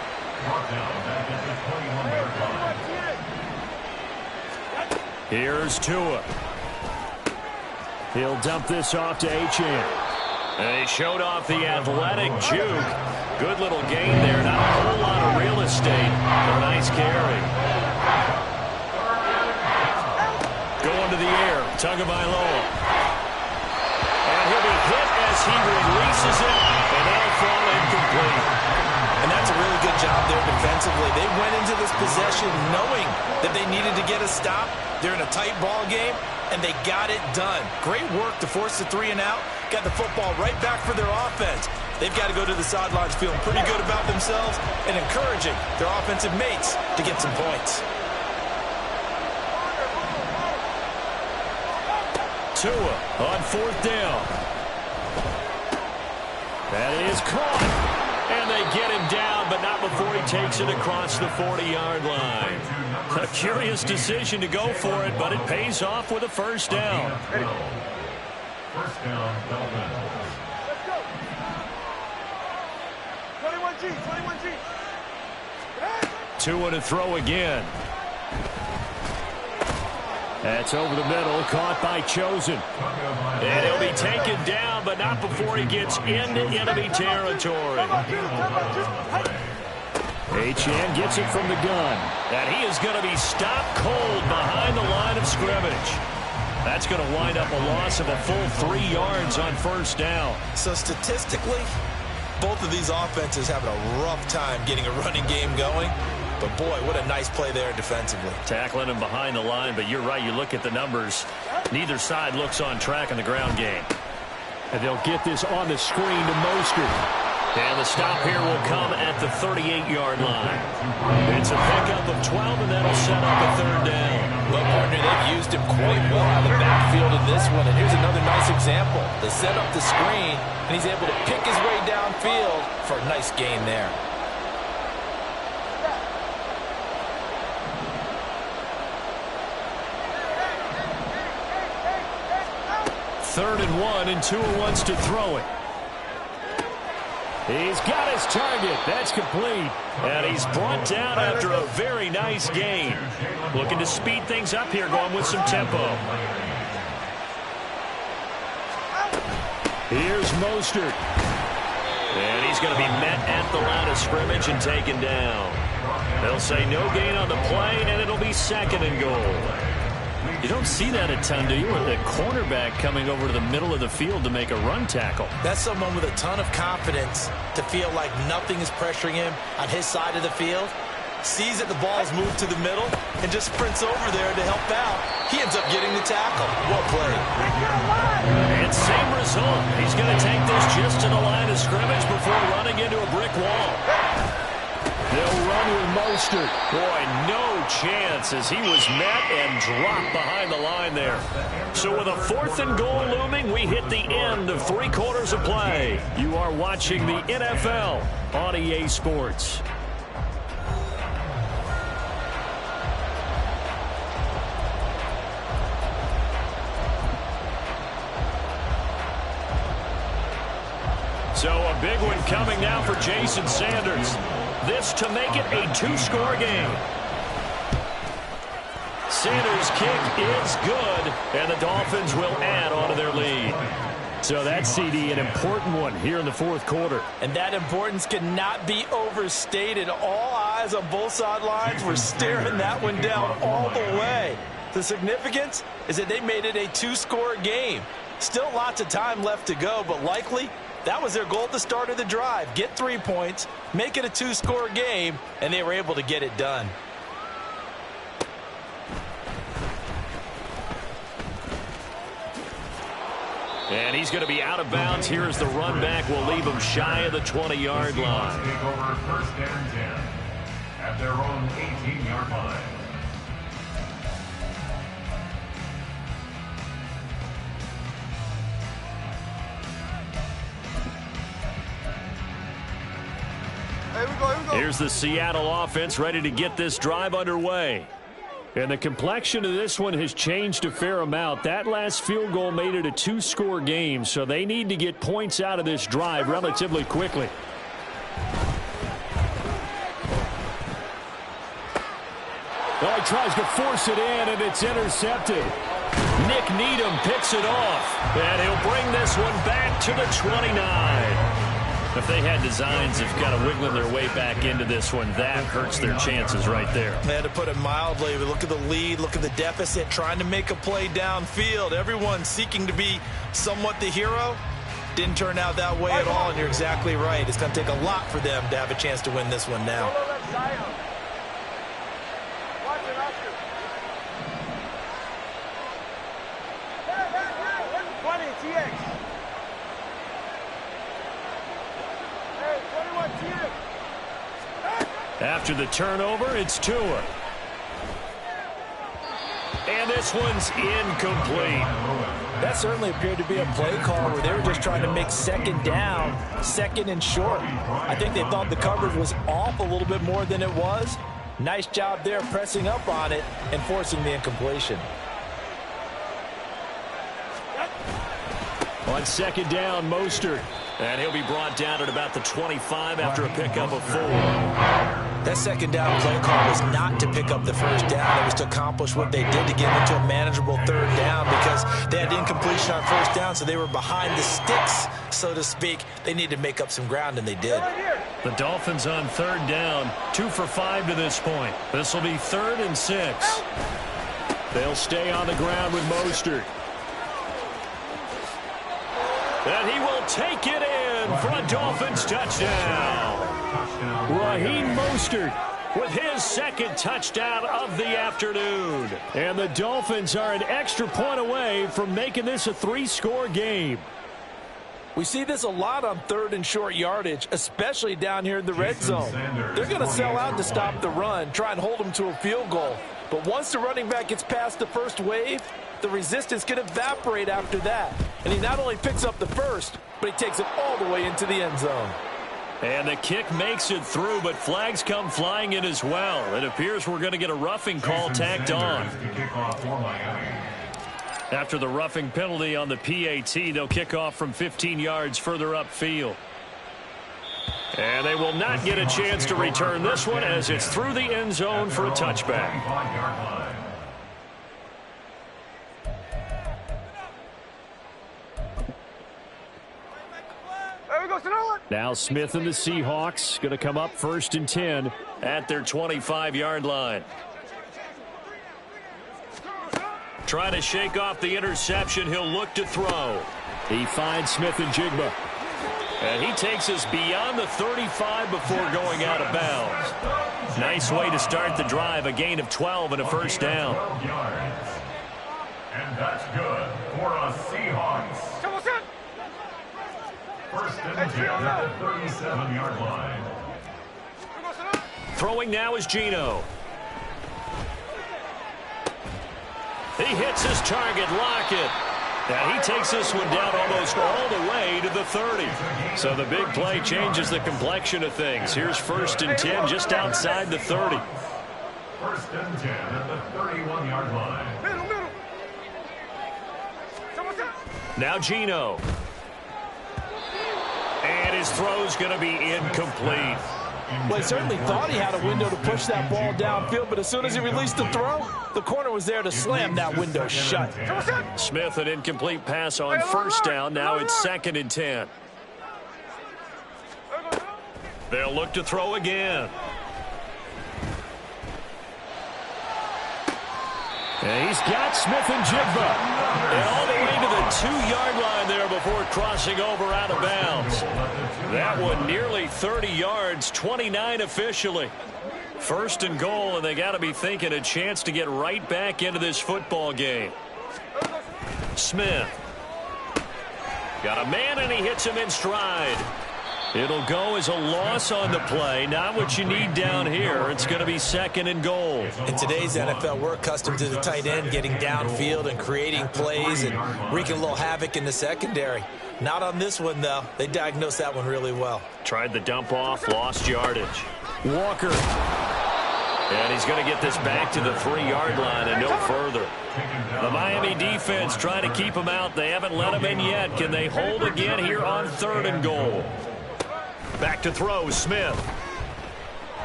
Here's Tua. He'll dump this off to Achane. And he showed off the athletic juke. Good little gain there. Not a whole lot of real estate. A nice carry. Going to the air. Tagovailoa. And he'll be hit as he releases it. And that'll fall incomplete. And that's a really good job there defensively. They went into this possession knowing that they needed to get a stop. They're in a tight ball game, and they got it done. Great work to force the 3 and out. Got the football right back for their offense. They've got to go to the sidelines feeling pretty good about themselves and encouraging their offensive mates to get some points. Tua on 4th down. That is caught. And they get him down, but not before he takes it across the 40-yard line. A curious decision to go for it, but it pays off with a first down. First down, Dolphins. Let's go. 21G. Tua to throw again. That's over the middle, caught by Chosen. And he'll be taken down, but not before he gets into enemy territory. Achane gets it from the gun. And he is going to be stopped cold behind the line of scrimmage. That's going to wind up a loss of a full 3 yards on first down. So statistically, both of these offenses having a rough time getting a running game going. But, boy, what a nice play there defensively. Tackling him behind the line, but you're right. You look at the numbers. Neither side looks on track in the ground game. And they'll get this on the screen to Mostert. And the stop here will come at the 38-yard line. It's a pickup of 12, and that'll set up a third down. Well, partner, they've used him quite well out of the backfield in this one. And here's another nice example. They set up the screen, and he's able to pick his way downfield for a nice gain there. Third and 1, and Tua wants to throw it. He's got his target. That's complete. And he's brought down after a very nice gain. Looking to speed things up here, going with some tempo. Here's Mostert. And he's going to be met at the line of scrimmage and taken down. They'll say no gain on the play, and it'll be second and goal. You don't see that a ton, do you? With a cornerback coming over to the middle of the field to make a run tackle. That's someone with a ton of confidence to feel like nothing is pressuring him on his side of the field. Sees that the ball is moved to the middle and just sprints over there to help out. He ends up getting the tackle. Well played. And same result. He's going to take this just to the line of scrimmage before running into a brick wall. They'll run with Mostert. Boy, no chance as he was met and dropped behind the line there. So with a 4th and goal looming, we hit the end of 3 quarters of play. You are watching the NFL on EA Sports. So a big one coming now for Jason Sanders. This to make it a 2-score game. Sanders' kick is good, and the Dolphins will add on to their lead. So that's, CD, an important one here in the 4th quarter. And that importance cannot be overstated. All eyes on both sidelines were staring that one down all the way. The significance is that they made it a 2-score game. Still lots of time left to go, but likely that was their goal at the start of the drive. Get 3 points, make it a 2-score game, and they were able to get it done. And he's going to be out of bounds here as the run back will leave him shy of the 20-yard line. Take over 1st and 10 at their own 18-yard line. Here's the Seattle offense ready to get this drive underway. And the complexion of this one has changed a fair amount. That last field goal made it a 2-score game, so they need to get points out of this drive relatively quickly. Oh, he tries to force it in, and it's intercepted. Nick Needham picks it off, and he'll bring this one back to the 29. If they had designs of kind of wiggling their way back into this one, that hurts their chances right there. They had to put it mildly. Look at the lead, look at the deficit, trying to make a play downfield. Everyone seeking to be somewhat the hero. Didn't turn out that way at all, and you're exactly right. It's going to take a lot for them to have a chance to win this one now. After the turnover, it's Tua. And this one's incomplete. That certainly appeared to be a play call where they were just trying to make second down, second and short. I think they thought the coverage was off a little bit more than it was. Nice job there pressing up on it and forcing the incompletion. On second down, Mostert. And he'll be brought down at about the 25 after a pickup of 4. That second down play call was not to pick up the first down. It was to accomplish what they did to get into a manageable third down because they had incompletion on first down, so they were behind the sticks, so to speak. They needed to make up some ground, and they did. The Dolphins on third down, 2 for 5 to this point. This will be 3rd and 6. They'll stay on the ground with Mostert. And he will take it in for a Dolphins touchdown. Raheem Mostert with his 2nd touchdown of the afternoon. And the Dolphins are an extra point away from making this a 3-score game. We see this a lot on 3rd and short yardage, especially down here in the red zone. They're going to sell out to stop the run, try and hold them to a field goal. But once the running back gets past the first wave, the resistance can evaporate after that. And he not only picks up the first, but he takes it all the way into the end zone. And the kick makes it through, but flags come flying in as well. It appears we're going to get a roughing call tacked on. After the roughing penalty on the PAT, they'll kick off from 15 yards further upfield. And they will not get a chance to return this one as it's through the end zone for a touchback. Now Smith and the Seahawks going to come up 1st and 10 at their 25-yard line. Trying to shake off the interception. He'll look to throw. He finds Smith and Jigba. And he takes us beyond the 35 before going out of bounds. Nice way to start the drive. A gain of 12 and a first down. And that's good for a Seahawks. 1st and 10 at the 37-yard line. Throwing now is Geno. He hits his target, Lockett. Now he takes this one down almost all the way to the 30. So the big play changes the complexion of things. Here's 1st and 10 just outside the 30. 1st and 10 at the 31-yard line. Now Geno. And his throw's going to be incomplete. Well, he certainly thought he had a window to push that ball downfield, but as soon as he released the throw, the corner was there to slam that window shut. Smith, an incomplete pass on 1st down. Now it's 2nd and 10. They'll look to throw again. And he's got Smith and Jigba. And all the way to the 2-yard line there before crossing over out of bounds. That one nearly 30 yards, 29 officially. 1st and goal, and they got to be thinking a chance to get right back into this football game. Smith. Got a man, and he hits him in stride. It'll go as a loss on the play. Not what you need down here. It's going to be 2nd and goal. In today's NFL, we're accustomed to the tight end getting downfield and creating plays and wreaking a little havoc in the secondary. Not on this one, though. They diagnosed that one really well. Tried the dump off, lost yardage. Walker. And he's going to get this back to the 3-yard line and no further. The Miami defense trying to keep him out. They haven't let him in yet. Can they hold again here on 3rd and goal? Back to throw, Smith.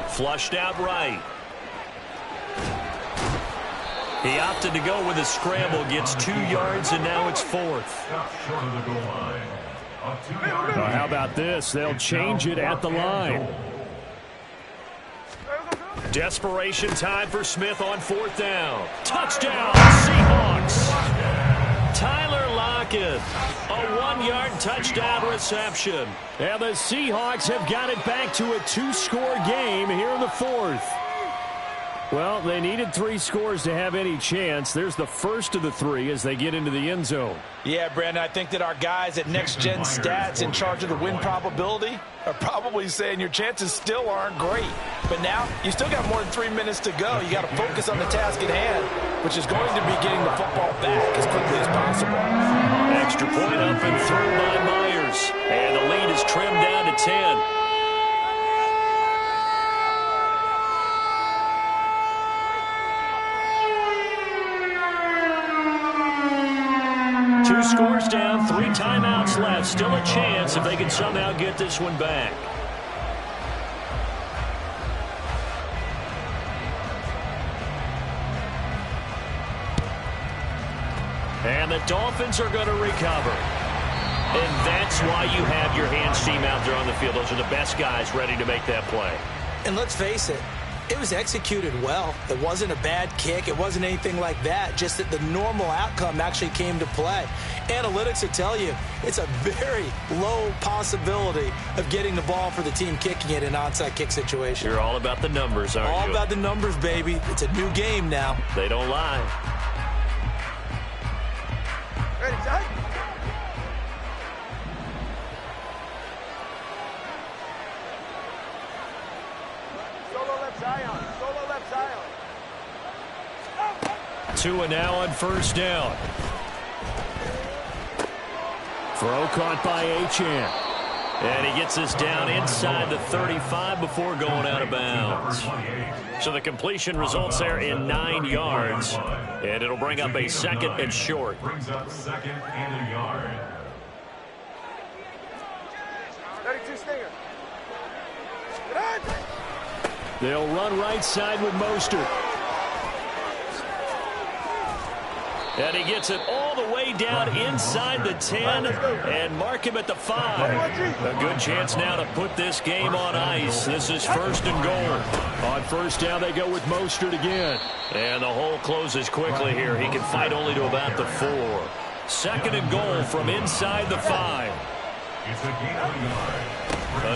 Flushed out right. He opted to go with a scramble, gets 2 yards, and now it's 4th. How about this? They'll change it at the line. Desperation time for Smith on 4th down. Touchdown, Seahawks. Tyler Lockett, a 1-yard touchdown reception. And the Seahawks have got it back to a 2-score game here in the 4th. Well, they needed 3 scores to have any chance. There's the first of the 3 as they get into the end zone. Yeah, Brandon, I think that our guys at Next Gen Stats in charge of the win probability are probably saying your chances still aren't great. But now, you still got more than 3 minutes to go. You got to focus on the task at hand, which is going to be getting the football back as quickly as possible. Extra point up and through by Myers. And the lead is trimmed down to 10. Two scores down, 3 timeouts left. Still a chance if they can somehow get this one back. And the Dolphins are going to recover. And that's why you have your hands team out there on the field. Those are the best guys ready to make that play. And let's face it, it was executed well. It wasn't a bad kick. It wasn't anything like that. Just that the normal outcome actually came to play. Analytics will tell you it's a very low possibility of getting the ball for the team kicking it in an onside kick situation. You're all about the numbers, aren't you? All about the numbers, baby. It's a new game now. They don't lie. Zion. Solo left Zion. 2 and now on first down. Throw caught by Achane. And he gets this down inside the 35 before going out of bounds. So the completion results there in 9 yards. And it'll bring up a second and short. Brings up second and a yard. 32 Stinger. They'll run right side with Mostert. And he gets it all the way down inside the 10 and mark him at the 5. A good chance now to put this game on ice. This is first and goal. On first down, they go with Mostert again. And the hole closes quickly here. He can fight only to about the 4. Second and goal from inside the 5. It's a gain of a yard.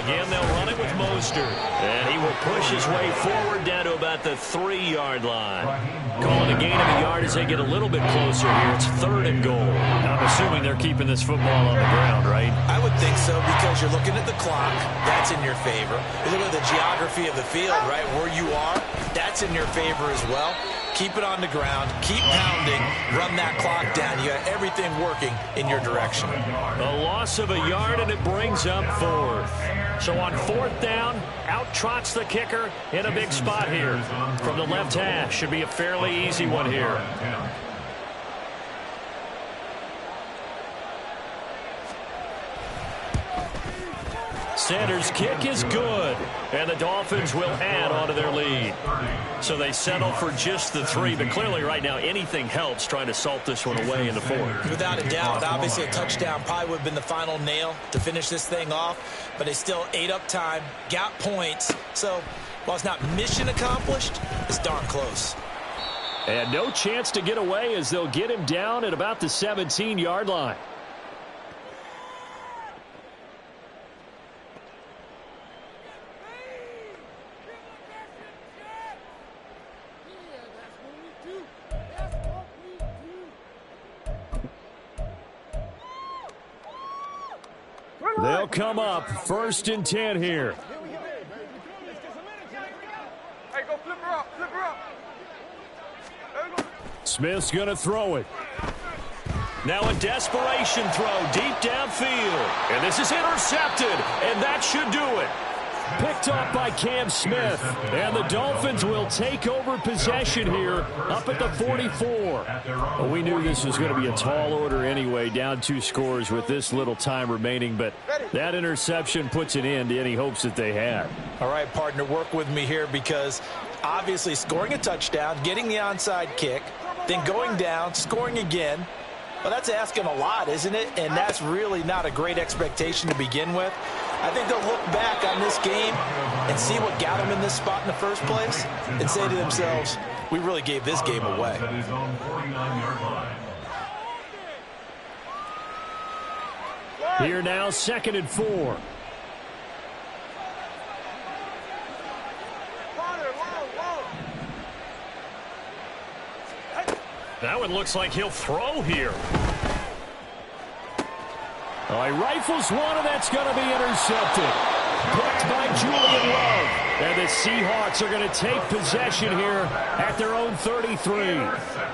Again, they'll run it with Mostert. And he will push his way forward down to about the 3-yard line. Calling a gain of a yard as they get a little bit closer here. It's third and goal. I'm assuming they're keeping this football on the ground, right? I would think so, because you're looking at the clock. That's in your favor. You look at the geography of the field, right, where you are. That's in your favor as well. Keep it on the ground. Keep pounding. Run that clock down. You got everything working in your direction. A loss of a yard, and it brings up fourth. So on fourth down, out trots the kicker in a big spot here. From the left hash, should be a fairly easy one here. Sanders' kick is good, and the Dolphins will add on to their lead. So they settle for just the 3, but clearly right now anything helps trying to salt this one away in the 4th. Without a doubt, obviously a touchdown probably would have been the final nail to finish this thing off, but they still ate up time, got points. So while it's not mission accomplished, it's darn close. And no chance to get away as they'll get him down at about the 17-yard line. They'll come up first and 10 here. Hey, go flip her up, flip her up. Smith's going to throw it. Now a desperation throw deep downfield. And this is intercepted, and that should do it. Picked off by Cam Smith. And the Dolphins will take over possession here up at the 44. Well, we knew this was going to be a tall order anyway, down 2 scores with this little time remaining. But that interception puts an end to any hopes that they had. All right, partner, work with me here, because obviously scoring a touchdown, getting the onside kick, then going down, scoring again. Well, that's asking a lot, isn't it? And that's really not a great expectation to begin with. I think they'll look back on this game and see what got them in this spot in the first place and say to themselves, we really gave this game away. Here now, second and 4. That one looks like he'll throw here. Oh, he rifles one, and that's going to be intercepted. Picked by Julian Love. And the Seahawks are going to take possession here at their own 33.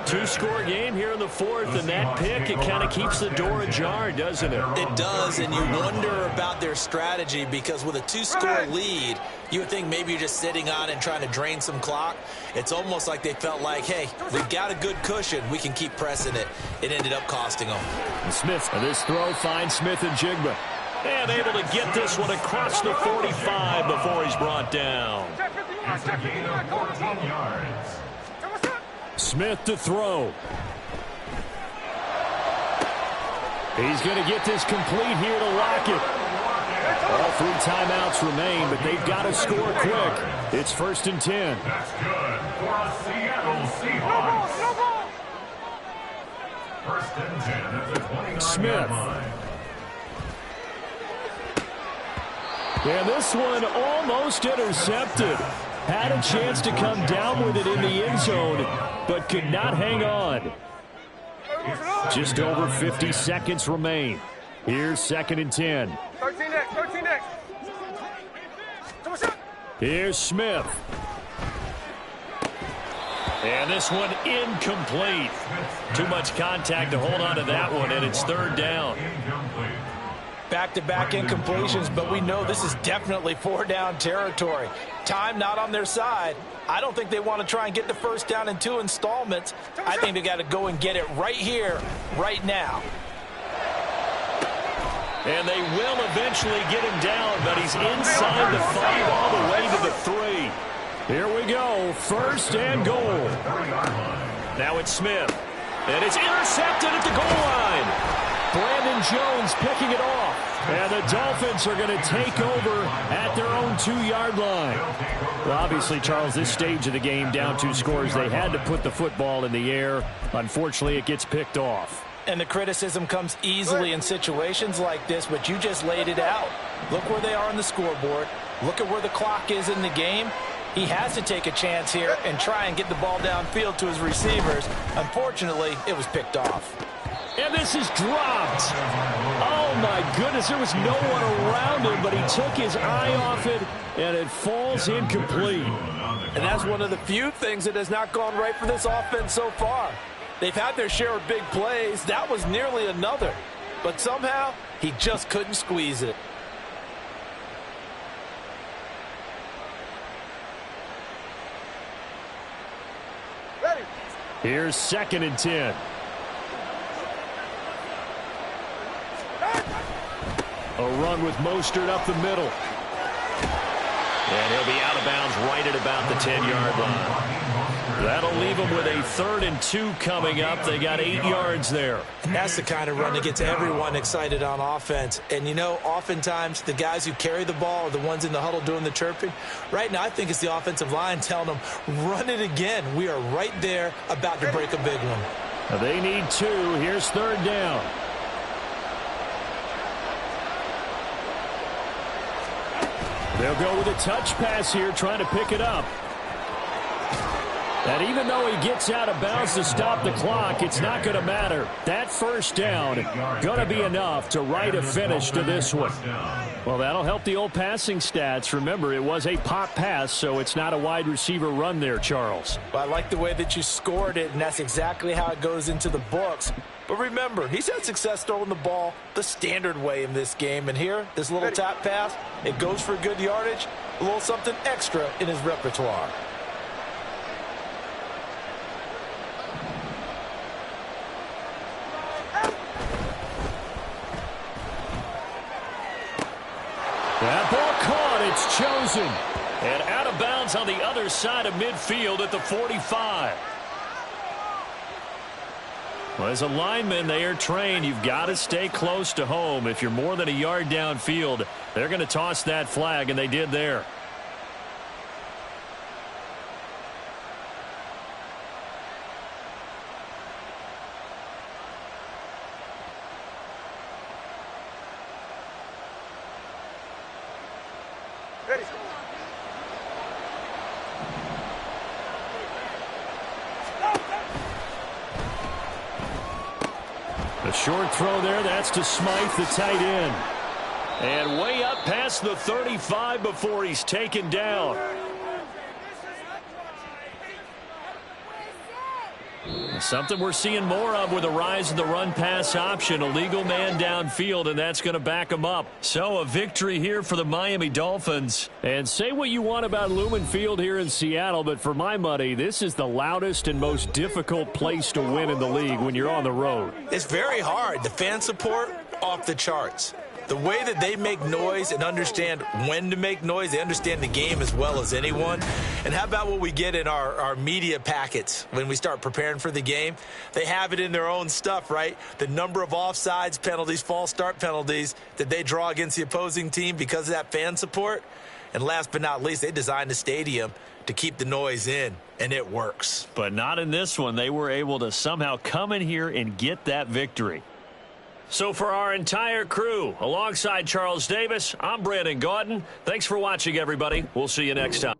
2-score game here in the 4th, and that pick, it kind of keeps the door ajar, doesn't it? It does, and you wonder about their strategy, because with a 2-score lead, you would think maybe you're just sitting on and trying to drain some clock. It's almost like they felt like, hey, we've got a good cushion. We can keep pressing it. It ended up costing them. And Smith, this throw finds Smith and Jigba. And able to get this one across the 45 before he's brought down. It's a gain of 14 yards. Smith to throw. He's going to get this complete here to Lockett. All 3 timeouts remain, but they've got to score quick. It's first and 10. That's good for the Seattle Seahawks. First and 10 at the 29-yard line. And this one almost intercepted. Had a chance to come down with it in the end zone, but could not hang on. Just over 50 seconds remain. Here's second and 10. 13 next, 13 next. Here's Smith. And this one incomplete. Too much contact to hold on to that one, and it's third down. Back-to-back incompletions, but we know this is definitely four-down territory. Time not on their side. I don't think they want to try and get the first down in 2 installments. I think they got to go and get it right here, right now. And they will eventually get him down, but he's inside the 5 all the way to the 3. Here we go, first and goal. Now it's Smith, and it's intercepted at the goal line. Brandon Jones picking it off, and the Dolphins are going to take over at their own 2-yard line. Well, obviously, Charles, this stage of the game, down 2 scores, they had to put the football in the air. Unfortunately, it gets picked off. And the criticism comes easily in situations like this, but you just laid it out. Look where they are on the scoreboard. Look at where the clock is in the game. He has to take a chance here and try and get the ball downfield to his receivers. Unfortunately, it was picked off. And this is dropped. Oh, my goodness. There was no one around him, but he took his eye off it, and it falls incomplete. And that's one of the few things that has not gone right for this offense so far. They've had their share of big plays. That was nearly another. But somehow, he just couldn't squeeze it. Here's 2nd and 10. A run with Mostert up the middle. And he'll be out of bounds right at about the 10-yard line. That'll leave them with a 3rd and 2 coming up. They got 8 yards there. That's the kind of run that gets everyone excited on offense. And, you know, oftentimes the guys who carry the ball are the ones in the huddle doing the chirping. Right now, I think it's the offensive line telling them, run it again. We are right there about to break a big one. They need 2. Here's 3rd down. They'll go with a touch pass here, trying to pick it up. And even though he gets out of bounds to stop the clock, it's not going to matter. That first down going to be enough to write a finish to this one. Well, that'll help the old passing stats. Remember, it was a pop pass, so it's not a wide receiver run there, Charles. Well, I like the way that you scored it, and that's exactly how it goes into the books. But remember, he's had success throwing the ball the standard way in this game. And here, this little tap pass, it goes for good yardage, a little something extra in his repertoire. That ball caught. It's chosen. And out of bounds on the other side of midfield at the 45. Well, as a lineman, they are trained. You've got to stay close to home. If you're more than a yard downfield, they're going to toss that flag, and they did there. A short throw there. That's to Smythe, the tight end. And way up past the 35 before he's taken down. Something we're seeing more of with the rise of the run-pass option. A legal man downfield, and that's going to back him up. So a victory here for the Miami Dolphins. And say what you want about Lumen Field here in Seattle, but for my money, this is the loudest and most difficult place to win in the league when you're on the road. It's very hard. The fan support, off the charts. The way that they make noise and understand when to make noise, they understand the game as well as anyone. And how about what we get in our media packets when we start preparing for the game? They have it in their own stuff, right? The number of offsides penalties, false start penalties that they draw against the opposing team because of that fan support. And last but not least, they designed the stadium to keep the noise in, and it works. But not in this one. They were able to somehow come in here and get that victory. So for our entire crew, alongside Charles Davis, I'm Brandon Gaudin. Thanks for watching, everybody. We'll see you next time.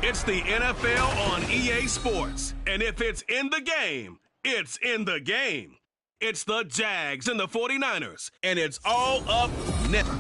It's the NFL on EA Sports. And if it's in the game, it's in the game. It's the Jags and the 49ers. And it's all up next.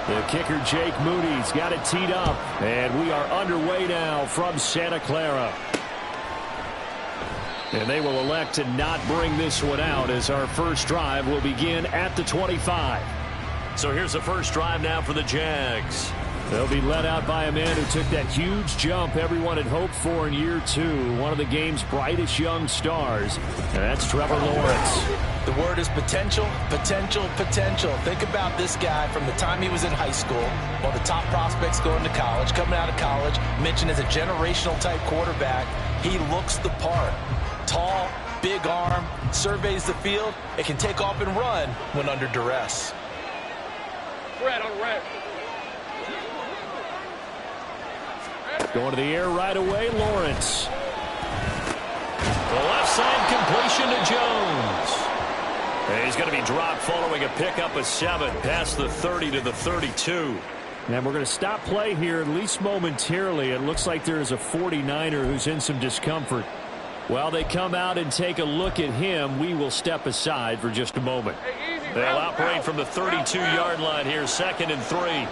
The kicker, Jake Moody's got it teed up. And we are underway now from Santa Clara. And they will elect to not bring this one out as our first drive will begin at the 25. So here's the first drive now for the Jags. They'll be led out by a man who took that huge jump everyone had hoped for in year 2. One of the game's brightest young stars. And that's Trevor Lawrence. The word is potential, potential, potential. Think about this guy from the time he was in high school, one of the top prospects going to college, coming out of college, mentioned as a generational type quarterback. He looks the part. Tall, big arm, surveys the field. It can take off and run when under duress. Red on red. Going to the air right away, Lawrence. The left side completion to Jones. And he's going to be dropped following a pickup of 7 past the 30 to the 32. And we're going to stop play here, at least momentarily. It looks like there is a 49er who's in some discomfort. While they come out and take a look at him, we will step aside for just a moment. They'll operate from the 32-yard line here, 2nd and 3.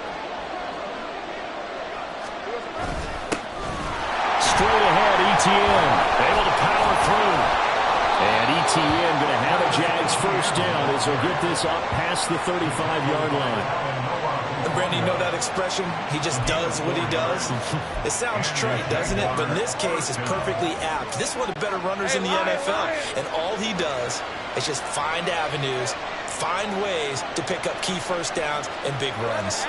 Straight ahead, Etienne able to power through. And Etienne going to have a Jags first down as he'll get this up past the 35-yard line. And Brandon, you know that expression? He just does what he does. It sounds trite, doesn't it? But in this case, it's perfectly apt. This is one of the better runners in the NFL. And all he does is just find avenues, find ways to pick up key first downs and big runs.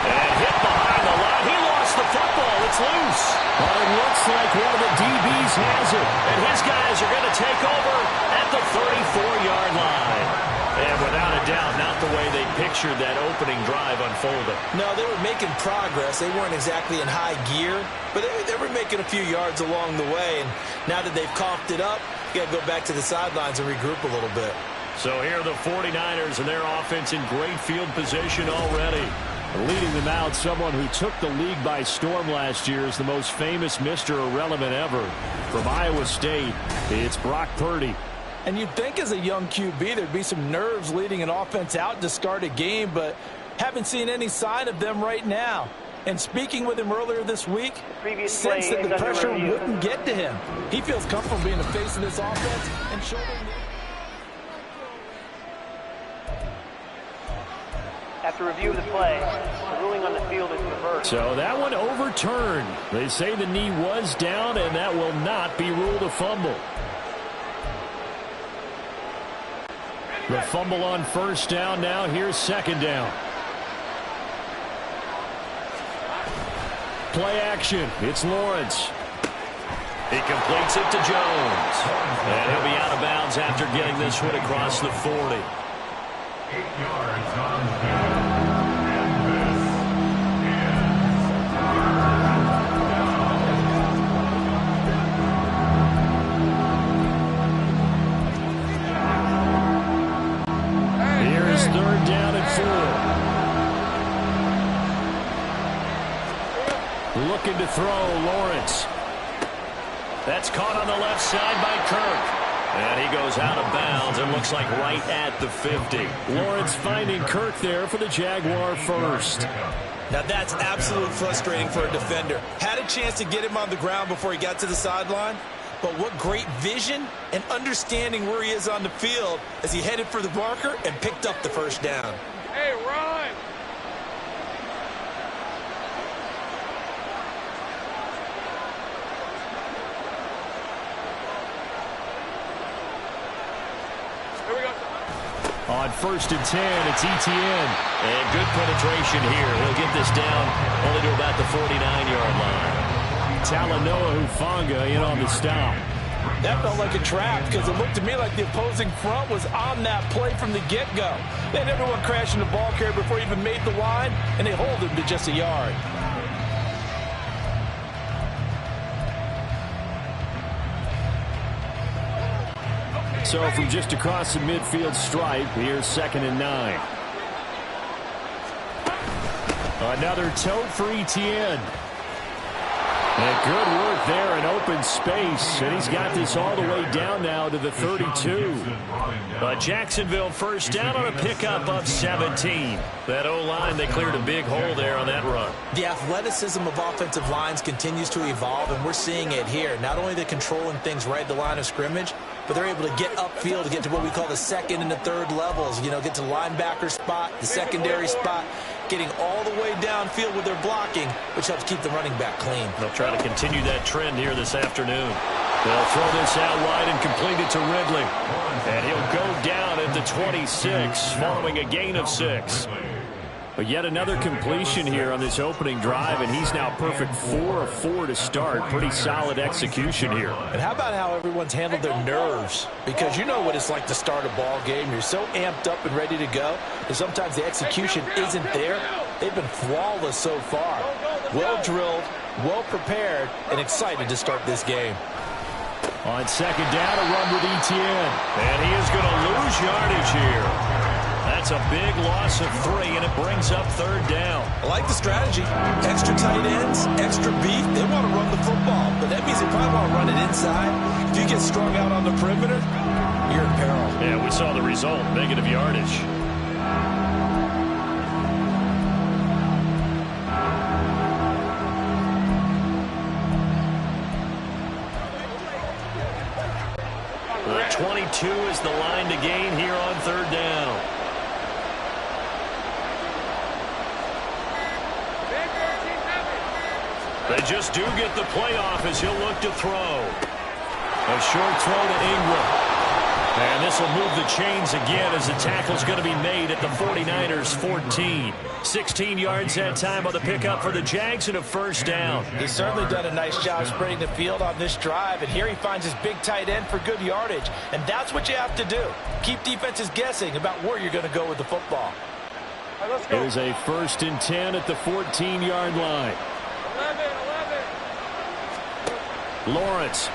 And hit behind the line. He lost the football. It's loose. Well, it looks like one of the DBs has it. And his guys are going to take over at the 34-yard line. And without a doubt, not the way they pictured that opening drive unfolding. No, they were making progress. They weren't exactly in high gear, but they were making a few yards along the way. And now that they've coughed it up, you got to go back to the sidelines and regroup a little bit. So here are the 49ers and their offense in great field position already. Leading them out, someone who took the league by storm last year is the most famous Mr. Irrelevant ever. From Iowa State, it's Brock Purdy. And you'd think as a young QB there'd be some nerves leading an offense out to start a game, but haven't seen any sign of them right now. And speaking with him earlier this week, sensed that the pressure wouldn't get to him. He feels comfortable being the face of this offense and shouldering After review of the play, the ruling on the field is reversed. So that one overturned. They say the knee was down, and that will not be ruled a fumble. The fumble on first down. Now here's 2nd down. Play action. It's Lawrence. He completes it to Jones. And he'll be out of bounds after getting this one across the 40. 8 yards on the field. Here's 3rd down and 4. Looking to throw, Lawrence. That's caught on the left side by Kirk. And he goes out of bounds and looks like right at the 50. Lawrence finding Kirk there for the Jaguar first. Now that's absolutely frustrating for a defender. Had a chance to get him on the ground before he got to the sideline, but what great vision and understanding where he is on the field as he headed for the marker and picked up the first down. Hey, run! On 1st and 10, it's Etienne. And good penetration here. He'll get this down only to about the 49-yard line. Talanoa Hufanga in on the stop. That felt like a trap because it looked to me like the opposing front was on that play from the get-go. They had everyone crashing the ball carrier before he even made the line, and they hold him to just a yard. So from just across the midfield stripe, here's 2nd and 9. Another tote for Etienne. And good work there in open space, and he's got this all the way down now to the 32. But Jacksonville first down on a pickup of 17. That O-line, they cleared a big hole there on that run. The athleticism of offensive lines continues to evolve, and we're seeing it here. Not only are they controlling things right at the line of scrimmage, but they're able to get upfield to get to what we call the second and the third levels. You know, get to the linebacker spot, the secondary spot, getting all the way downfield with their blocking, which helps keep the running back clean. They'll try to continue that trend here this afternoon. They'll throw this out wide and complete it to Ridley. And he'll go down at the 26 following a gain of 6. But yet another completion here on this opening drive, and he's now perfect 4 of 4 to start. Pretty solid execution here. And how about how everyone's handled their nerves? Because you know what it's like to start a ball game. You're so amped up and ready to go, and sometimes the execution isn't there. They've been flawless so far. Well drilled, well prepared, and excited to start this game. On second down, a run with Etienne. And he is going to lose yardage here. That's a big loss of 3, and it brings up third down. I like the strategy. Extra tight ends, extra beef. They want to run the football, but that means they probably want to run it inside. If you get strung out on the perimeter, you're in peril. Yeah, we saw the result, negative yardage. The 22 is the line to gain here on third down. They just do get the playoff as he'll look to throw. A short throw to Ingram. And this will move the chains again as the tackle's going to be made at the 49ers 14. 16 yards that time on the pickup for the Jags and a first down. He's certainly done a nice job spreading the field on this drive, and here he finds his big tight end for good yardage. And that's what you have to do. Keep defenses guessing about where you're going to go with the football. Here's a 1st and 10 at the 14-yard line. 11. Lawrence.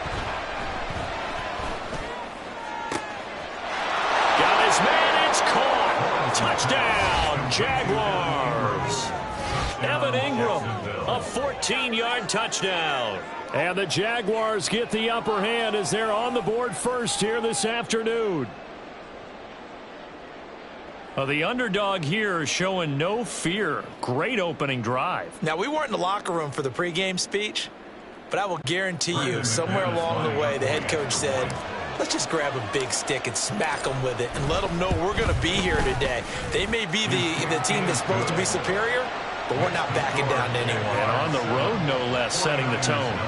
Got his man, it's caught. Touchdown, Jaguars. Evan Ingram, a 14-yard touchdown. And the Jaguars get the upper hand as they're on the board first here this afternoon. The underdog here showing no fear. Great opening drive. Now, we weren't in the locker room for the pregame speech, but I will guarantee you somewhere along the way the head coach said, let's just grab a big stick and smack them with it and let them know we're going to be here today. They may be the team that's supposed to be superior, but we're not backing down to anyone. And on the road, no less, setting the tone.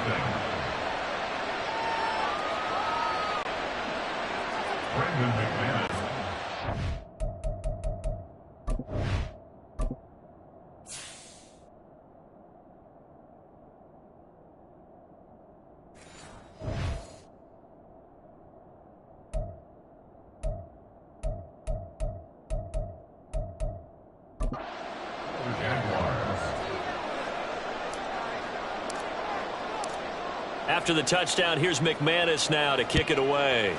After the touchdown, here's McManus now to kick it away.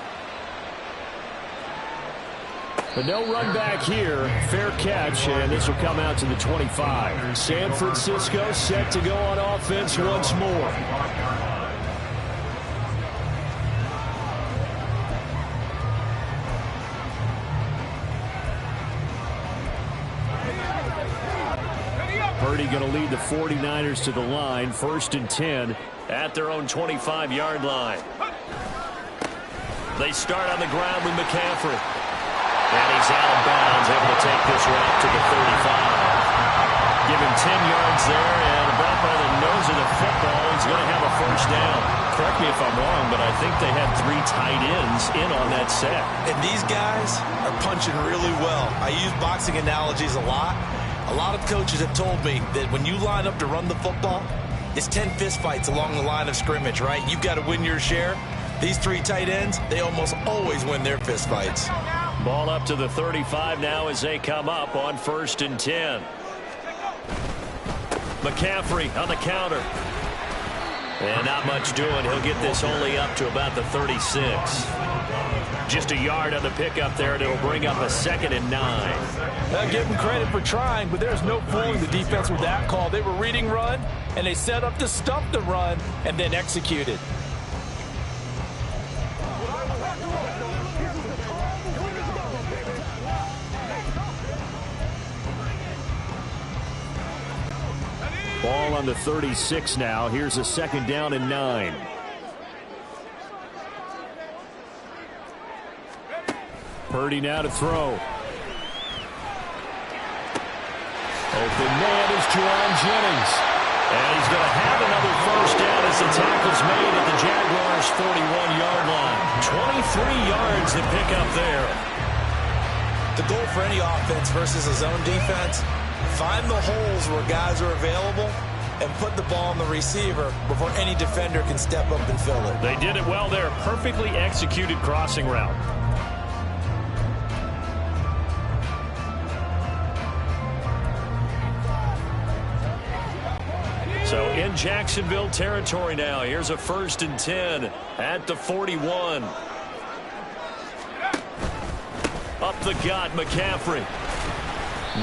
But no run back here. Fair catch, and this will come out to the 25. San Francisco set to go on offense once more. Purdy going to lead the 49ers to the line. 1st and 10 at their own 25-yard line. They start on the ground with McCaffrey. And he's out of bounds, able to take this route to the 35. Give him 10 yards there, and about by the nose of the football, he's going to have a first down. Correct me if I'm wrong, but I think they had 3 tight ends in on that set. And these guys are punching really well. I use boxing analogies a lot. A lot of coaches have told me that when you line up to run the football, it's 10 fistfights along the line of scrimmage, right? You've got to win your share. These 3 tight ends, they almost always win their fistfights. Ball up to the 35 now as they come up on 1st and 10. McCaffrey on the counter. And not much doing. He'll get this only up to about the 36. Just a yard on the pickup there, and it'll bring up a 2nd and 9. I'll give them credit for trying, but there's no fooling the defense with that call. They were reading run, and they set up to stump the run and then executed. Ball on the 36 now. Here's a 2nd down and 9. Purdy now to throw. Open man is Juwan Jennings. And he's going to have another first down as the tackle's made at the Jaguars' 41-yard line. 23 yards to pick up there. The goal for any offense versus a zone defense, find the holes where guys are available and put the ball on the receiver before any defender can step up and fill it. They did it well there. Perfectly executed crossing route. So in Jacksonville territory now. Here's a 1st and 10 at the 41. Up the gut, McCaffrey.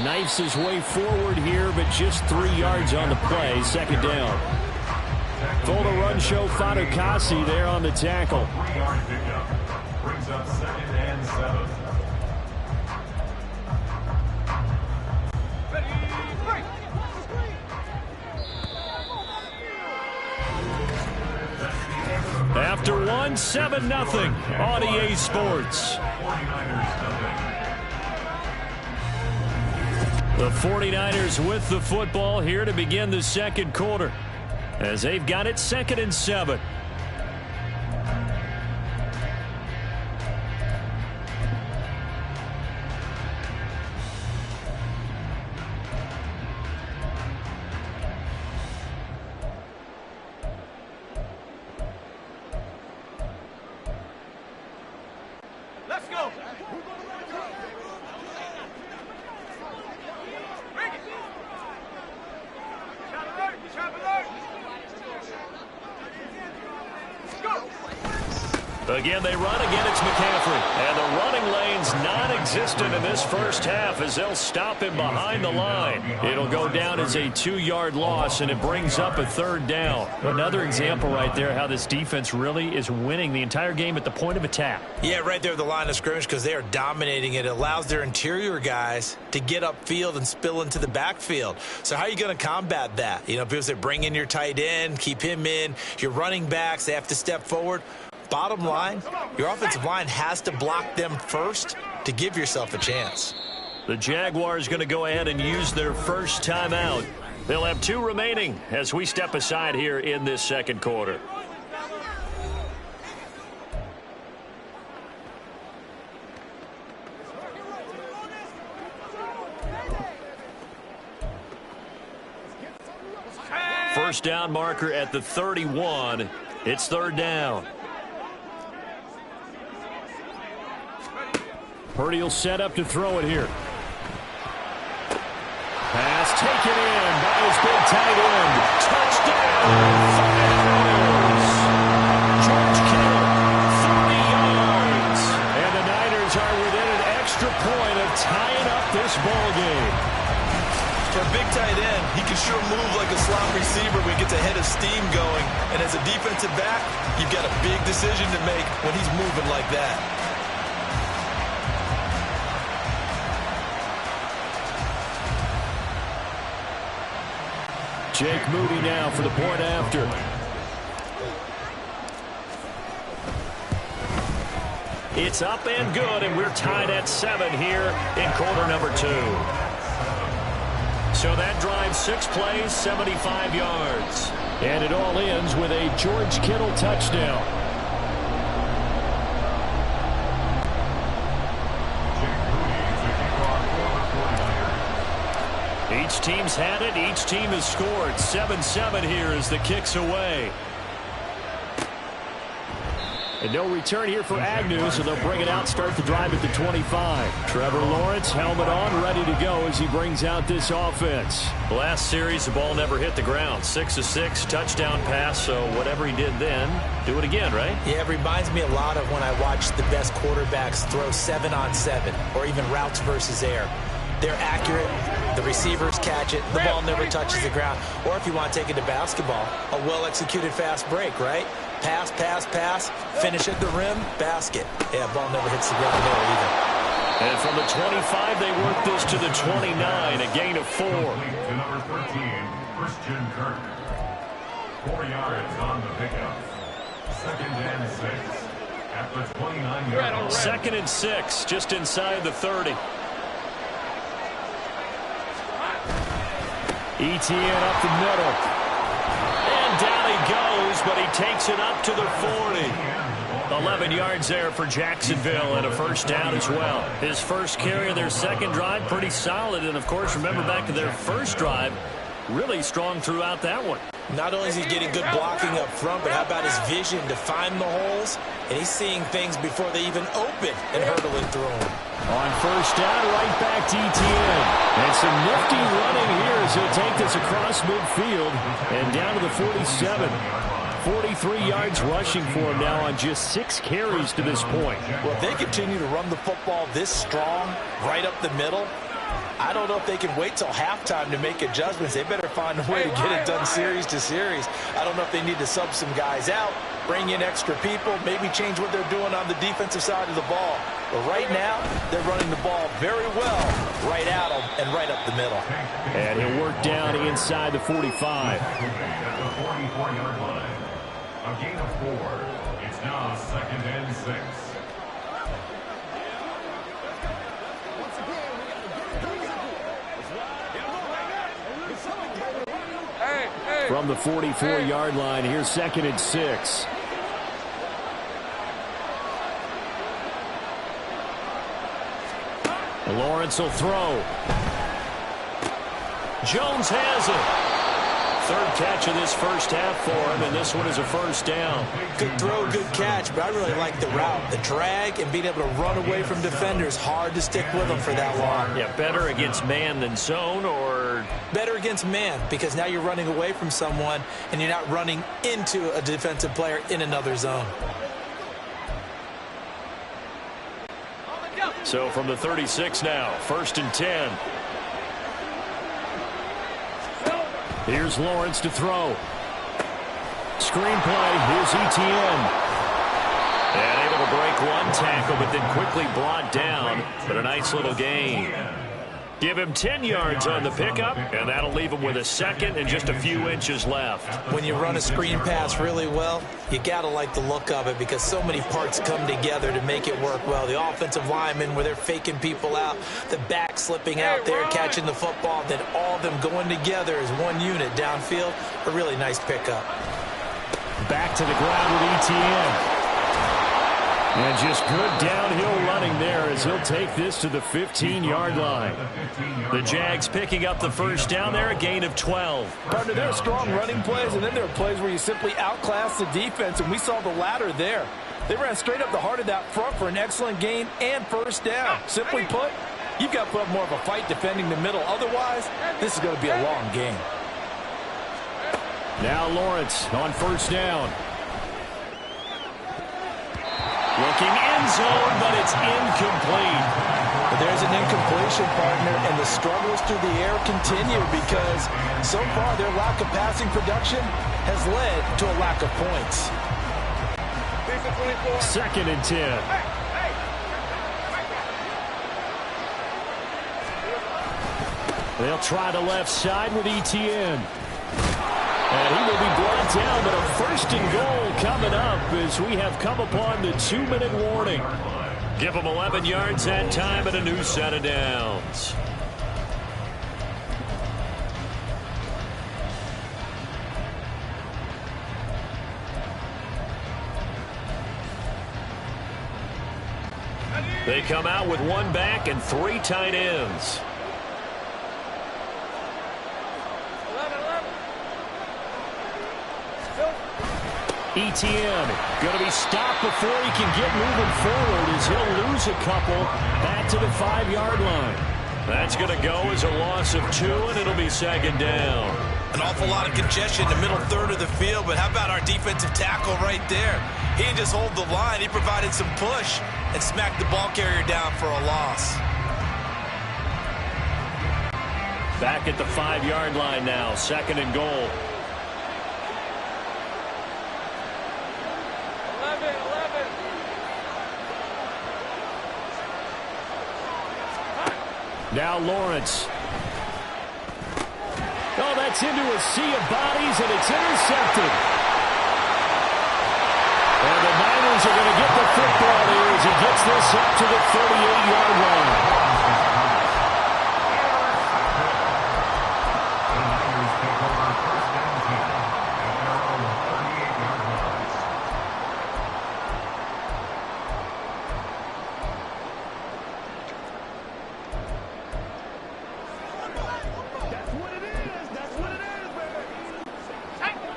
Knifes his way forward here, but just 3 yards on the play. 2nd down. Full to run show Fatukasi there on the tackle. 3-yard pickup. Brings up 2nd and 7. After 1, 7-0 on EA Sports. The 49ers with the football here to begin the 2nd quarter, as they've got it 2nd and 7. Let's go. Again, they run. Again, it's McCaffrey. And the running lane's non-existent in this first half as they'll stop him behind the line. It'll go down as a 2-yard loss, and it brings up a 3rd down. Another example right there how this defense really is winning the entire game at the point of attack. Yeah, right there at the line of scrimmage because they are dominating it. It allows their interior guys to get upfield and spill into the backfield. So how are you going to combat that? You know, people say bring in your tight end, keep him in. Your running backs, they have to step forward. Bottom line, your offensive line has to block them first to give yourself a chance. The Jaguars going to go ahead and use their first timeout. They'll have 2 remaining as we step aside here in this 2nd quarter. First down marker at the 31. It's 3rd down. Purdy will set up to throw it here. Pass taken in by his big tight end. Touchdown! George Kittle, 30 yards. And the Niners are within an extra point of tying up this ball game. For a big tight end, he can sure move like a slot receiver when he gets a head of steam going. And as a defensive back, you've got a big decision to make when he's moving like that. Jake Moody now for the point after. It's up and good, and we're tied at 7 here in quarter number 2. So that drives 6 plays, 75 yards. And it all ends with a George Kittle touchdown. Each team's had it. Each team has scored. 7-7 here as the kick's away. And no return here for Agnew, so they'll bring it out, start the drive at the 25. Trevor Lawrence, helmet on, ready to go as he brings out this offense. Last series, the ball never hit the ground. 6 of 6, touchdown pass, so whatever he did then, do it again, right? Yeah, it reminds me a lot of when I watched the best quarterbacks throw 7-on-7 or even routes versus air. They're accurate. The receivers catch it. The ball never touches the ground. Or if you want to take it to basketball, a well-executed fast break, right? Pass, pass, pass, finish at the rim, basket. Yeah, ball never hits the ground there either. And from the 25, they work this to the 29, a gain of 4. To number 13, Christian Kirk. 4 yards on the pickup. 2nd and 6. At the 29-yard line. 2nd and 6, just inside the 30. Etienne up the middle. And down he goes, but he takes it up to the 40. 11 yards there for Jacksonville and a first down as well. His first carry of their second drive, pretty solid. And, of course, remember back to their first drive, really strong throughout that one. Not only is he getting good blocking up front, but how about his vision to find the holes? And he's seeing things before they even open and hurdling through them. On first down, right back to Etienne. And some nifty running here as he'll take this across midfield and down to the 47. 43 yards rushing for him now on just 6 carries to this point. Well, if they continue to run the football this strong, right up the middle, I don't know if they can wait till halftime to make adjustments. They better find a way to get it done series to series. I don't know if they need to sub some guys out, bring in extra people, maybe change what they're doing on the defensive side of the ball. But right now, they're running the ball very well right at them and right up the middle. And he'll work down inside the 45. At the 44-yard line. A gain of 4. It's now 2nd and 6. From the 44-yard line, here's 2nd and 6. Lawrence will throw. Jones has it. 3rd catch of this first half for him, and this one is a first down. Good throw, good catch, but I really like the route. The drag and being able to run away from defenders, hard to stick with them for that long. Yeah, better against man than zone, or? Better against man, because now you're running away from someone and you're not running into a defensive player in another zone. So from the 36 now, 1st and 10. Here's Lawrence to throw. Screenplay, here's Etienne. And able to break one tackle, but then quickly brought down. But a nice little gain. Give him 10 yards on the pickup, and that'll leave him with a 2nd and just a few inches left. When you run a screen pass really well, you got to like the look of it because so many parts come together to make it work well. The offensive linemen where they're faking people out, the back slipping out there, catching the football, then all of them going together as one unit downfield. A really nice pickup. Back to the ground with Etienne. And just good downhill running there as he'll take this to the 15-yard line. The Jags picking up the first down there, a gain of 12. Partner, there are strong running plays, and then there are plays where you simply outclass the defense, and we saw the latter there. They ran straight up the heart of that front for an excellent gain and first down. Simply put, you've got to put up more of a fight defending the middle. Otherwise, this is going to be a long game. Now Lawrence on first down. Looking end zone, but it's incomplete. But there's an incompletion, partner, and the struggles through the air continue because so far their lack of passing production has led to a lack of points. 2nd and 10. They'll try the left side with Etienne. And he will be brought down, but a 1st and goal coming up as we have come upon the 2-minute warning. Give them 11 yards that time and a new set of downs. They come out with 1 back and 3 tight ends. Etienne going to be stopped before he can get moving forward as he'll lose a couple back to the 5-yard line. That's going to go as a loss of 2, and it'll be second down. An awful lot of congestion in the middle third of the field, but how about our defensive tackle right there? He didn't just hold the line. He provided some push and smacked the ball carrier down for a loss. Back at the 5-yard line now, second and goal. 11. Now Lawrence. Oh, that's into a sea of bodies, and it's intercepted. And the Niners are going to get the football here as he gets this up to the 38-yard line.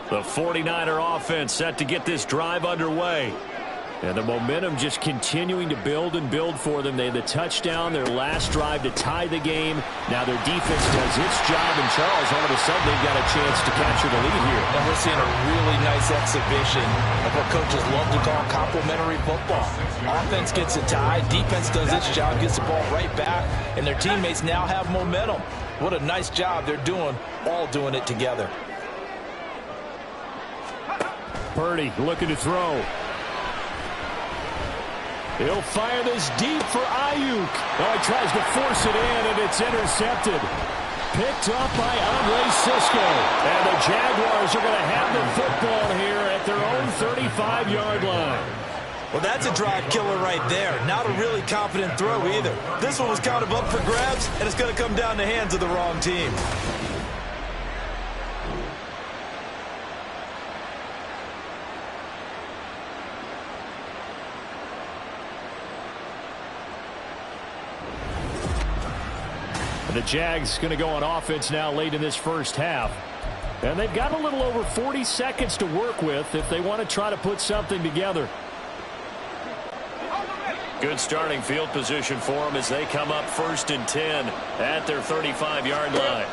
The 49er offense set to get this drive underway. And the momentum just continuing to build and build for them. They had the touchdown, their last drive to tie the game. Now their defense does its job, and Charles, all of a sudden, they've got a chance to capture the lead here. And we're seeing a really nice exhibition of what coaches love to call complementary football. Offense gets it tied, defense does its job, gets the ball right back, and their teammates now have momentum. What a nice job they're doing, all doing it together. Purdy looking to throw. He'll fire this deep for Ayuk. Oh, he tries to force it in, and it's intercepted. Picked up by Andre Cisco. And the Jaguars are going to have the football here at their own 35-yard line. Well, that's a drive killer right there. Not a really confident throw either. This one was kind of up for grabs, and it's going to come down the hands of the wrong team. The Jags going to go on offense now late in this first half. And they've got a little over 40 seconds to work with if they want to try to put something together. Good starting field position for them as they come up 1st and 10 at their 35-yard line.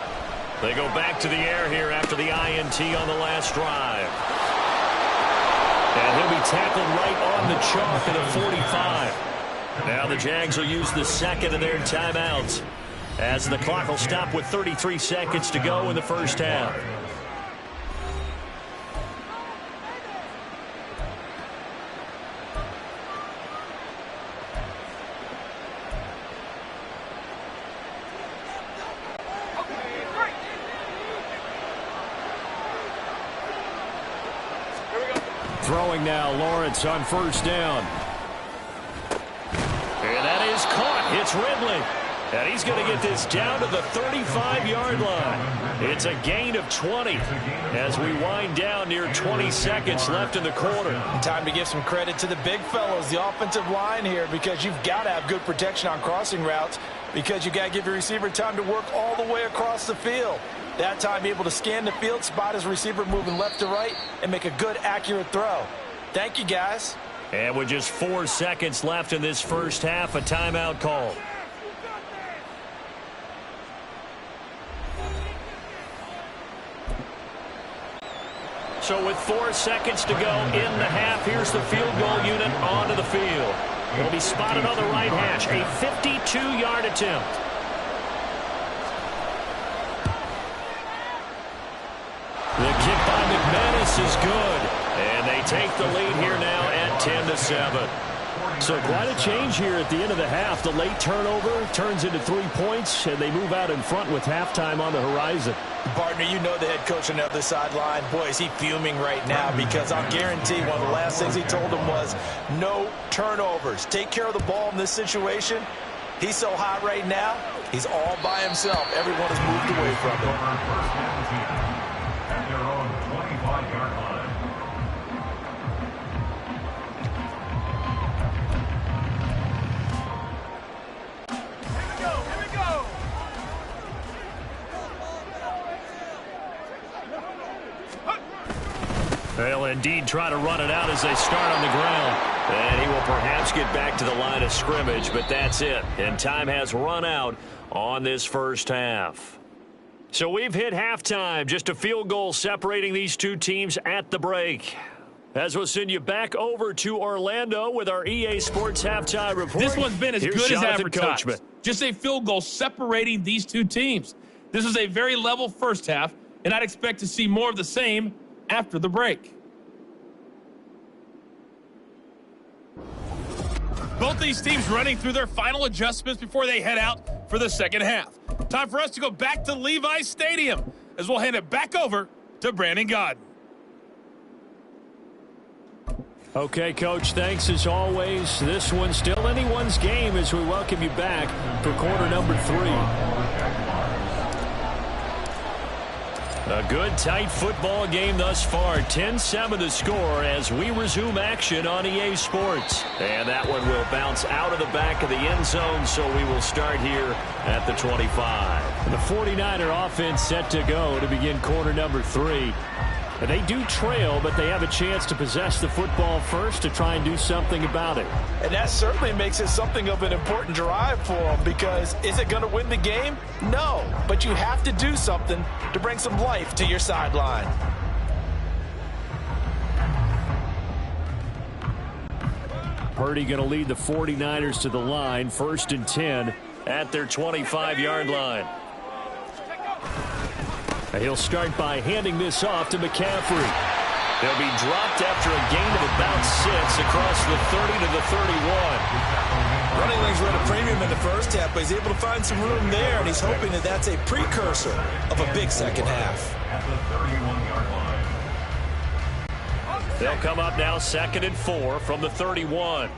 They go back to the air here after the INT on the last drive. And he'll be tackled right on the chalk at the 45. Now the Jags will use the second of their timeouts, as the clock will stop with 33 seconds to go in the first half. Throwing now, Lawrence on first down. And that is caught. It's Ridley. And he's going to get this down to the 35-yard line. It's a gain of 20 as we wind down near 20 seconds left in the quarter. Time to give some credit to the big fellows, the offensive line here, because you've got to have good protection on crossing routes, because you've got to give your receiver time to work all the way across the field. That time, able to scan the field, spot his receiver moving left to right, and make a good, accurate throw. Thank you, guys. And with just 4 seconds left in this first half, a timeout call. So with 4 seconds to go in the half, here's the field goal unit onto the field. It'll be spotted on the right hash, a 52-yard attempt. The kick by McManus is good, and they take the lead here now at 10-7. So quite a change here at the end of the half. The late turnover turns into 3 points, and they move out in front with halftime on the horizon. Partner, you know the head coach on the other sideline. Boy, is he fuming right now, because I'll guarantee one of the last things he told him was no turnovers. Take care of the ball in this situation. He's so hot right now, he's all by himself. Everyone has moved away from him. At their own 25-yard line. They'll indeed try to run it out as they start on the ground. And he will perhaps get back to the line of scrimmage, but that's it. And time has run out on this first half. So we've hit halftime. Just a field goal separating these two teams at the break. As we'll send you back over to Orlando with our EA Sports Halftime Report. This one's been as Here's good as Jonathan advertised. Coachman. Just a field goal separating these two teams. This was a very level first half, and I'd expect to see more of the same after the break. Both these teams running through their final adjustments before they head out for the second half. Time for us to go back to Levi's Stadium as we'll hand it back over to Brandon Godden. Okay, Coach, thanks as always. This one's still anyone's game as we welcome you back for quarter number 3. A good, tight football game thus far. 10-7 the score as we resume action on EA Sports. And that one will bounce out of the back of the end zone, so we will start here at the 25. The 49er offense set to go to begin quarter number 3. And they do trail, but they have a chance to possess the football first to try and do something about it. And that certainly makes it something of an important drive for them, because is it going to win the game? No, but you have to do something to bring some life to your sideline. Purdy going to lead the 49ers to the line, 1st and 10 at their 25-yard line. He'll start by handing this off to McCaffrey. They'll be dropped after a gain of about 6 across the 30 to the 31. Running lanes were at a premium in the first half, but he's able to find some room there, and he's hoping that that's a precursor of a big second half. At the 31-yard line. They'll come up now 2nd and 4 from the 31.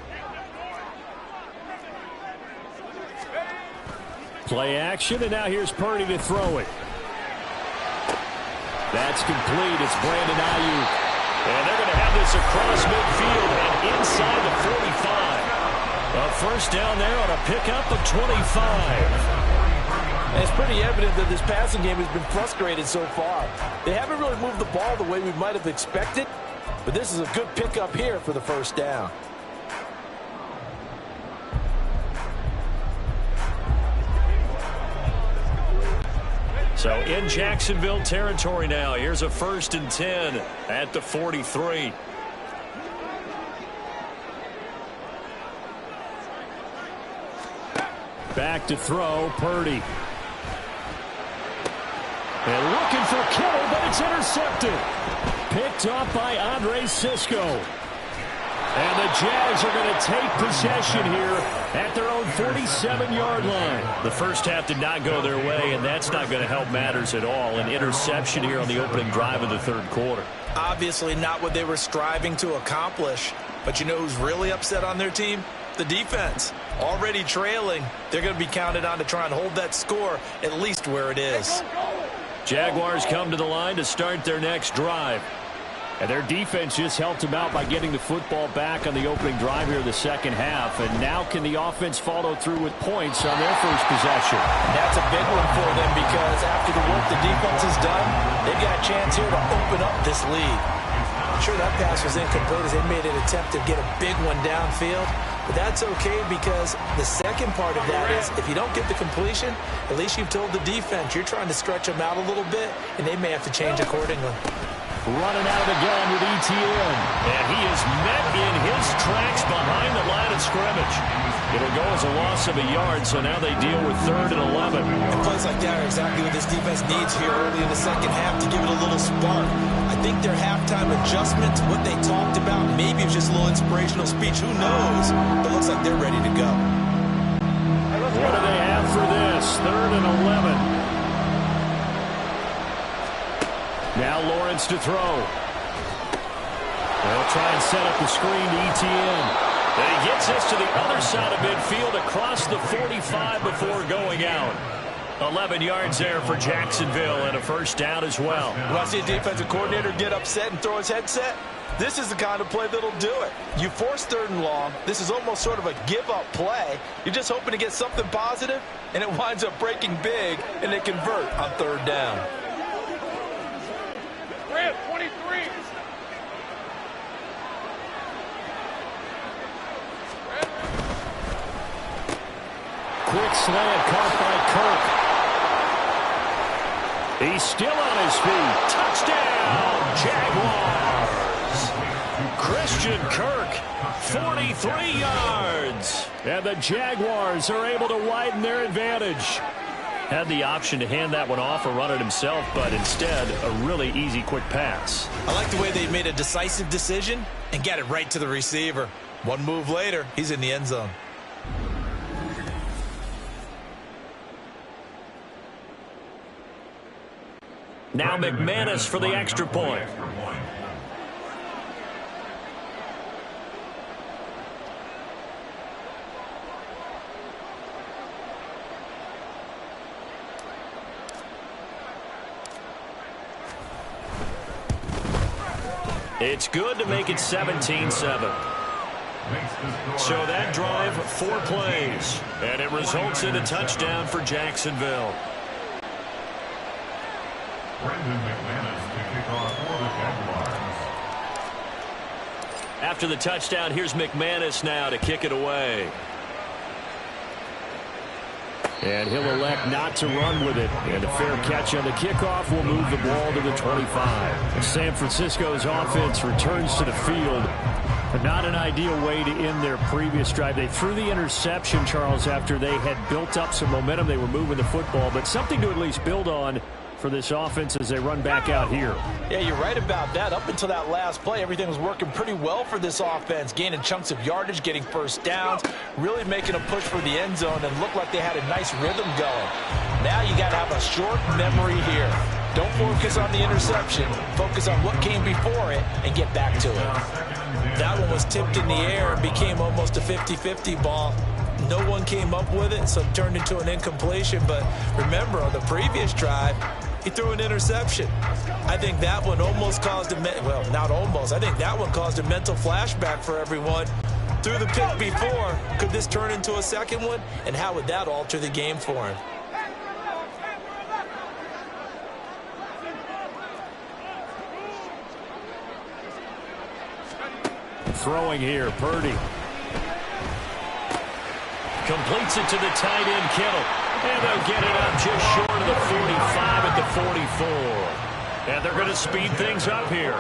Play action, and now here's Purdy to throw it. That's complete. It's Brandon Ayuk. And they're going to have this across midfield and inside the 45. A first down there on a pickup of 25. And it's pretty evident that this passing game has been frustrated so far. They haven't really moved the ball the way we might have expected, but this is a good pickup here for the first down. So in Jacksonville territory now. Here's a 1st and 10 at the 43. Back to throw, Purdy. And looking for Kittle, but it's intercepted. Picked off by Andre Cisco. And the Jags are going to take possession here at their own 47-yard line. The first half did not go their way, and that's not going to help matters at all. An interception here on the opening drive of the third quarter. Obviously not what they were striving to accomplish, but you know who's really upset on their team? The defense. Already trailing, they're going to be counted on to try and hold that score at least where it is. Jaguars come to the line to start their next drive. And their defense just helped them out by getting the football back on the opening drive here in the second half. And now can the offense follow through with points on their first possession? That's a big one for them, because after the work the defense has done, they've got a chance here to open up this lead. I'm sure that pass was incomplete as they made an attempt to get a big one downfield. But that's okay, because the second part of that is if you don't get the completion, at least you've told the defense you're trying to stretch them out a little bit, and they may have to change accordingly. Running out of the gun with ETN. And he is met in his tracks behind the line of scrimmage. It'll go as a loss of a yard, so now they deal with 3rd and 11. And plays like that are exactly what this defense needs here early in the second half to give it a little spark. I think their halftime adjustments, what they talked about, maybe it's just a little inspirational speech. Who knows? But it looks like they're ready to go. What do they have for this? 3rd and 11. Now Lawrence to throw. They'll try and set up the screen to ETN. And he gets us to the other side of midfield across the 45 before going out. 11 yards there for Jacksonville and a first down as well. When I see a defensive coordinator get upset and throw his headset, this is the kind of play that'll do it. You force 3rd and long. This is almost sort of a give-up play. You're just hoping to get something positive, and it winds up breaking big, and they convert on 3rd down. 23. quick slant caught by Kirk. He's still on his feet. Touchdown, Jaguars. Christian Kirk, 43 yards. And the Jaguars are able to widen their advantage. Had the option to hand that one off or run it himself, but instead, a really easy, quick pass. I like the way they made a decisive decision and got it right to the receiver. One move later, he's in the end zone. Now McManus for the extra point. It's good to make it 17-7. So that drive, 4 plays, and it results in a touchdown for Jacksonville. After the touchdown, here's McManus now to kick it away. And he'll elect not to run with it. And a fair catch on the kickoff will move the ball to the 25. San Francisco's offense returns to the field. But not an ideal way to end their previous drive. They threw the interception, Charles, after they had built up some momentum. They were moving the football, but something to at least build on for this offense as they run back out here. Yeah, you're right about that. Up until that last play, everything was working pretty well for this offense, gaining chunks of yardage, getting first downs, really making a push for the end zone, and looked like they had a nice rhythm going. Now you got to have a short memory here. Don't focus on the interception. Focus on what came before it and get back to it. That one was tipped in the air and became almost a 50-50 ball. No one came up with it, so it turned into an incompletion. But remember, on the previous drive, he threw an interception. I think that one almost caused a, well, not almost. I think that one caused a mental flashback for everyone. Threw the pick before. Could this turn into a second one? And how would that alter the game for him? Throwing here, Purdy. Completes it to the tight end, Kittle. And they'll get it up just short of the 45 at the 44. And they're going to speed things up here.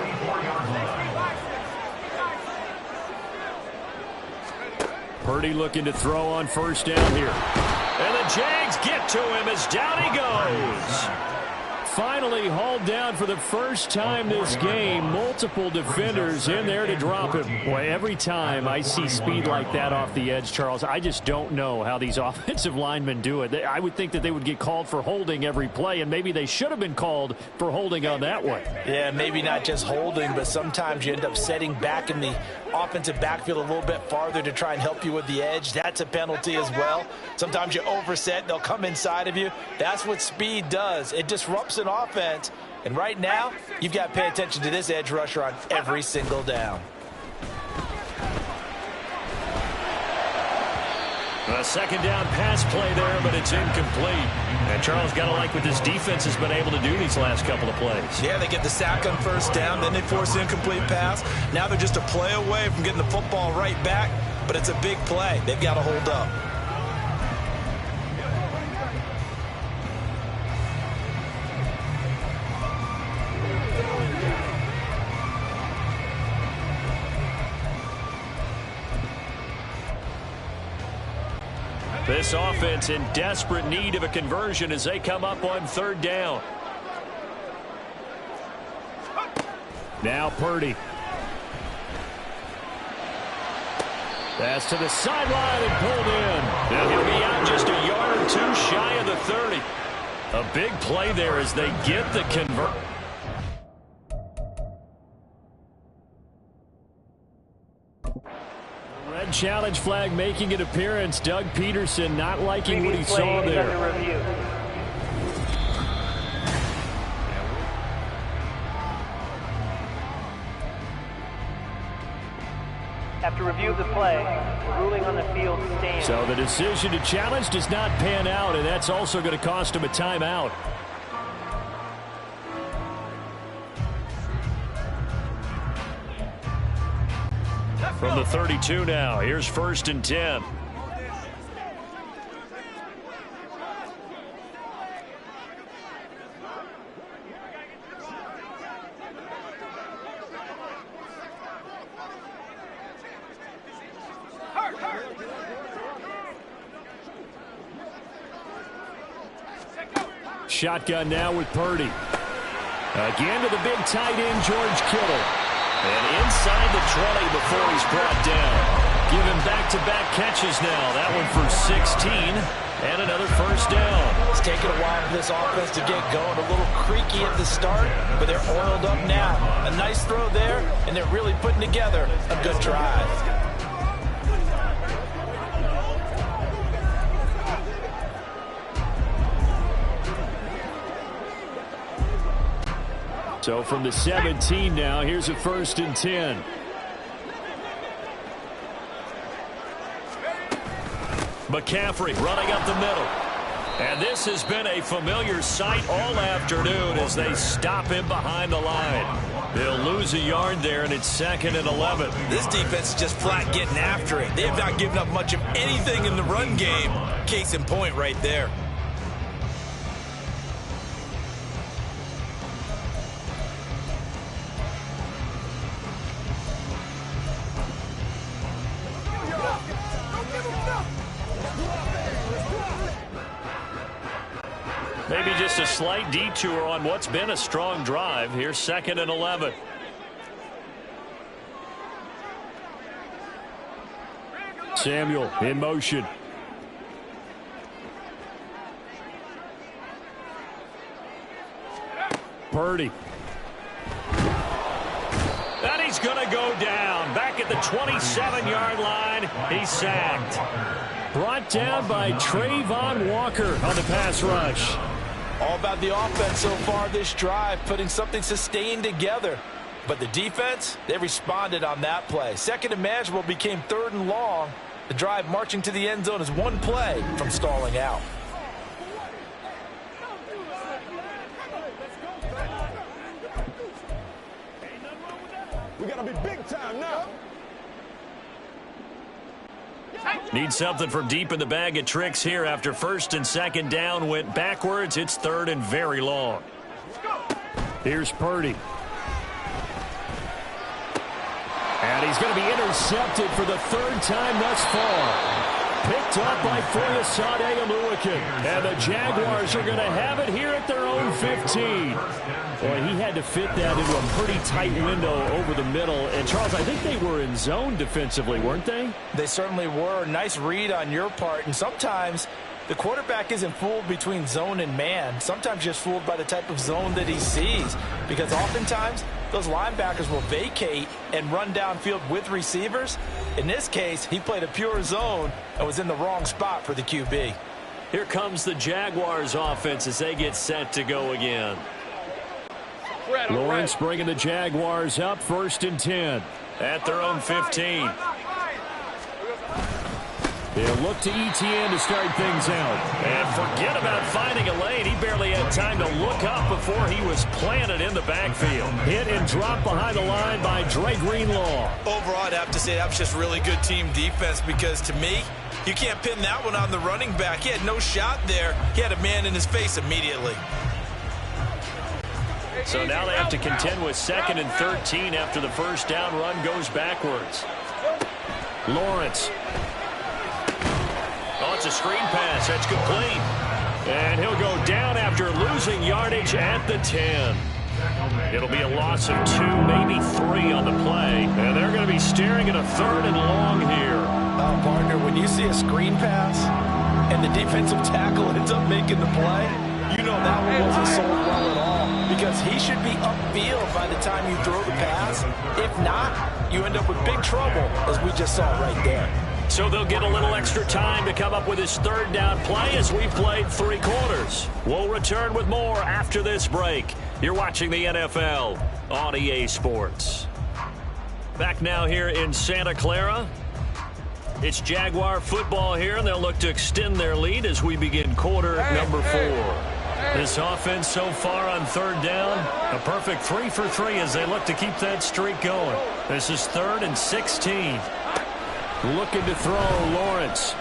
Purdy looking to throw on first down here. And the Jags get to him as down he goes. Finally hauled down for the first time this game. Multiple defenders in there to drop him. Boy, every time I see speed like that off the edge, Charles, I just don't know how these offensive linemen do it. I would think that they would get called for holding every play, and maybe they should have been called for holding on that one. Yeah, maybe not just holding, but sometimes you end up setting back in the offensive backfield a little bit farther to try and help you with the edge. That's a penalty as well. Sometimes you overset, they'll come inside of you. That's what speed does. It disrupts an offense. And right now, you've got to pay attention to this edge rusher on every single down. A second down pass play there, but it's incomplete. And Charles, got to like what this defense has been able to do these last couple of plays. Yeah, they get the sack on first down, then they force an incomplete pass. Now they're just a play away from getting the football right back, but it's a big play. They've got to hold up. This offense in desperate need of a conversion as they come up on third down. Now Purdy. Pass to the sideline and pulled in. Now he'll be out just a yard or two shy of the 30. A big play there as they get the convert. Red challenge flag making an appearance. Doug Peterson not liking what he saw there. After review of the play, the ruling on the field stands. So the decision to challenge does not pan out, and that's also going to cost him a timeout. From the 32 now, here's 1st and 10. Shotgun now with Purdy. Again to the big tight end, George Kittle. And inside the 20 before he's brought down. Giving back-to-back catches now. That one for 16 and another first down. It's taken a while for this offense to get going. A little creaky at the start, but they're oiled up now. A nice throw there, and they're really putting together a good drive. So from the 17 now, here's a 1st and 10. McCaffrey running up the middle. And this has been a familiar sight all afternoon as they stop him behind the line. They'll lose a yard there, and it's 2nd and 11. This defense is just flat getting after it. They have not given up much of anything in the run game. Case in point right there. Maybe just a slight detour on what's been a strong drive. Here's 2nd and 11. Samuel in motion. Purdy. And he's going to go down. Back at the 27-yard line. He's sacked. Brought down by Trayvon Walker on the pass rush. All about the offense so far this drive, putting something sustained together. But the defense, they responded on that play. 2nd and manageable became 3rd and long. The drive marching to the end zone is one play from stalling out. We got to be big time now. Need something from deep in the bag of tricks here after 1st and 2nd down went backwards. It's 3rd and very long. Here's Purdy. And he's going to be intercepted for the 3rd time thus far. Picked up by Foyesade Oluwakin. And the Jaguars are going to have it here at their own 15. Boy, he had to fit that into a pretty tight window over the middle. And, Charles, I think they were in zone defensively, weren't they? They certainly were. Nice read on your part. And sometimes the quarterback isn't fooled between zone and man. Sometimes just fooled by the type of zone that he sees. Because oftentimes those linebackers will vacate and run downfield with receivers. In this case, he played a pure zone and was in the wrong spot for the QB. Here comes the Jaguars offense as they get set to go again. Lawrence bringing the Jaguars up, 1st and 10 at their own 15. They'll look to Etienne to start things out. And forget about finding a lane. He barely had time to look up before he was planted in the backfield. Hit and drop behind the line by Dre Greenlaw. Overall, I'd have to say that was just really good team defense because to me, you can't pin that one on the running back. He had no shot there. He had a man in his face immediately. So now they have to contend with 2nd and 13 after the 1st down run goes backwards. Lawrence. Oh, it's a screen pass. That's complete. And he'll go down after losing yardage at the 10. It'll be a loss of 2, maybe 3 on the play. And they're going to be staring at a 3rd and long here. Partner, when you see a screen pass and the defensive tackle ends up making the play, you know that one wasn't sold well at all. Because he should be upfield by the time you throw the pass. If not, you end up with big trouble, as we just saw right there. So they'll get a little extra time to come up with his 3rd down play as we've played 3 quarters. We'll return with more after this break. You're watching the NFL on EA Sports. Back now here in Santa Clara. It's Jaguar football here, and they'll look to extend their lead as we begin quarter number 4. This offense so far on 3rd down, a perfect 3 for 3 as they look to keep that streak going. This is 3rd and 16. Looking to throw, Lawrence.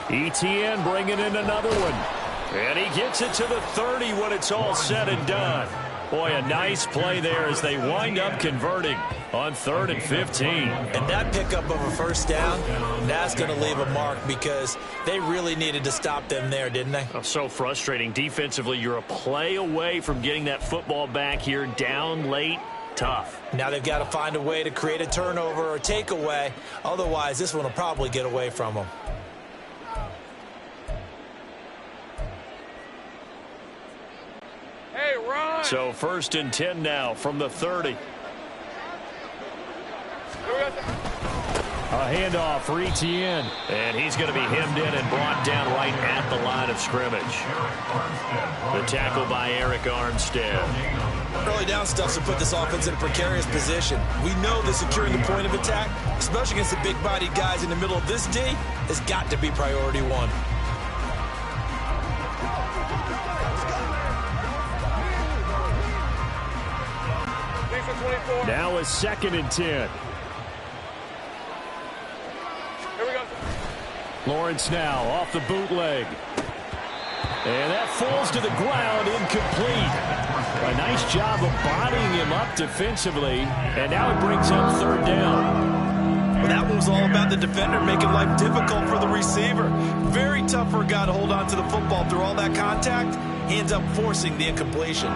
Etienne bringing in another one. And he gets it to the 30 when it's all said and done. Boy, a nice play there as they wind up converting on 3rd and 15. And that pickup of a first down, that's going to leave a mark because they really needed to stop them there, didn't they? Oh, so frustrating. Defensively, you're a play away from getting that football back here, down late. Tough. Now they've got to find a way to create a turnover or takeaway. Otherwise, this one will probably get away from them. Hey, run! So 1st and 10 now from the 30. A handoff for Etienne. And he's going to be hemmed in and brought down right at the line of scrimmage. The tackle by Eric Armstead. Early down stuff to put this offense in a precarious position. We know that securing the point of attack, especially against the big-bodied guys in the middle of this D, has got to be priority one. Now a 2nd and 10. Lawrence now off the bootleg. And that falls to the ground, incomplete. A nice job of bodying him up defensively. And now it brings up 3rd down. Well, that one was all about the defender making life difficult for the receiver. Very tough for a guy to hold on to the football through all that contact. He ends up forcing the incompletion.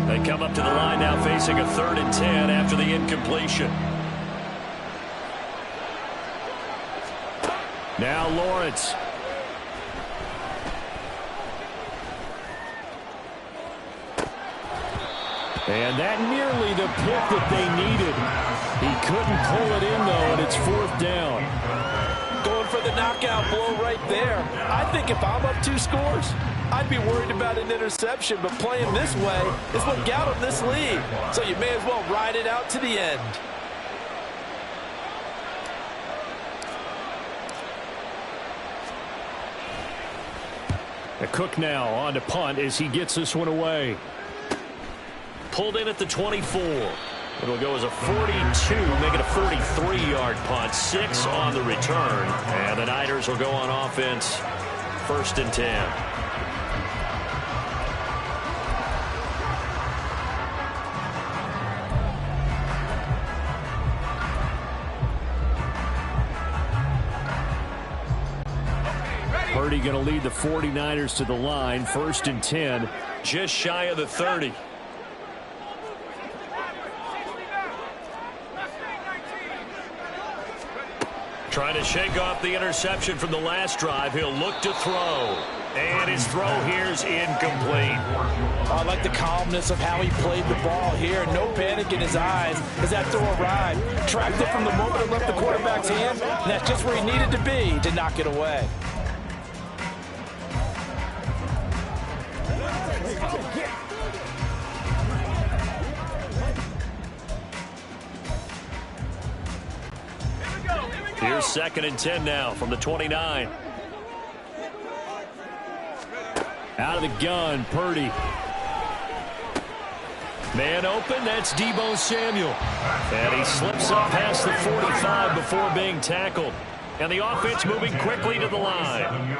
They come up to the line now facing a 3rd and 10 after the incompletion. Now Lawrence. And that nearly the pick that they needed. He couldn't pull it in, though, and it's 4th down. Going for the knockout blow right there. I think if I'm up 2 scores, I'd be worried about an interception, but playing this way is what got him this lead. So you may as well ride it out to the end. A Cook now on to punt as he gets this one away. Pulled in at the 24. It'll go as a 42, make it a 43-yard punt. 6 on the return. And the Niners will go on offense. 1st and 10. Purdy going to lead the 49ers to the line. 1st and 10. Just shy of the 30. Trying to shake off the interception from the last drive. He'll look to throw. And his throw here's incomplete. I like the calmness of how he played the ball here. No panic in his eyes as that throw arrived. Tracked it from the moment it left the quarterback's hand. And that's just where he needed to be to knock it away. Here's 2nd and 10 now from the 29. Out of the gun, Purdy. Man open, that's Deebo Samuel. And he slips up past the 45 before being tackled. And the offense moving quickly to the line.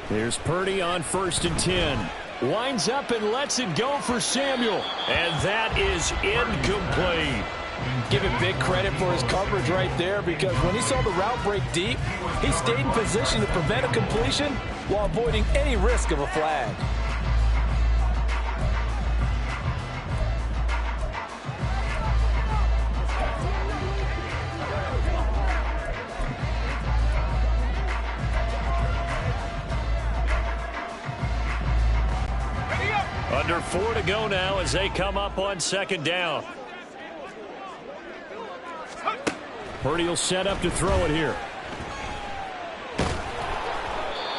Here's Purdy on 1st and 10. Winds up and lets it go for Samuel. And that is incomplete. Give him big credit for his coverage right there, because when he saw the route break deep, he stayed in position to prevent a completion while avoiding any risk of a flag. Under 4 to go now as they come up on 2nd down. Purdy will set up to throw it here.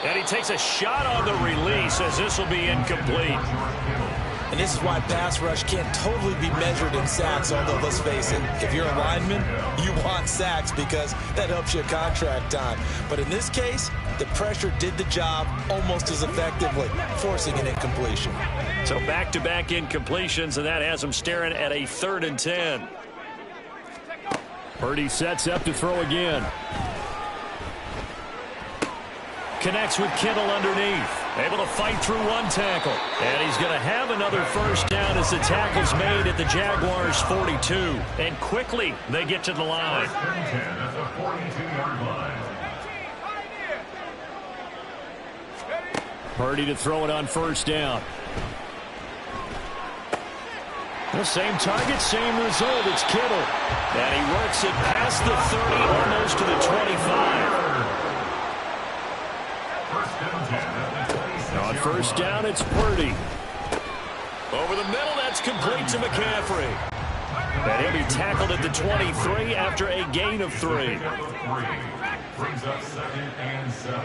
And he takes a shot on the release as this will be incomplete. And this is why pass rush can't totally be measured in sacks, although let's face it, if you're a lineman, you want sacks because that helps you contract time. But in this case, the pressure did the job almost as effectively, forcing an incompletion. So back-to-back incompletions, and that has them staring at a 3rd and 10. Purdy sets up to throw again. Connects with Kittle underneath. Able to fight through one tackle. And he's going to have another first down as the tackle's made at the Jaguars' 42. And quickly, they get to the line. First and 10 at the 42-yard line. Purdy to throw it on first down. The same target, same result. It's Kittle. And he works it past the 30, almost to the 25. On first down, it's Purdy. Over the middle, that's complete to McCaffrey. And he'll be tackled at the 23 after a gain of 3. Brings up 2nd and 7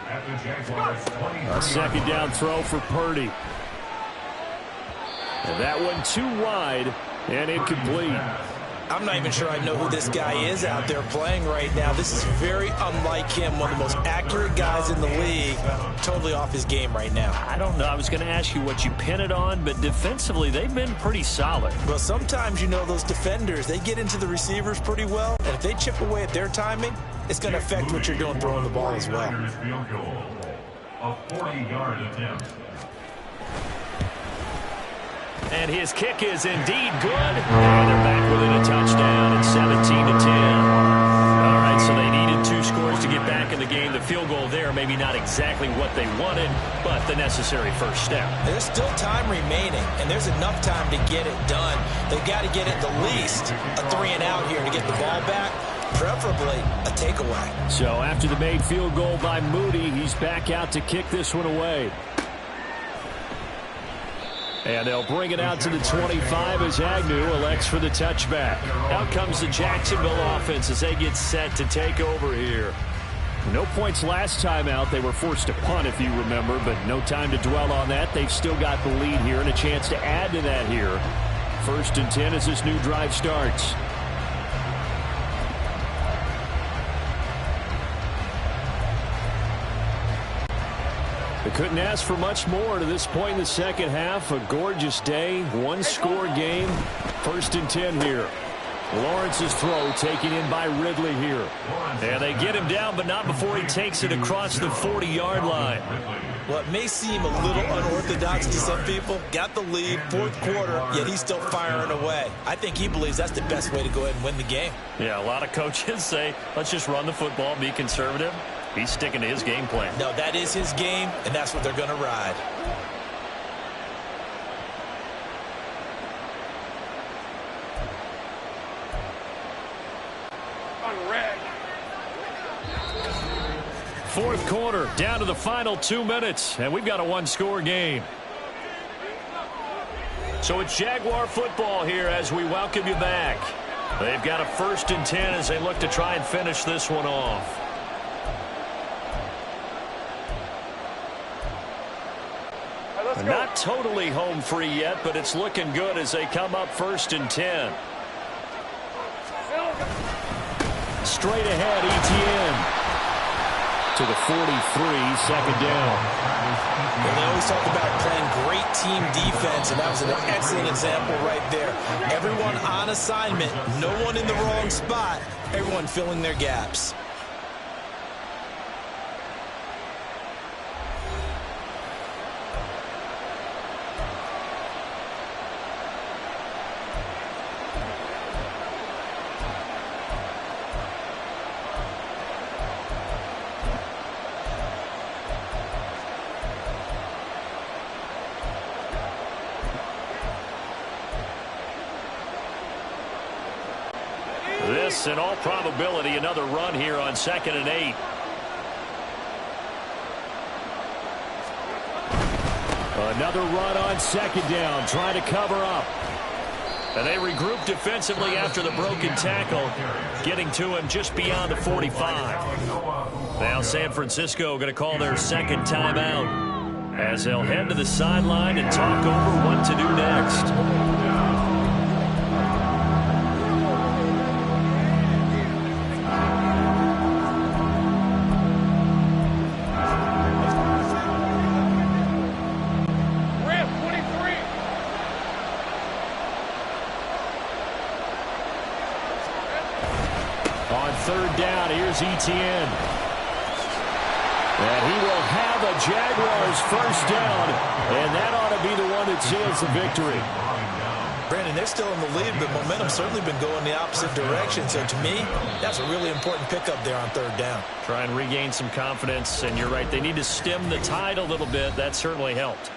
at the Jaguars' 23. A second down throw for Purdy. And that one too wide and incomplete. I'm not even sure I know who this guy is out there playing right now. This is very unlike him, one of the most accurate guys in the league. Totally off his game right now. I don't know. I was going to ask you what you pin it on, but defensively, they've been pretty solid. Well, sometimes, you know, those defenders, they get into the receivers pretty well, and if they chip away at their timing, it's going to affect what you're doing throwing the ball as well. Field goal, a 40-yard attempt. And his kick is indeed good. And they're back within a touchdown. It's 17-10. All right, so they needed 2 scores to get back in the game. The field goal there, maybe not exactly what they wanted, but the necessary first step. There's still time remaining, and there's enough time to get it done. They've got to get at the least a 3-and-out here to get the ball back, preferably a takeaway. So after the made field goal by Moody, he's back out to kick this one away. And they'll bring it out to the 25 as Agnew elects for the touchback. Out comes the Jacksonville offense as they get set to take over here. No points last time out. They were forced to punt, if you remember, but no time to dwell on that. They've still got the lead here and a chance to add to that here. 1st and 10 as this new drive starts. They couldn't ask for much more to this point in the second half. A gorgeous day, 1-score game. 1st and 10 here. Lawrence's throw taken in by Ridley here. And they get him down, but not before he takes it across the 40-yard line. What may seem a little unorthodox to some people, got the lead, 4th quarter, yet he's still firing away. I think he believes that's the best way to go ahead and win the game. Yeah, a lot of coaches say, let's just run the football, be conservative. He's sticking to his game plan. No, that is his game, and that's what they're going to ride. Fourth quarter, down to the final 2 minutes, and we've got a 1-score game. So it's Jaguar football here as we welcome you back. They've got a 1st and 10 as they look to try and finish this one off. Not totally home free yet, but it's looking good as they come up 1st and 10. Straight ahead, Etienne. To the 43, second down. Well, they always talk about playing great team defense, and that was an excellent example right there. Everyone on assignment, no one in the wrong spot, everyone filling their gaps. This, in all probability, another run here on 2nd and 8. Another run on 2nd down, trying to cover up. And they regroup defensively after the broken tackle, getting to him just beyond the 45. Now San Francisco going to call their 2nd timeout as they'll head to the sideline and talk over what to do next. third down. Here's Etienne. And he will have a Jaguars first down, and that ought to be the one that seals the victory. Brandon, they're still in the lead, but momentum's certainly been going the opposite direction. So to me, that's a really important pickup there on third down. Try and regain some confidence, and you're right, they need to stem the tide a little bit. That certainly helped.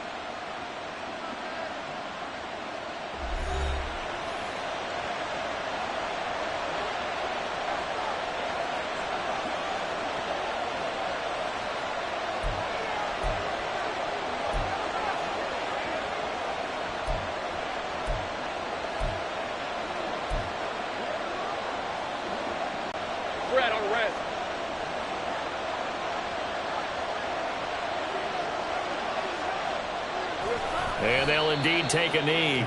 And they'll indeed take a knee.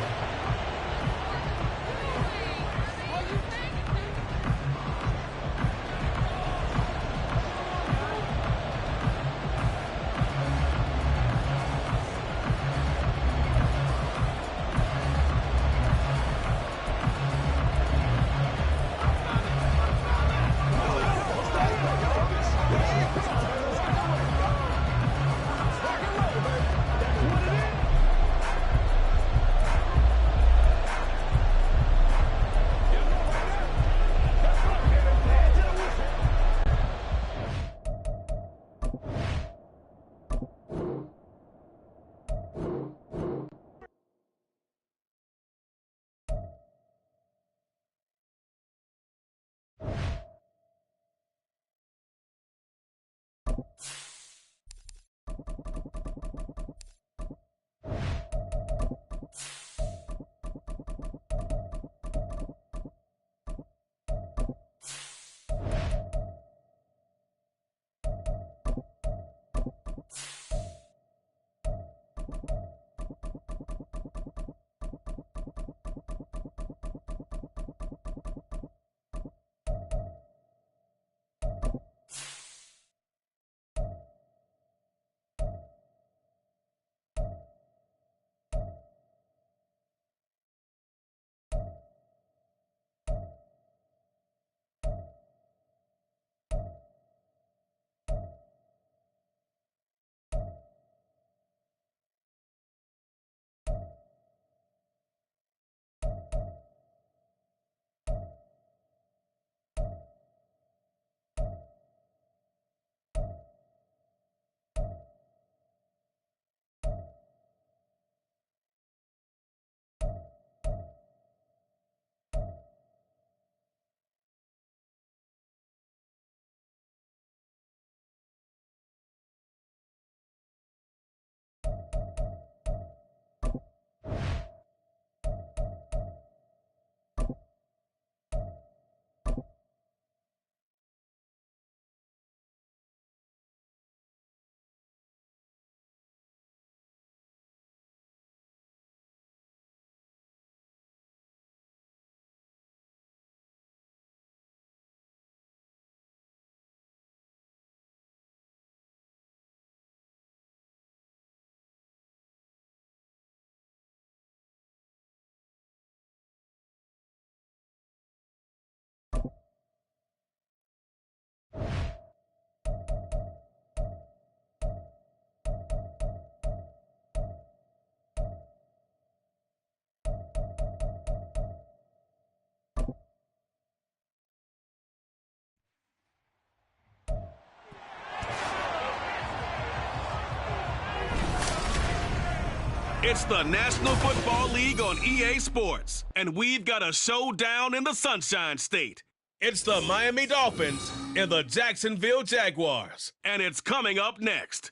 It's the National Football League on EA Sports, and we've got a showdown in the Sunshine State. It's the Miami Dolphins and the Jacksonville Jaguars, and it's coming up next.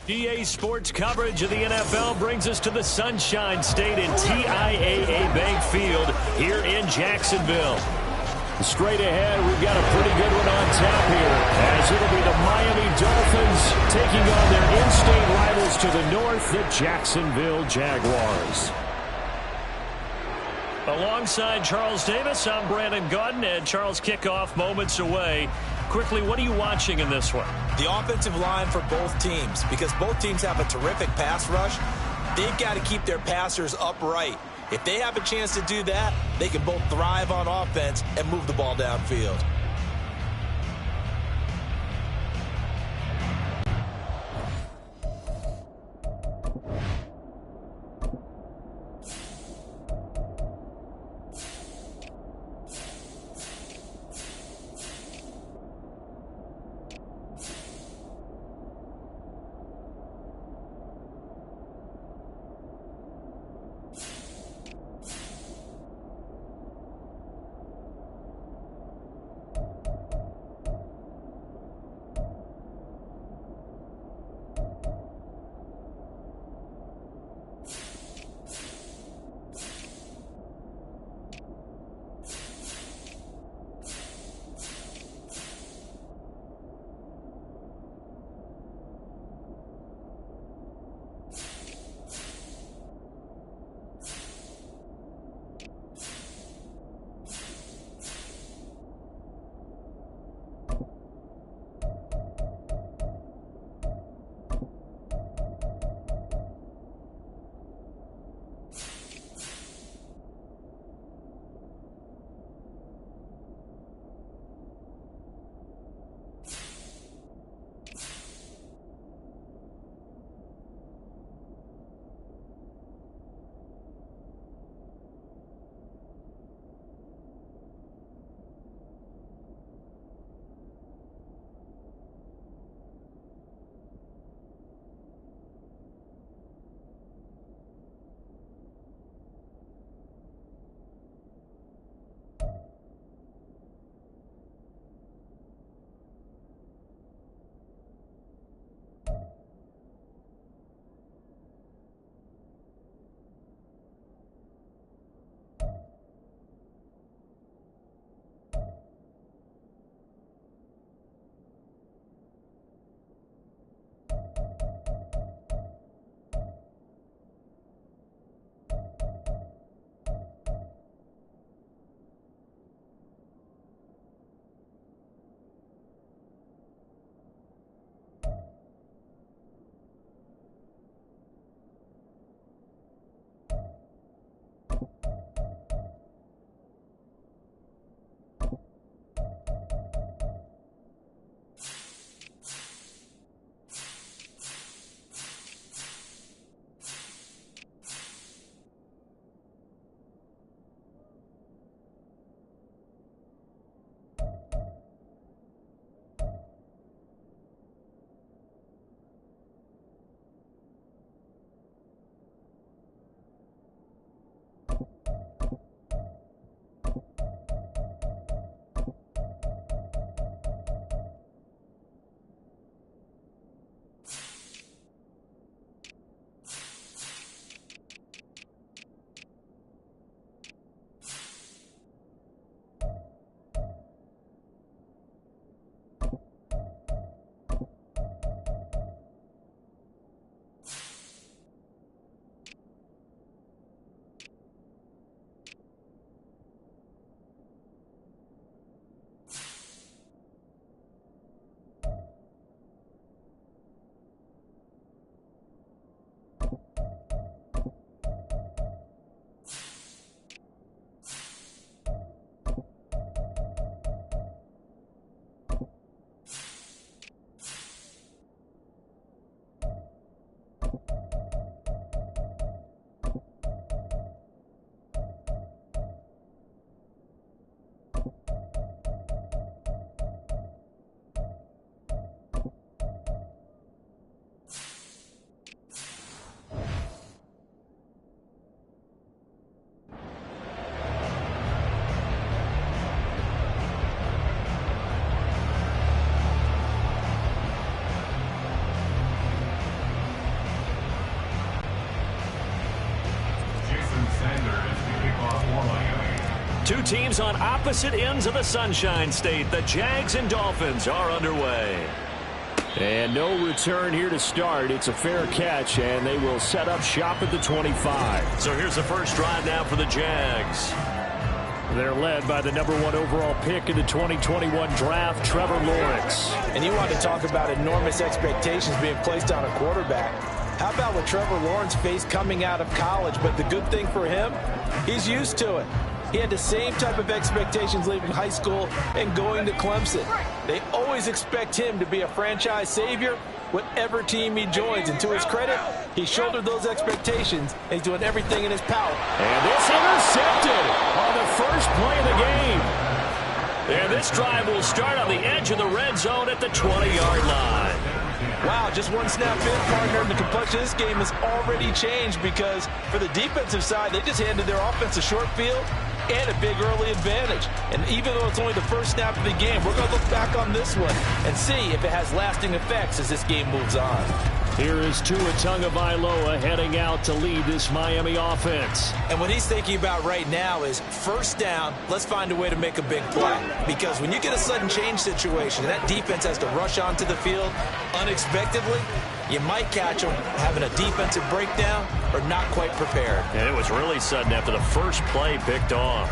EA Sports coverage of the NFL brings us to the Sunshine State in TIAA Bank Field here in Jacksonville. Straight ahead, we've got a pretty good one on tap here, as it'll be the Miami Dolphins taking on their in-state rivals to the north, the Jacksonville Jaguars. Alongside Charles Davis, I'm Brandon Gaudin, and Charles, kickoff moments away. Quickly, what are you watching in this one? The offensive line for both teams, because both teams have a terrific pass rush. They've got to keep their passers upright. If they have a chance to do that, they can both thrive on offense and move the ball downfield. Two teams on opposite ends of the Sunshine State. The Jags and Dolphins are underway. And no return here to start. It's a fair catch, and they will set up shop at the 25. So here's the first drive now for the Jags. They're led by the #1 overall pick in the 2021 draft, Trevor Lawrence. And you want to talk about enormous expectations being placed on a quarterback. How about what Trevor Lawrence faced coming out of college? But the good thing for him, he's used to it. He had the same type of expectations leaving high school and going to Clemson. They always expect him to be a franchise savior, whatever team he joins. And to his credit, he shouldered those expectations, and he's doing everything in his power. And it's intercepted on the first play of the game. And this drive will start on the edge of the red zone at the 20-yard line. Wow, just one snap in, partner, and the complexion of this game has already changed because for the defensive side, they just handed their offense a short field and a big early advantage. And even though it's only the first snap of the game, we're going to look back on this one and see if it has lasting effects as this game moves on. Here is Tua Tagovailoa heading out to lead this Miami offense. And what he's thinking about right now is first down, let's find a way to make a big play. Because when you get a sudden change situation, that defense has to rush onto the field unexpectedly, you might catch them having a defensive breakdown or not quite prepared. And it was really sudden after the first play picked off.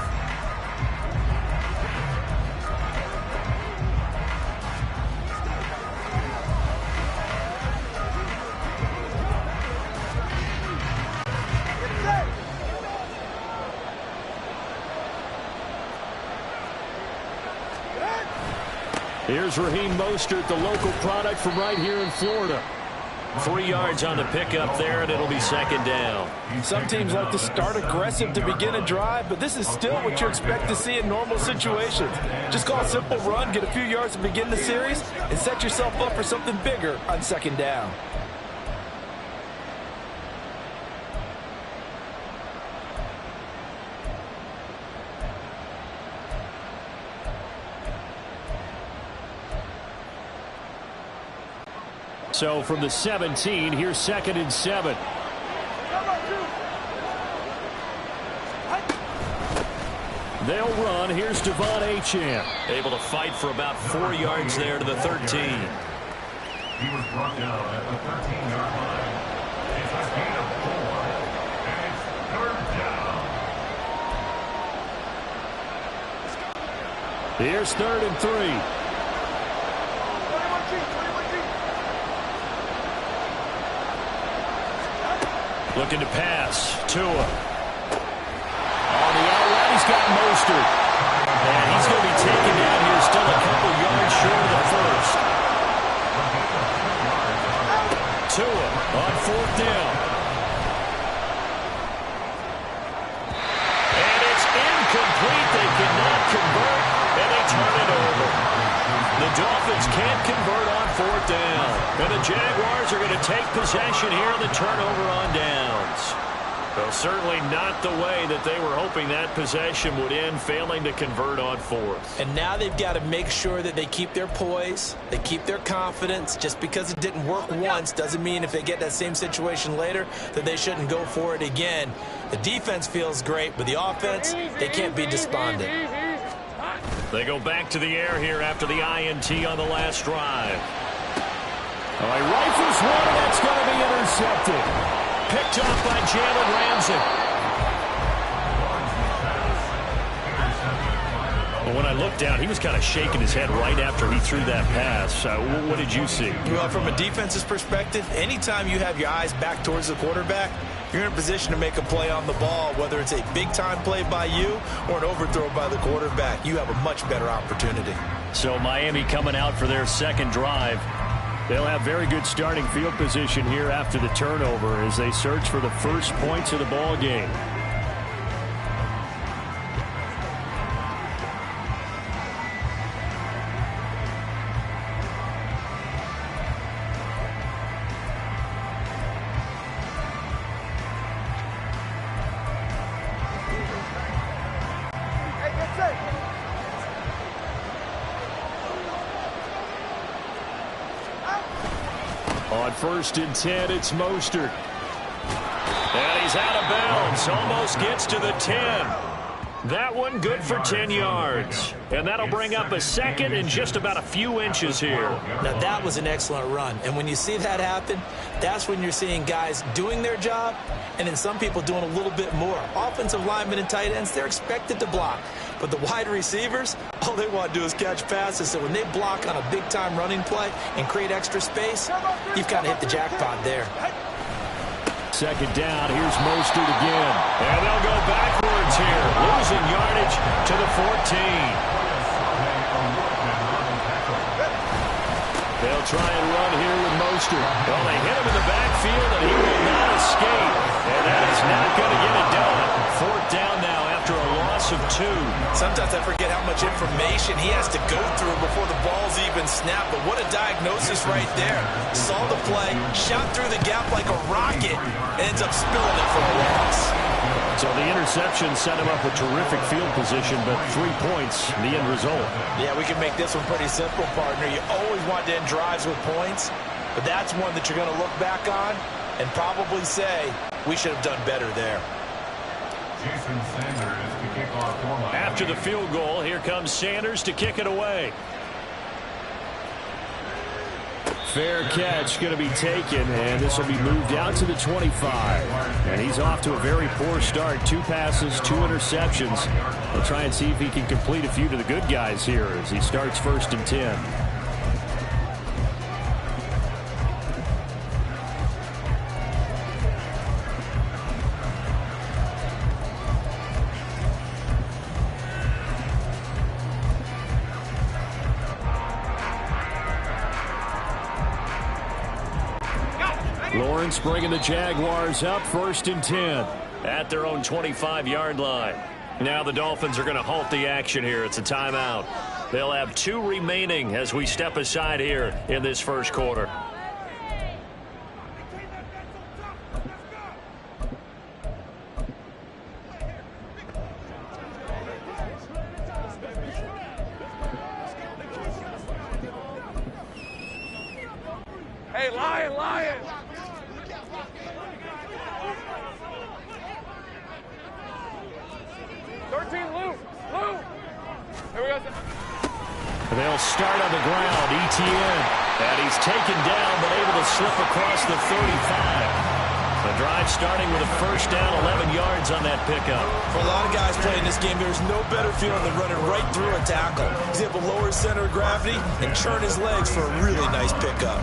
Here's Raheem Mostert, the local product from right here in Florida. 3 yards on the pickup there, and it'll be second down. Some teams like to start aggressive to begin a drive, but this is still what you expect to see in normal situations. Just call a simple run, get a few yards to begin the series, and set yourself up for something bigger on second down. So from the 17, here's 2nd and 7. They'll run. Here's Devon Achane. Able to fight for about 4 yards there to the 13. He was brought down at the 13-yard line. It's a gain of 4, and it's third down. Here's 3rd and 3. Looking to pass. Tua. On the outright, he's got Mostert. And he's going to be taken down here, still a couple yards short of the first. Tua on 4th down. And it's incomplete. They cannot convert, and they turn it over. The Dolphins can't convert on 4th down. And the Jaguars are going to take possession here on the turnover on downs. Well, certainly not the way that they were hoping that possession would end, failing to convert on 4th. And now they've got to make sure that they keep their poise, they keep their confidence. Just because it didn't work once doesn't mean if they get that same situation later that they shouldn't go for it again. The defense feels great, but the offense, they can't be despondent. They go back to the air here after the INT on the last drive. He rifles one, and that's going to be intercepted. Picked up by Jalen Ramsey. Well, when I looked down, he was kind of shaking his head right after he threw that pass. What did you see? Well, from a defense's perspective, anytime you have your eyes back towards the quarterback, you're in a position to make a play on the ball, whether it's a big-time play by you or an overthrow by the quarterback. You have a much better opportunity. So Miami coming out for their second drive. They'll have very good starting field position here after the turnover as they search for the first points of the ball game. On 1st and 10, it's Mostert. And he's out of bounds. Almost gets to the 10. That one good for 10 yards. And that'll bring up a 2nd and just about a few inches here. Now, that was an excellent run. And when you see that happen, that's when you're seeing guys doing their job and then some people doing a little bit more. Offensive linemen and tight ends, they're expected to block. But the wide receivers, all they want to do is catch passes. So when they block on a big-time running play and create extra space, you've kind of hit the jackpot there. second down. Here's Mostert again. And they'll go backwards here, losing yardage to the 14. They'll try and run here with Mostert. Well, they hit him in the backfield, and he will not escape. And that is not going to get it done. Fourth down now after a loss of 2. Sometimes I forget how much information he has to go through before the ball's even snapped. But what a diagnosis right there. Saw the play, shot through the gap like a rocket, and ends up spilling it for a loss. So the interception set him up with terrific field position, but 3 points, the end result. Yeah, we can make this one pretty simple, partner. You always want to end drives with points, but that's one that you're going to look back on and probably say, we should have done better there. Jason Sanders to kick off for line. After the field goal, here comes Sanders to kick it away. Fair catch going to be taken, and this will be moved out to the 25. And he's off to a very poor start. 2 passes, 2 interceptions. We'll try and see if he can complete a few to the good guys here as he starts 1st and 10. Lawrence bringing the Jaguars up 1st and 10 at their own 25-yard line. Now the Dolphins are going to halt the action here. It's a timeout. They'll have 2 remaining as we step aside here in this first quarter. Hey, Lion, Lion! They'll start on the ground. Etienne. And he's taken down, but able to slip across the 35. The drive starting with a first down, 11 yards on that pickup. For a lot of guys playing this game, there's no better feeling than running right through a tackle. He's able to lower his center of gravity and turn his legs for a really nice pickup.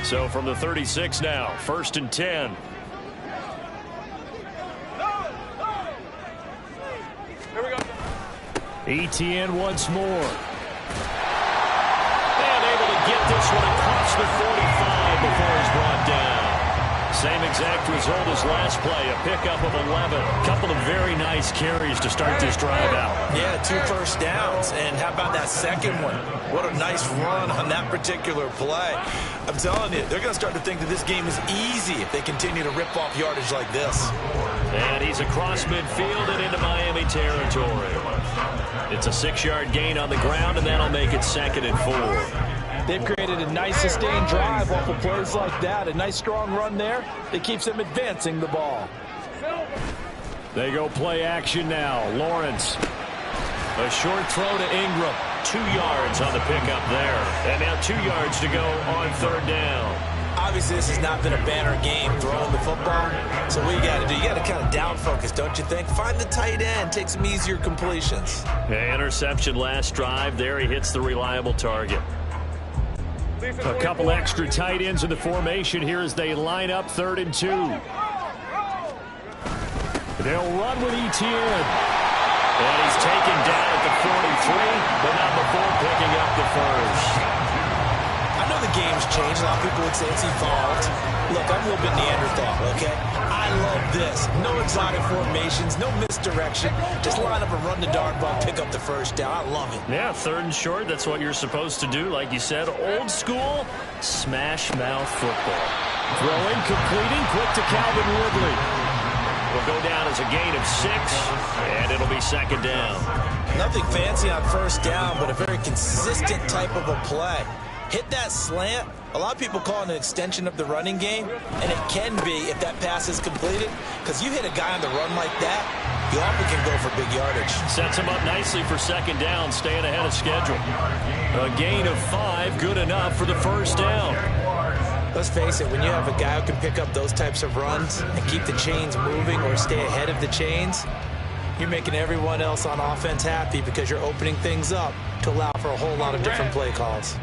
So from the 36 now, 1st and 10. Here we go. Etienne once more. And able to get this one across the 45 before he's brought down. Same exact result as last play, a pickup of 11. Couple of very nice carries to start this drive out. Yeah, 2 first downs. And how about that second one? What a nice run on that particular play. I'm telling you, they're going to start to think that this game is easy if they continue to rip off yardage like this. And he's across midfield and into Miami territory. It's a 6-yard gain on the ground, and that'll make it 2nd and 4. They've created a nice sustained drive off of plays like that. A nice strong run there that keeps them advancing the ball. They go play action now. Lawrence. A short throw to Ingram. 2 yards on the pickup there. And now 2 yards to go on 3rd down. Obviously, this has not been a banner game throwing the football. So what you got to do, you got to kind of down focus, don't you think? Find the tight end. Take some easier completions. Interception last drive. There he hits the reliable target. A couple extra tight ends in the formation here as they line up 3rd and 2. They'll run with Etienne. And he's taken down at the 43, but not before picking up the first. I know the game's changed. A lot of people would say it's evolved. Look, I'm a little bit Neanderthal, okay? I love this. No exotic formations, no misdirection. Just line up and run the darn ball, pick up the first down. I love it. Yeah, 3rd and short. That's what you're supposed to do. Like you said, old school smash mouth football. Throwing, completing, quick to Calvin Ridley. Will go down as a gain of 6, and it'll be 2nd down. Nothing fancy on 1st down, but a very consistent type of a play. Hit that slant. A lot of people call it an extension of the running game, and it can be if that pass is completed, because you hit a guy on the run like that, you often can go for big yardage. Sets him up nicely for 2nd down, staying ahead of schedule. A gain of 5, good enough for the 1st down. Let's face it, when you have a guy who can pick up those types of runs and keep the chains moving or stay ahead of the chains, you're making everyone else on offense happy because you're opening things up to allow for a whole lot of different play calls.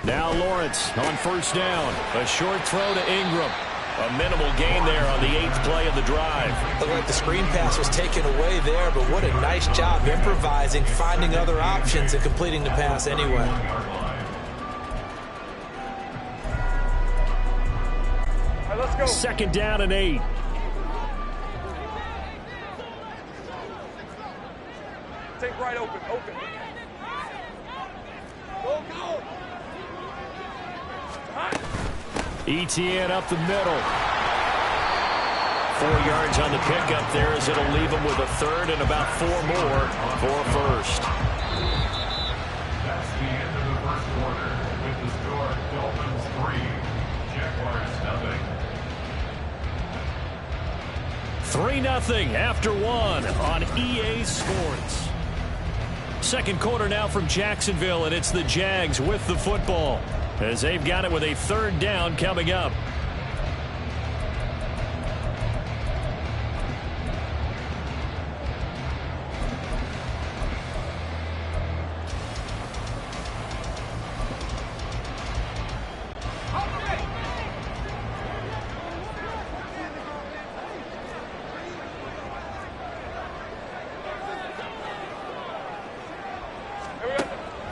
Now Lawrence on first down. A short throw to Ingram. A minimal gain there on the 8th play of the drive. Looked like the screen pass was taken away there, but what a nice job improvising, finding other options, and completing the pass anyway. All right, let's go. Second down and 8. Take right open. Go. Etienne up the middle. 4 yards on the pickup there as it'll leave him with a third and about 4 more for first. That's the end of the first quarter with the score Dolphins 3, Jaguars 0. 3-0 after 1 on EA Sports. Second quarter now from Jacksonville, and it's the Jags with the football as they've got it with a third down coming up.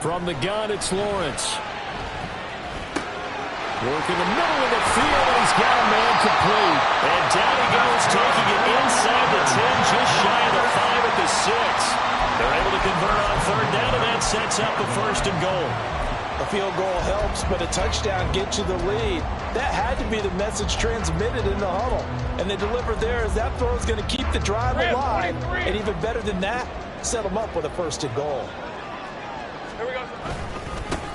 From the gun, it's Lawrence. Working the middle of the field, and he's got a man complete. And down he goes, taking it inside the 10, just shy of the 5 at the 6. They're able to convert on third down, and that sets up the first and goal. A field goal helps, but a touchdown gets you the lead. That had to be the message transmitted in the huddle. And they delivered there as that throw is going to keep the drive alive. And even better than that, set them up with a first and goal. Here we go.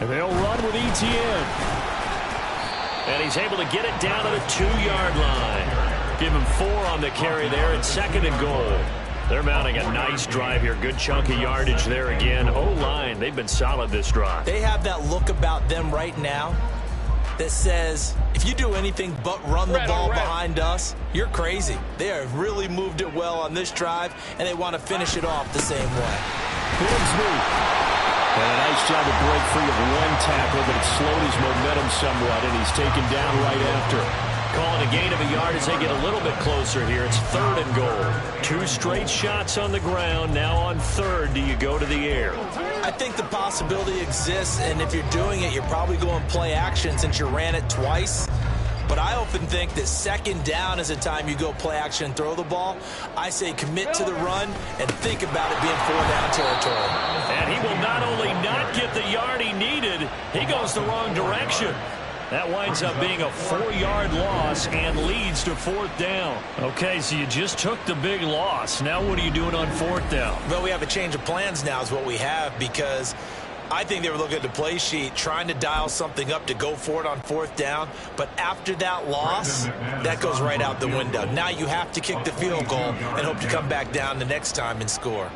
And they'll run with Etienne. And he's able to get it down to the 2-yard line. Give him 4 on the carry there at second and goal. They're mounting a nice drive here. Good chunk of yardage there again. O-line, they've been solid this drive. They have that look about them right now that says, if you do anything but run the ball behind us, you're crazy. They have really moved it well on this drive, and they want to finish it off the same way. Bigsby. And a nice job to break free of one tackle, but it slowed his momentum somewhat, and he's taken down right after. Calling a gain of a yard as they get a little bit closer here. It's third and goal. 2 straight shots on the ground. Now on third, do you go to the air? I think the possibility exists, and if you're doing it, you're probably going play action since you ran it twice. But I often think that second down is a time you go play action and throw the ball. I say commit to the run and think about it being 4-down territory. And he will not only not get the yard he needed, he goes the wrong direction. That winds up being a 4-yard loss and leads to 4th down. Okay, so you just took the big loss. Now what are you doing on 4th down? Well, we have a change of plans now is what we have, because I think they were looking at the play sheet, trying to dial something up to go for it on 4th down. But after that loss, that goes right out the window. Now you have to kick the field goal and hope to come back down the next time and score.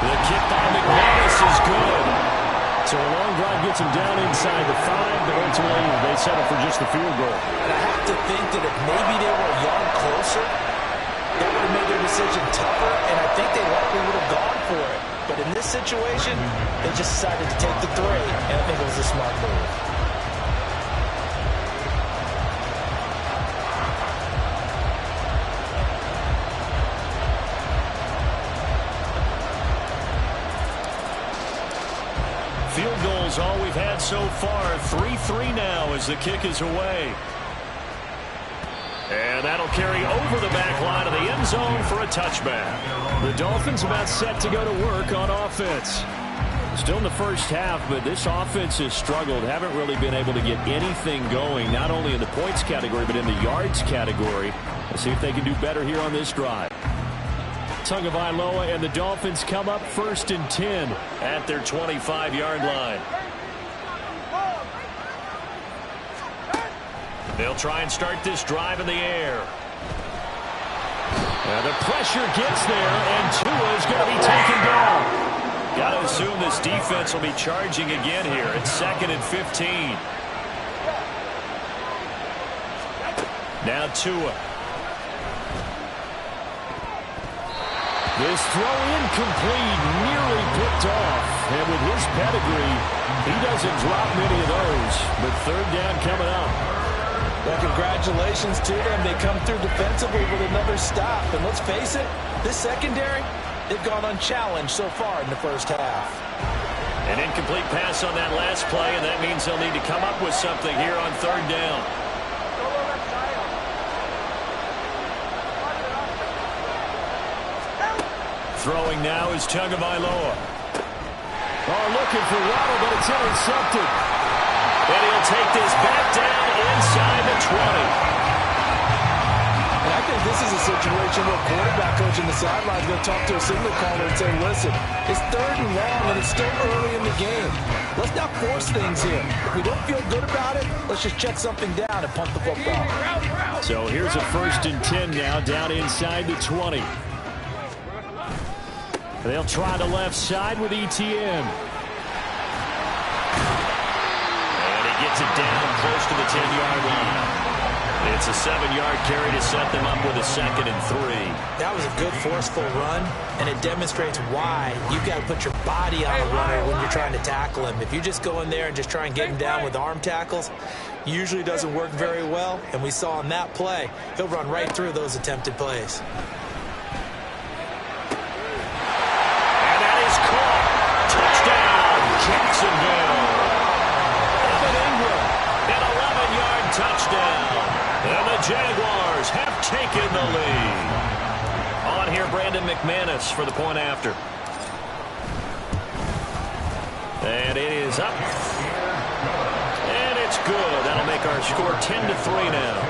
The kick by McManus is good. So a long drive gets him down inside the 5, but ultimately they settle for just the field goal. And I have to think that if maybe they were a yard closer, that would have made their decision tougher, and I think they likely would have gone for it. But in this situation, they just decided to take the 3, and I think it was a smart move. Field goals all we've had so far. 3-3 now as the kick is away. And that'll carry over the back line of the end zone for a touchback. The Dolphins about set to go to work on offense. Still in the first half, but this offense has struggled. Haven't really been able to get anything going, not only in the points category, but in the yards category. Let's see if they can do better here on this drive. Tagovailoa and the Dolphins come up 1st and 10 at their 25-yard line. They'll try and start this drive in the air. And the pressure gets there, and Tua is going to be taken down. Got to assume this defense will be charging again here. It's 2nd and 15. Now Tua. This throw incomplete, nearly picked off. And with his pedigree, he doesn't drop many of those. But 3rd down coming up. Well, congratulations to them. They come through defensively with another stop. And let's face it, this secondary, they've gone unchallenged so far in the first half. An incomplete pass on that last play, and that means they'll need to come up with something here on 3rd down. Throwing now is Tagovailoa. Oh, looking for Waddle, but it's intercepted. And he'll take this back down inside the 20. And I think this is a situation where quarterback coach in the sideline is going to talk to a signal caller and say, listen, it's 3rd and long and it's still early in the game. Let's not force things here. If we don't feel good about it, let's just check something down and punt the football. So here's a 1st and 10 now, down inside the 20. They'll try the left side with Etienne. And he gets it down close to the 10-yard line. It's a 7-yard carry to set them up with a 2nd and 3. That was a good forceful run, and it demonstrates why you've got to put your body on a runner when you're trying to tackle him. If you just go in there and just try and get him down with arm tackles, usually doesn't work very well, and we saw on that play, he'll run right through those attempted plays. Jacksonville. Evan Ingram, an 11-yard touchdown. And the Jaguars have taken the lead. On here, Brandon McManus for the point after. And it is up. And it's good. That'll make our score 10-3 now.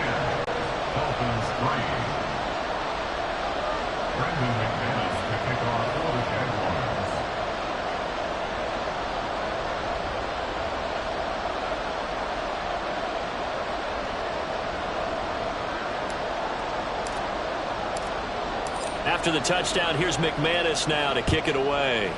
Brandon McManus to kick off for the Jaguars. After the touchdown, here's McManus now to kick it away.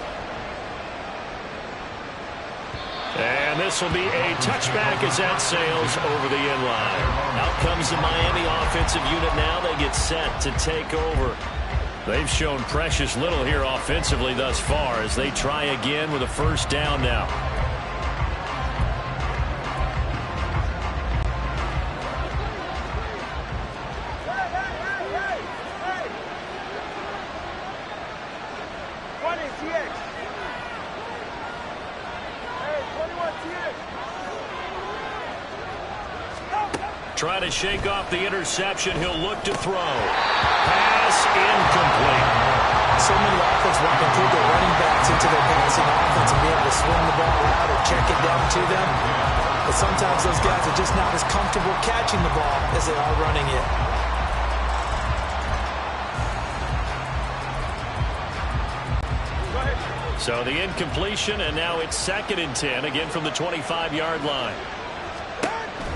And this will be a touchback as that sails over the end line. Out comes the Miami offensive unit now. They get set to take over. They've shown precious little here offensively thus far as they try again with a 1st down now. Trying to shake off the interception. He'll look to throw. Pass incomplete. So many offenses want to include their running backs into their passing offense and be able to swing the ball out or check it down to them. But sometimes those guys are just not as comfortable catching the ball as they are running it. So the incompletion, and now it's 2nd and 10, again from the 25-yard line.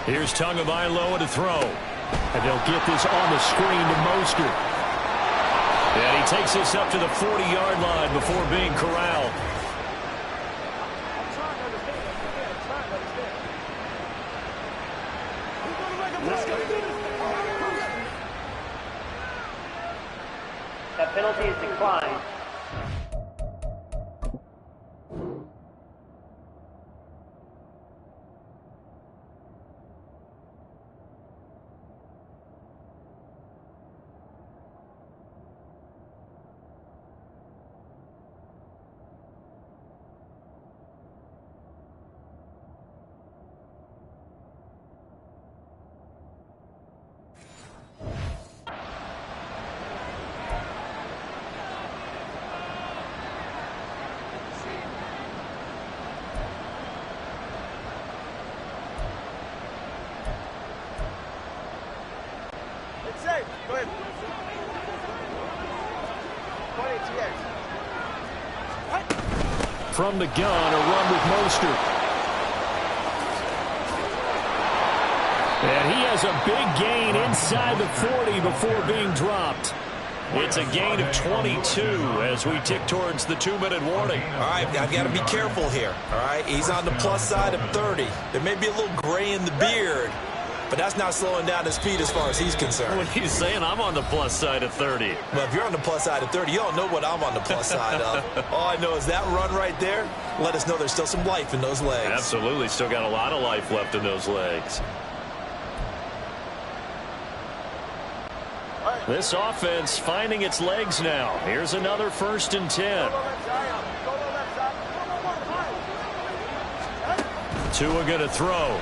Here's Tagovailoa to throw. And they'll get this on the screen to Mostert. And he takes this up to the 40-yard line before being corralled. That penalty is declined. Go ahead. From the gun, a run with Mostert. And he has a big gain inside the 40 before being dropped. It's a gain of 22 as we tick towards the 2-minute warning. All right, I've got to be careful here. All right, he's on the plus side of 30. There may be a little gray in the beard, but that's not slowing down his speed as far as he's concerned. What are you saying? I'm on the plus side of 30. Well, if you're on the plus side of 30, you don't know what I'm on the plus side of. All I know is that run right there let us know there's still some life in those legs. Absolutely. Still got a lot of life left in those legs. This offense finding its legs now. Here's another 1st and 10. Tua going to throw.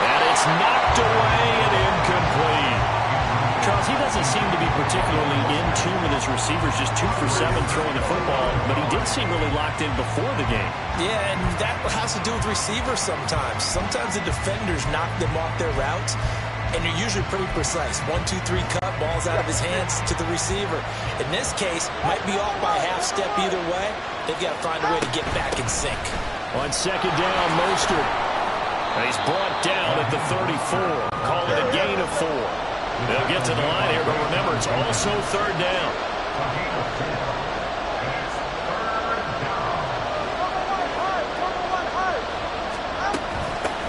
And it's knocked away and incomplete. Charles, he doesn't seem to be particularly in tune with his receivers, just 2 for 7 throwing the football, but he did seem really locked in before the game. Yeah, and that has to do with receivers sometimes. Sometimes the defenders knock them off their routes, and they're usually pretty precise. 1, 2, 3 cut, balls out of his hands to the receiver. In this case, might be off by a half step either way. They've got to find a way to get back in sync. On 2nd down, Mostert. And he's brought down at the 34. Call it a gain of 4. They'll get to the line here, but remember, it's also 3rd down.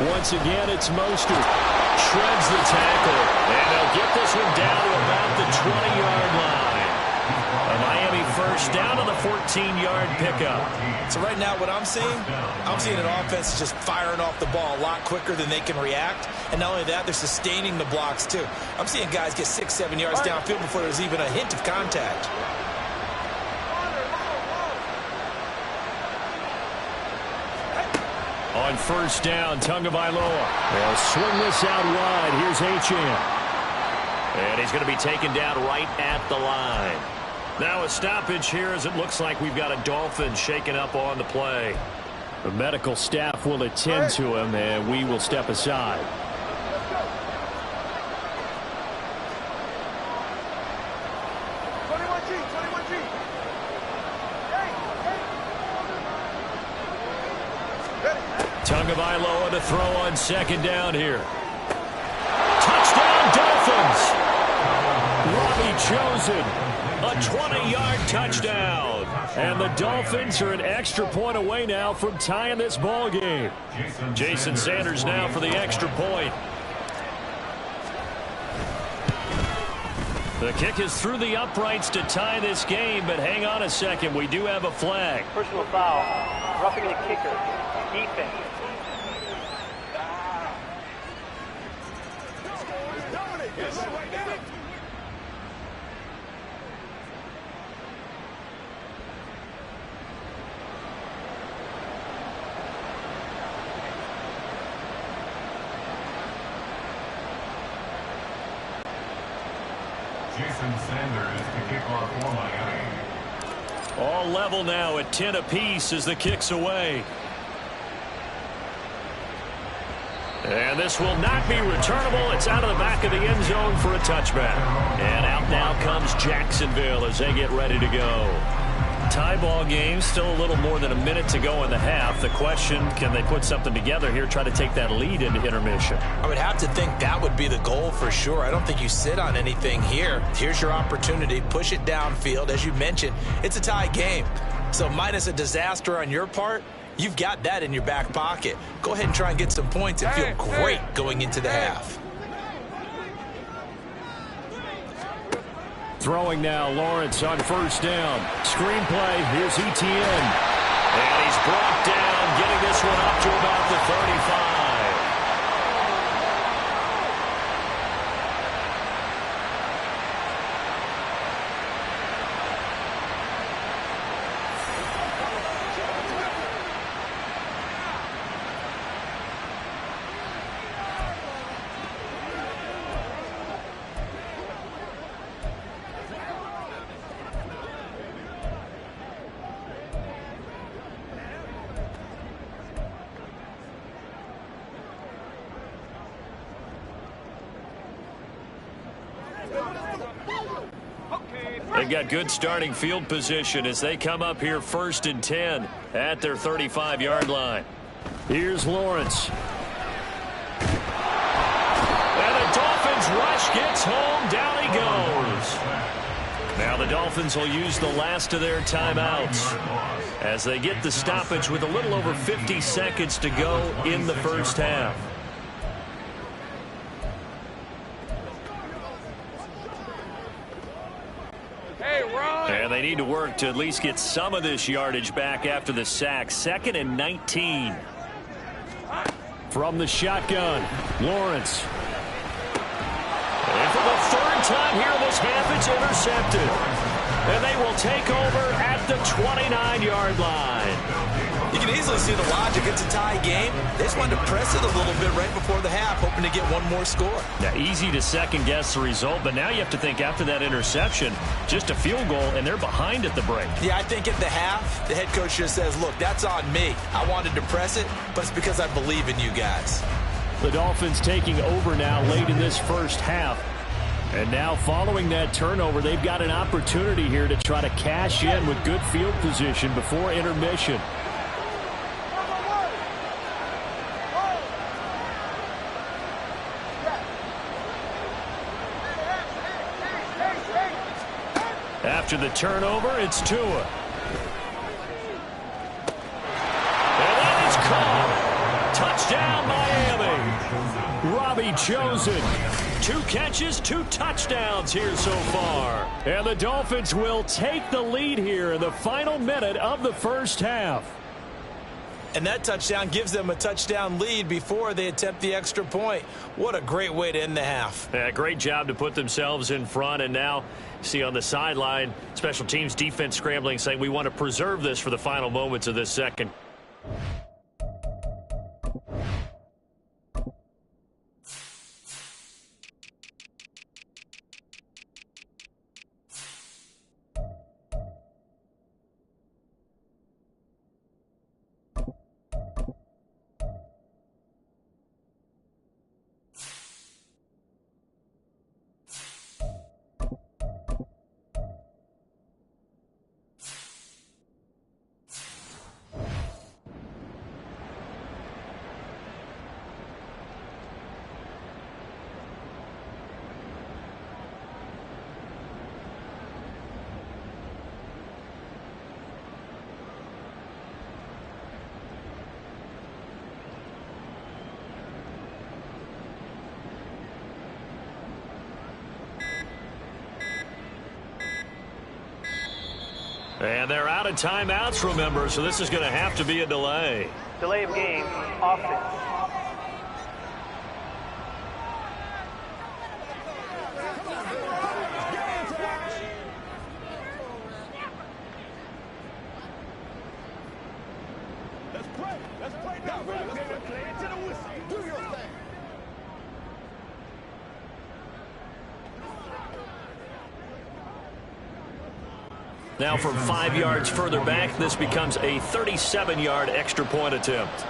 Once again, it's Mostert. Shreds the tackle, and they'll get this one down to about the 20-yard line. A Miami first down to the 14-yard pickup. So right now what I'm seeing an offense just firing off the ball a lot quicker than they can react. And not only that, they're sustaining the blocks too. I'm seeing guys get 6, 7 yards downfield before there's even a hint of contact. On 1st down, Tagovailoa. They'll swing this out wide. Here's Achane. And he's going to be taken down right at the line. Now a stoppage here as it looks like we've got a Dolphin shaken up on the play. The medical staff will attend to him, and we will step aside. Tagovailoa to throw on 2nd down here. Touchdown, Dolphins! Robbie Chosen, a 20-yard touchdown. And the Dolphins are an extra point away now from tying this ball game. Jason Sanders now for the extra point. The kick is through the uprights to tie this game, but hang on a second. We do have a flag. Personal foul. Roughing the kicker. Defense. Jason Sanders to kick off for Miami. All level now at 10 apiece as the kick's away. And this will not be returnable. It's out of the back of the end zone for a touchback. And out now comes Jacksonville as they get ready to go. Tie ball game, still a little more than a minute to go in the half. The question, can they put something together here, try to take that lead into intermission? I would have to think that would be the goal for sure. I don't think you sit on anything here. Here's your opportunity. Push it downfield. As you mentioned, it's a tie game. So minus a disaster on your part, you've got that in your back pocket. Go ahead and try and get some points and feel great going into the half. Throwing now, Lawrence on 1st down. Screenplay, here's Etienne. And he's brought down, getting this one up to about the 35. They've got good starting field position as they come up here 1st and 10 at their 35-yard line. Here's Lawrence. And the Dolphins Edge rush gets home. Down he goes. Now the Dolphins will use the last of their timeouts as they get the stoppage with a little over 50 seconds to go in the first half. And they need to work to at least get some of this yardage back after the sack. 2nd and 19. From the shotgun, Lawrence. And for the 3rd time here this half, it's intercepted. And they will take over at the 29-yard line. You can easily see the logic. It's a tie game. They just wanted to press it a little bit right before the half, hoping to get one more score. Now, easy to second-guess the result, but now you have to think after that interception, just a field goal, and they're behind at the break. Yeah, I think at the half, the head coach just says, look, that's on me. I wanted to press it, but it's because I believe in you guys. The Dolphins taking over now late in this first half. And now following that turnover, they've got an opportunity here to try to cash in with good field position before intermission. After the turnover, it's Tua. And that is caught. Touchdown, Miami. Robbie Chosen. 2 catches, 2 touchdowns here so far. And the Dolphins will take the lead here in the final minute of the first half. And that touchdown gives them a touchdown lead before they attempt the extra point. What a great way to end the half. Yeah, great job to put themselves in front. And now, see on the sideline, special teams defense scrambling, saying we want to preserve this for the final moments of this second. And they're out of timeouts, remember, so this is going to have to be a delay. Delay of game, offense. Let's play now. Play it to the whistle. Do your thing. Now from 5 yards further back, this becomes a 37-yard extra point attempt.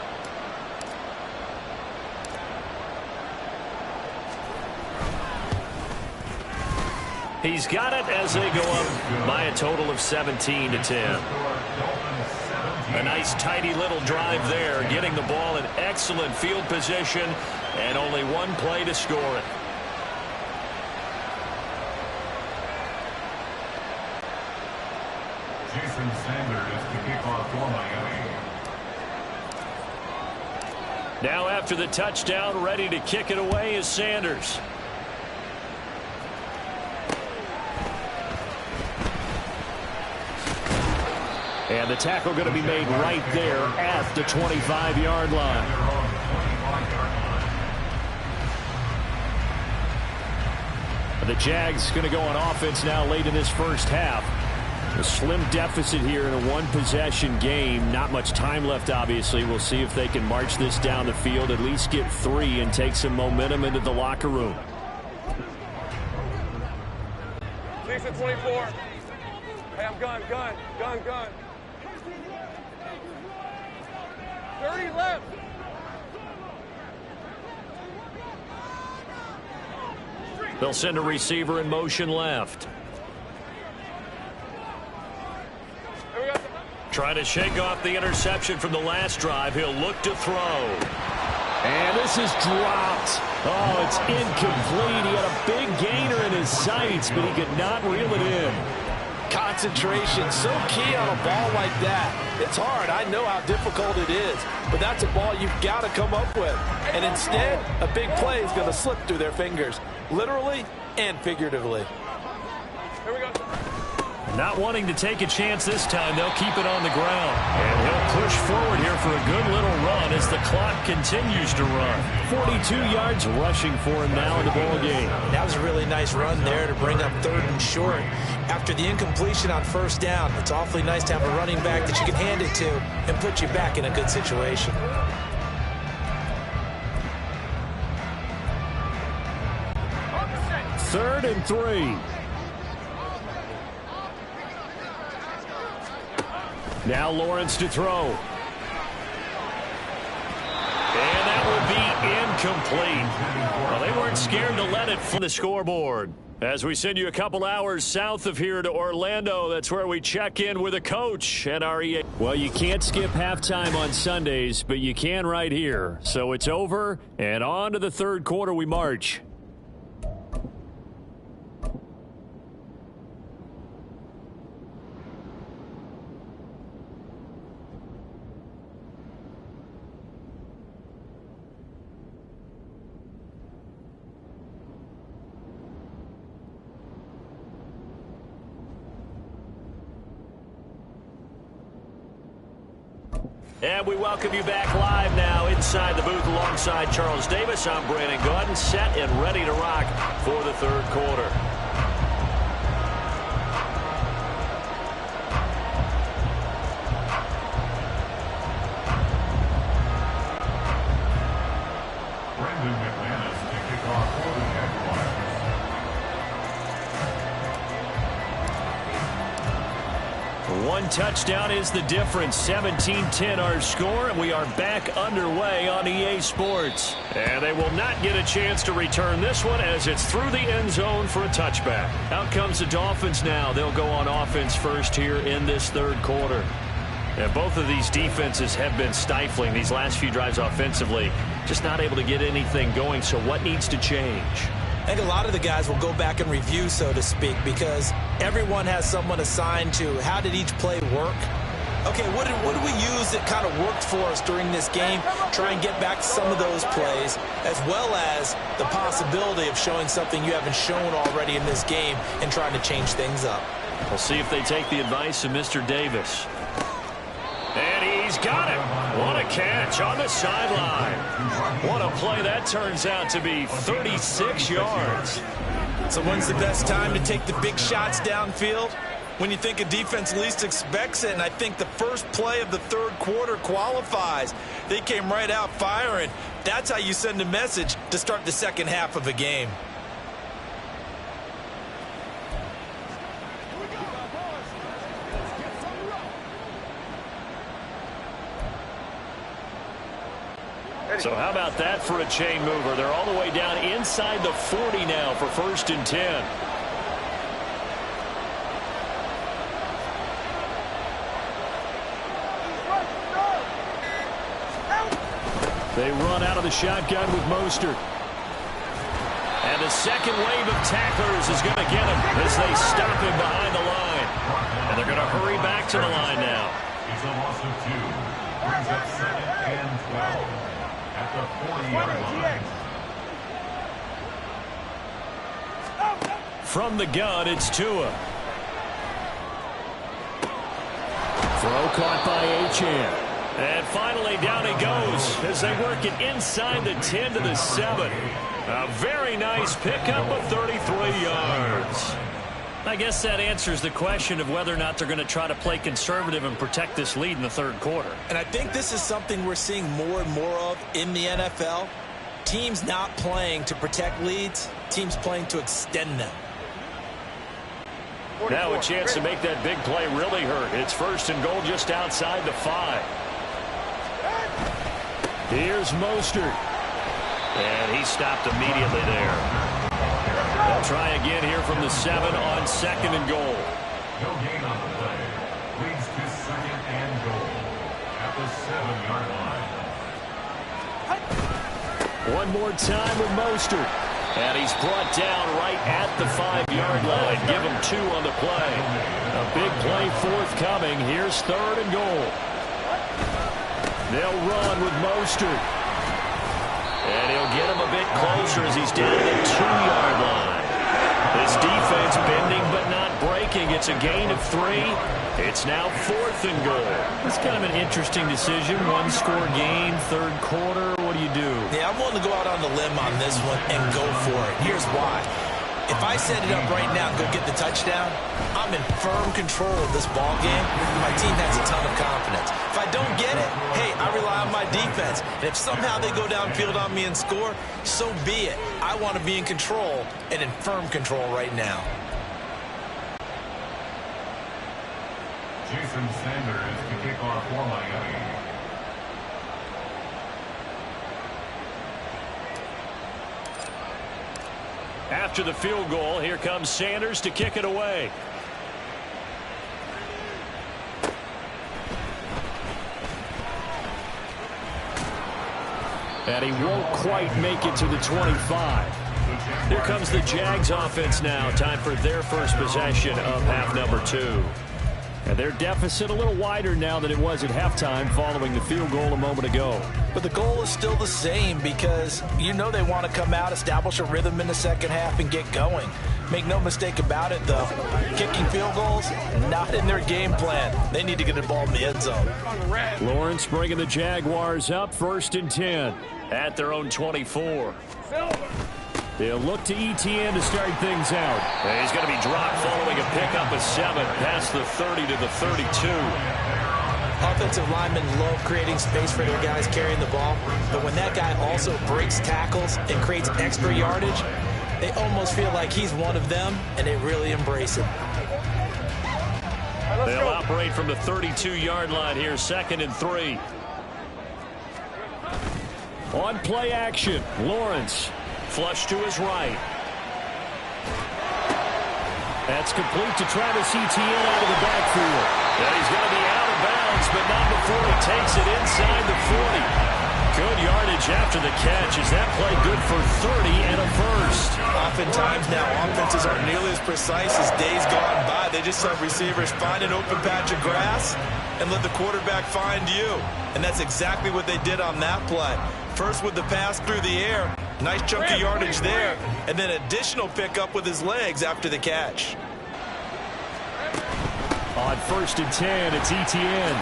He's got it as they go up by a total of 17-10. A nice tidy little drive there, getting the ball in excellent field position, and only one play to score it. Jason Sanders to kick off for Miami. Now after the touchdown, ready to kick it away is Sanders. And the tackle going to be made right there at the 25-yard line. The Jags going to go on offense now late in this first half. A slim deficit here in a one-possession game. Not much time left, obviously. We'll see if they can march this down the field, at least get 3 and take some momentum into the locker room. Jason 24. Hey, I'm gun. 30 left. They'll send a receiver in motion left. Trying to shake off the interception from the last drive. He'll look to throw. And this is dropped. Oh, it's incomplete. He had a big gainer in his sights, but he could not reel it in. Concentration, so key on a ball like that. It's hard. I know how difficult it is, but that's a ball you've got to come up with. And instead, a big play is going to slip through their fingers, literally and figuratively. Here we go. Not wanting to take a chance this time, they'll keep it on the ground. And he'll push forward here for a good little run as the clock continues to run. 42 yards rushing for him now in the ball game. That was a really nice run there to bring up 3rd and short. After the incompletion on 1st down, it's awfully nice to have a running back that you can hand it to and put you back in a good situation. Third and 3. Now Lawrence to throw. And that will be incomplete. Well, they weren't scared to let it from the scoreboard. As we send you a couple hours south of here to Orlando, that's where we check in with a coach at our EA. Well, you can't skip halftime on Sundays, but you can right here. So it's over, and on to the 3rd quarter we march. And we welcome you back live now inside the booth alongside Charles Davis. I'm Brandon Gordon, set and ready to rock for the 3rd quarter. Brendan McManus to kick off for the Jaguars. One touchdown is the difference. 17-10 our score, and we are back underway on EA Sports. And they will not get a chance to return this one as it's through the end zone for a touchback. Out comes the Dolphins now. They'll go on offense first here in this 3rd quarter. And both of these defenses have been stifling these last few drives offensively. Just not able to get anything going, so what needs to change? I think a lot of the guys will go back and review, so to speak, because everyone has someone assigned to how did each play work. Okay, what did we use that kind of worked for us during this game? Try and get back to some of those plays, as well as the possibility of showing something you haven't shown already in this game and trying to change things up. We'll see if they take the advice of Mr. Davis. And he's got it. What a catch on the sideline. What a play that turns out to be. 36 yards. So when's the best time to take the big shots downfield? When you think a defense least expects it, and I think the first play of the 3rd quarter qualifies. They came right out firing. That's how you send a message to start the 2nd half of a game. So how about that for a chain mover? They're all the way down inside the 40 now for 1st and 10. They run out of the shotgun with Mostert. And the second wave of tacklers is going to get him as they stop him behind the line. And they're going to hurry back to the line now. It's a loss of 2. Brings up 2nd and 12 at the 40-yard line. From the gun, it's Tua. Throw caught by Achane. And finally, down he goes as they work it inside the 10 to the 7. A very nice pickup of 33 yards. I guess that answers the question of whether or not they're going to try to play conservative and protect this lead in the 3rd quarter. And I think this is something we're seeing more and more of in the NFL. Teams not playing to protect leads, teams playing to extend them. Now a chance to make that big play really hurt. It's 1st and goal just outside the 5. Here's Mostert. And he stopped immediately there. They'll try again here from the 7 on 2nd and goal. No gain on the play. Leads to 2nd and goal at the 7-yard line. One more time with Mostert. And he's brought down right at the 5-yard line. Give him 2 on the play. A big play forthcoming. Here's 3rd and goal. They'll run with Mostert. And he'll get him a bit closer as he's down to the 2-yard line. This defense bending but not breaking. It's a gain of 3. It's now 4th and goal. It's kind of an interesting decision. 1-score game, 3rd quarter. What do you do? Yeah, I'm willing to go out on the limb on this one and go for it. Here's why. If I set it up right now and go get the touchdown, I'm in firm control of this ball game. My team has a ton of confidence. If I don't get it, hey, I rely on my defense. And if somehow they go downfield on me and score, so be it. I want to be in control and in firm control right now. Jason Sanders to kick off for Miami. After the field goal, here comes Sanders to kick it away. And he won't quite make it to the 25. Here comes the Jags offense now. Time for their first possession of half number 2. And their deficit a little wider now than it was at halftime following the field goal a moment ago. But the goal is still the same because you know they want to come out, establish a rhythm in the second half, and get going. Make no mistake about it, though. Kicking field goals, not in their game plan. They need to get the ball in the end zone. Lawrence bringing the Jaguars up 1st and 10 at their own 24. They'll look to Etienne to start things out. And he's going to be dropped following a pickup of 7 past the 30 to the 32. Offensive linemen love creating space for their guys carrying the ball, but when that guy also breaks tackles and creates extra yardage, they almost feel like he's one of them, and they really embrace him. They'll operate from the 32-yard line here, 2nd and 3. On play action, Lawrence. Flush to his right. That's complete to Travis Etienne out of the backfield. And he's going to be out of bounds, but not before he takes it inside the 40. Good yardage after the catch. Is that play good for 30 and a first? Oftentimes now, offenses aren't nearly as precise as days gone by. They just have receivers find an open patch of grass and let the quarterback find you. And that's exactly what they did on that play. First with the pass through the air. Nice chunk of yardage there. And then additional pickup with his legs after the catch. On 1st and 10, it's Etienne.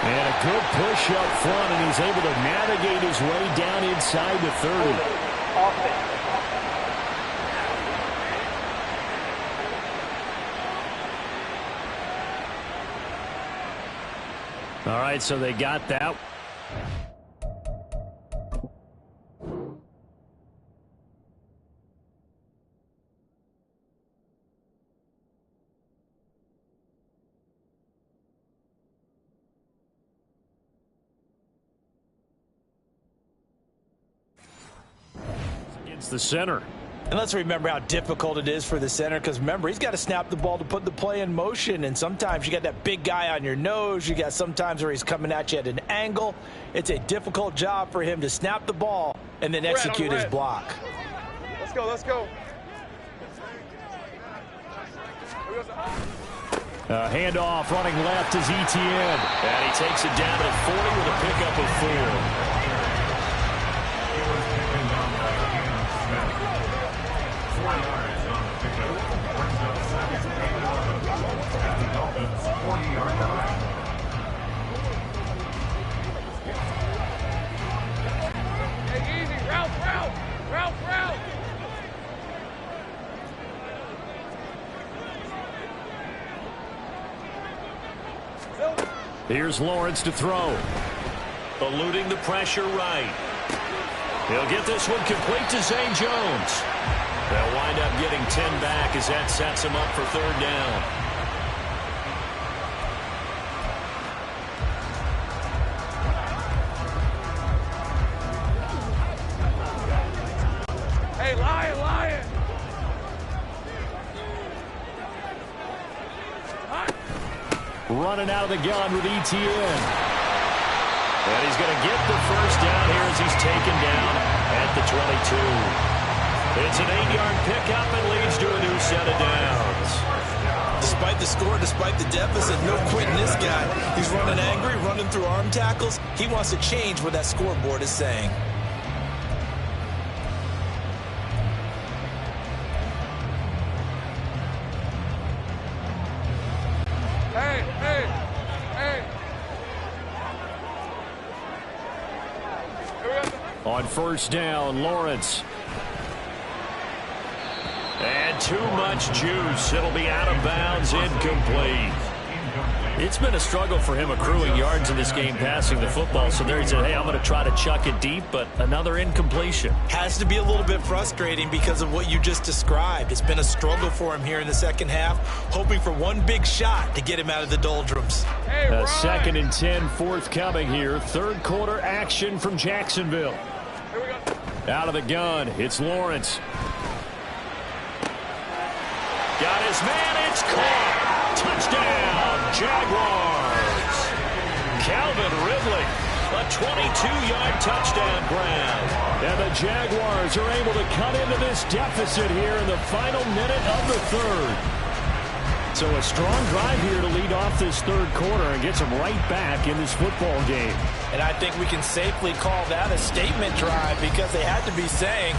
And a good push up front, and he's able to navigate his way down inside the 30. All right, so they got that. The center. And let's remember how difficult it is for the center, because remember, he's got to snap the ball to put the play in motion, and sometimes you got that big guy on your nose. You got sometimes where he's coming at you at an angle. It's a difficult job for him to snap the ball and then execute his block. Let's go, let's go. Handoff running left is Etienne. And he takes it down to 40 with a pickup of 4. Hey, easy, route. Here's Lawrence to throw. Eluding the pressure right. He'll get this one complete to Zay Jones. They'll wind up getting 10 back as that sets him up for 3rd down. Hey, Lion. Running out of the gun with Etienne. And he's going to get the first down here as he's taken down It's an 8-yard pickup and leads to a new set of downs. Despite the score, despite the deficit, no quitting this guy. He's running angry, running through arm tackles. He wants to change what that scoreboard is saying. On first down, Lawrence. And too much juice. It'll be out of bounds, incomplete. It's been a struggle for him accruing yards in this game passing the football. So there he said, hey, I'm going to try to chuck it deep, but another incompletion. Has to be a little bit frustrating because of what you just described. It's been a struggle for him here in the second half, hoping for one big shot to get him out of the doldrums. A 2nd and 10 forthcoming here. Third quarter action from Jacksonville. Out of the gun, it's Lawrence. Got his man, it's caught. Touchdown, Jaguars. Calvin Ridley, a 22-yard touchdown grab. And the Jaguars are able to cut into this deficit here in the final minute of the third. So a strong drive here to lead off this third quarter and gets them right back in this football game. And I think we can safely call that a statement drive because they had to be saying,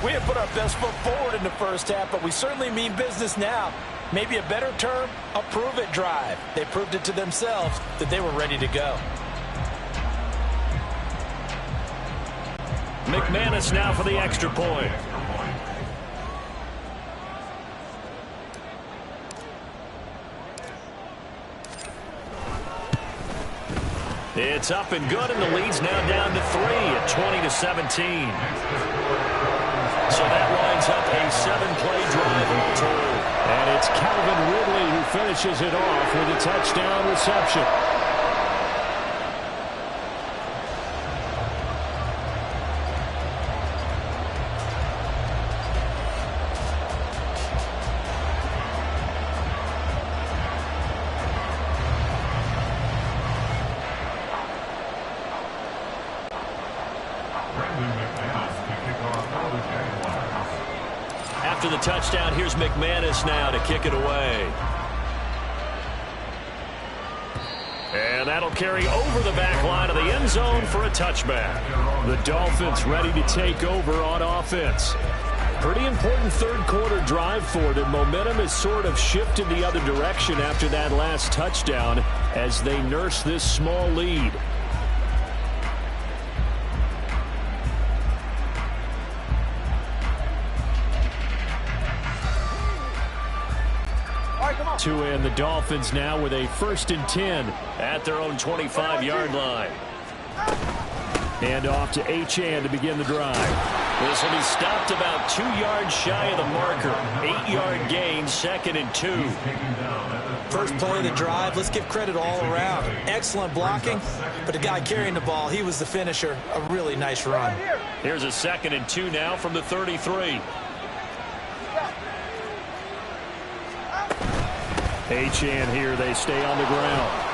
we have put our best foot forward in the first half, but we certainly mean business now. Maybe a better term, a prove-it drive. They proved it to themselves that they were ready to go. McManus now for the extra point. It's up and good, and the lead's now down to 3 at 20-17. So that lines up a 7-play drive all told. And it's Calvin Ridley who finishes it off with a touchdown reception. After the touchdown, here's McManus now to kick it away. And that'll carry over the back line of the end zone for a touchback. The Dolphins ready to take over on offense. Pretty important third quarter drive for them. Momentum has sort of shifted the other direction after that last touchdown as they nurse this small lead. To end the Dolphins now with a 1st and 10 at their own 25-yard line. And off to Achane to begin the drive. This will be stopped about 2 yards shy of the marker. 8-yard gain, 2nd and 2. First play of the drive, let's give credit all around. Excellent blocking, but the guy carrying the ball, he was the finisher. A really nice run. Here's a 2nd and 2 now from the 33. Achane here, they stay on the ground.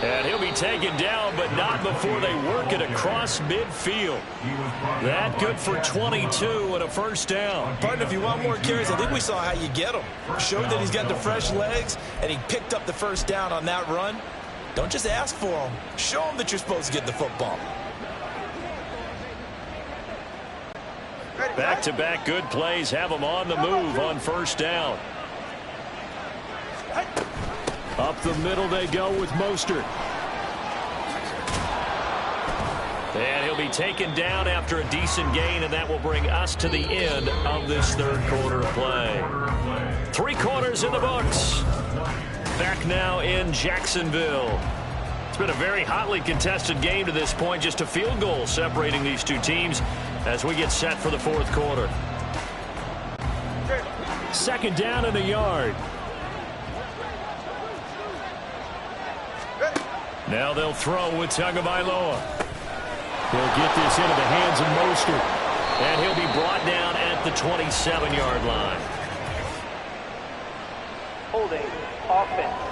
And he'll be taken down, but not before they work it across midfield. That good for 22 and a first down. Partner, if you want more carries, I think we saw how you get him. Showed that he's got the fresh legs, and he picked up the first down on that run. Don't just ask for him. Show him that you're supposed to get the football. Back-to-back good plays have them on the move on first down. Up the middle they go with Mostert. And he'll be taken down after a decent gain, and that will bring us to the end of this third quarter of play. 3 quarters in the books. Back now in Jacksonville. It's been a very hotly contested game to this point. Just a field goal separating these two teams as we get set for the fourth quarter. 2nd down and a yard. Now they'll throw with Tagovailoa. He'll get this into the hands of Mostert. And he'll be brought down at the 27-yard line. Holding offense.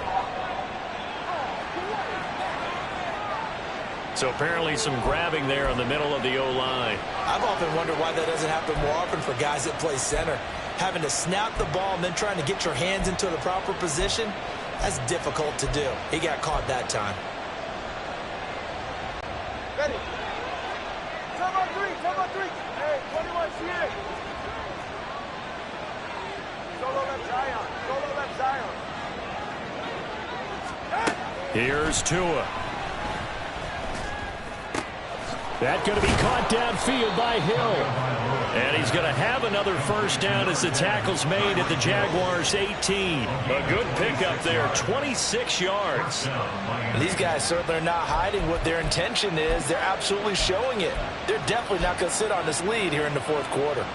So apparently some grabbing there in the middle of the O-line. I've often wondered why that doesn't happen more often for guys that play center. Having to snap the ball and then trying to get your hands into the proper position, that's difficult to do. He got caught that time. Ready. Come on, three. Hey, 21, see it. Solo left Zion. Here's Tua. That's going to be caught downfield by Hill. And he's going to have another first down as the tackle's made at the Jaguars' 18. A good pickup there, 26 yards. These guys certainly are not hiding what their intention is. They're absolutely showing it. They're definitely not going to sit on this lead here in the fourth quarter.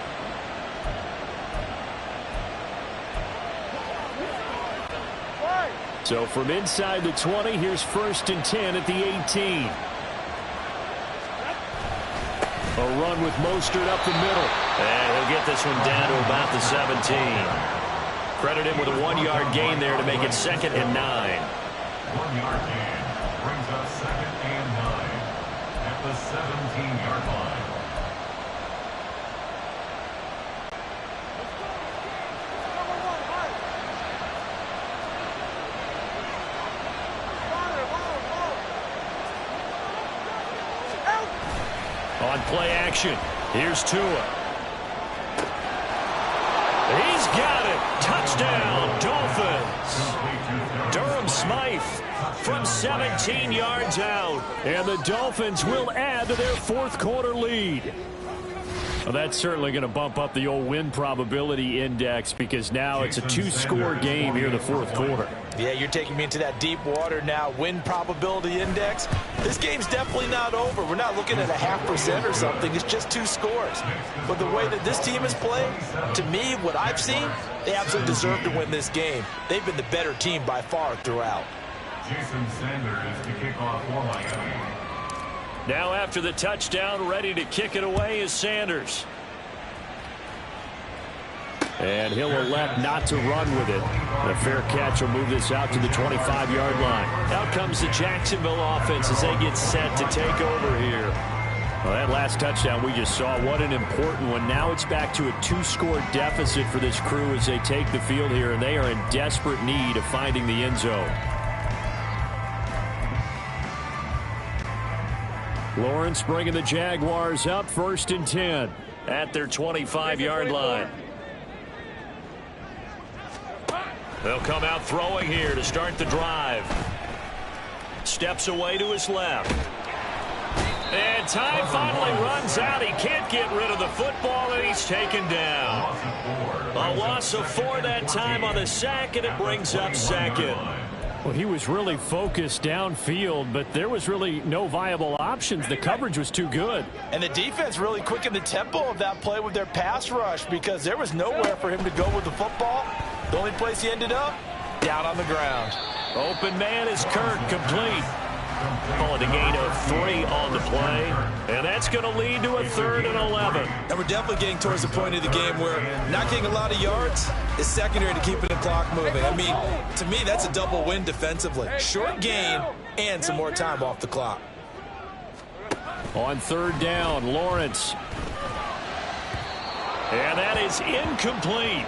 So from inside the 20, here's 1st and 10 at the 18. A run with Mostert up the middle. And he'll get this one down to about the 17. Credit him with a 1-yard gain there to make it 2nd and 9. 1-yard gain brings up 2nd and 9 at the 17-yard line. On play action, here's Tua. He's got it. Touchdown, Dolphins. Durham Smythe from 17 yards out. And the Dolphins will add to their fourth quarter lead. Well, that's certainly going to bump up the old win probability index because now it's a 2-score game here in the fourth quarter. Yeah, you're taking me into that deep water now. Win probability index. This game's definitely not over. We're not looking at a 0.5% or something. It's just 2 scores. But the way that this team is playing, to me, what I've seen, they absolutely deserve to win this game. They've been the better team by far throughout. Jason Sanders to kick off for Miami. Now after the touchdown, ready to kick it away is Sanders. And he'll elect not to run with it. A fair catch will move this out to the 25-yard line. Out comes the Jacksonville offense as they get set to take over here. Well, that last touchdown we just saw, what an important one. Now it's back to a 2-score deficit for this crew as they take the field here, and they are in desperate need of finding the end zone. Lawrence bringing the Jaguars up, 1st and 10 at their 25-yard line. They'll come out throwing here to start the drive. Steps away to his left. And time finally runs out. He can't get rid of the football, and he's taken down. A loss of 4 that time on the sack, and it brings up 2nd. Well, he was really focused downfield, but there was really no viable options. The coverage was too good. And the defense really quickened the tempo of that play with their pass rush because there was nowhere for him to go with the football. The only place he ended up, down on the ground. Open man is Kirk, complete. Call it a gain of 3 on the play. And that's going to lead to a 3rd and 11. And we're definitely getting towards the point of the game where not getting a lot of yards is secondary to keeping the clock moving. I mean, to me, that's a double win defensively. Short gain and some more time off the clock. On 3rd down, Lawrence. And that is incomplete.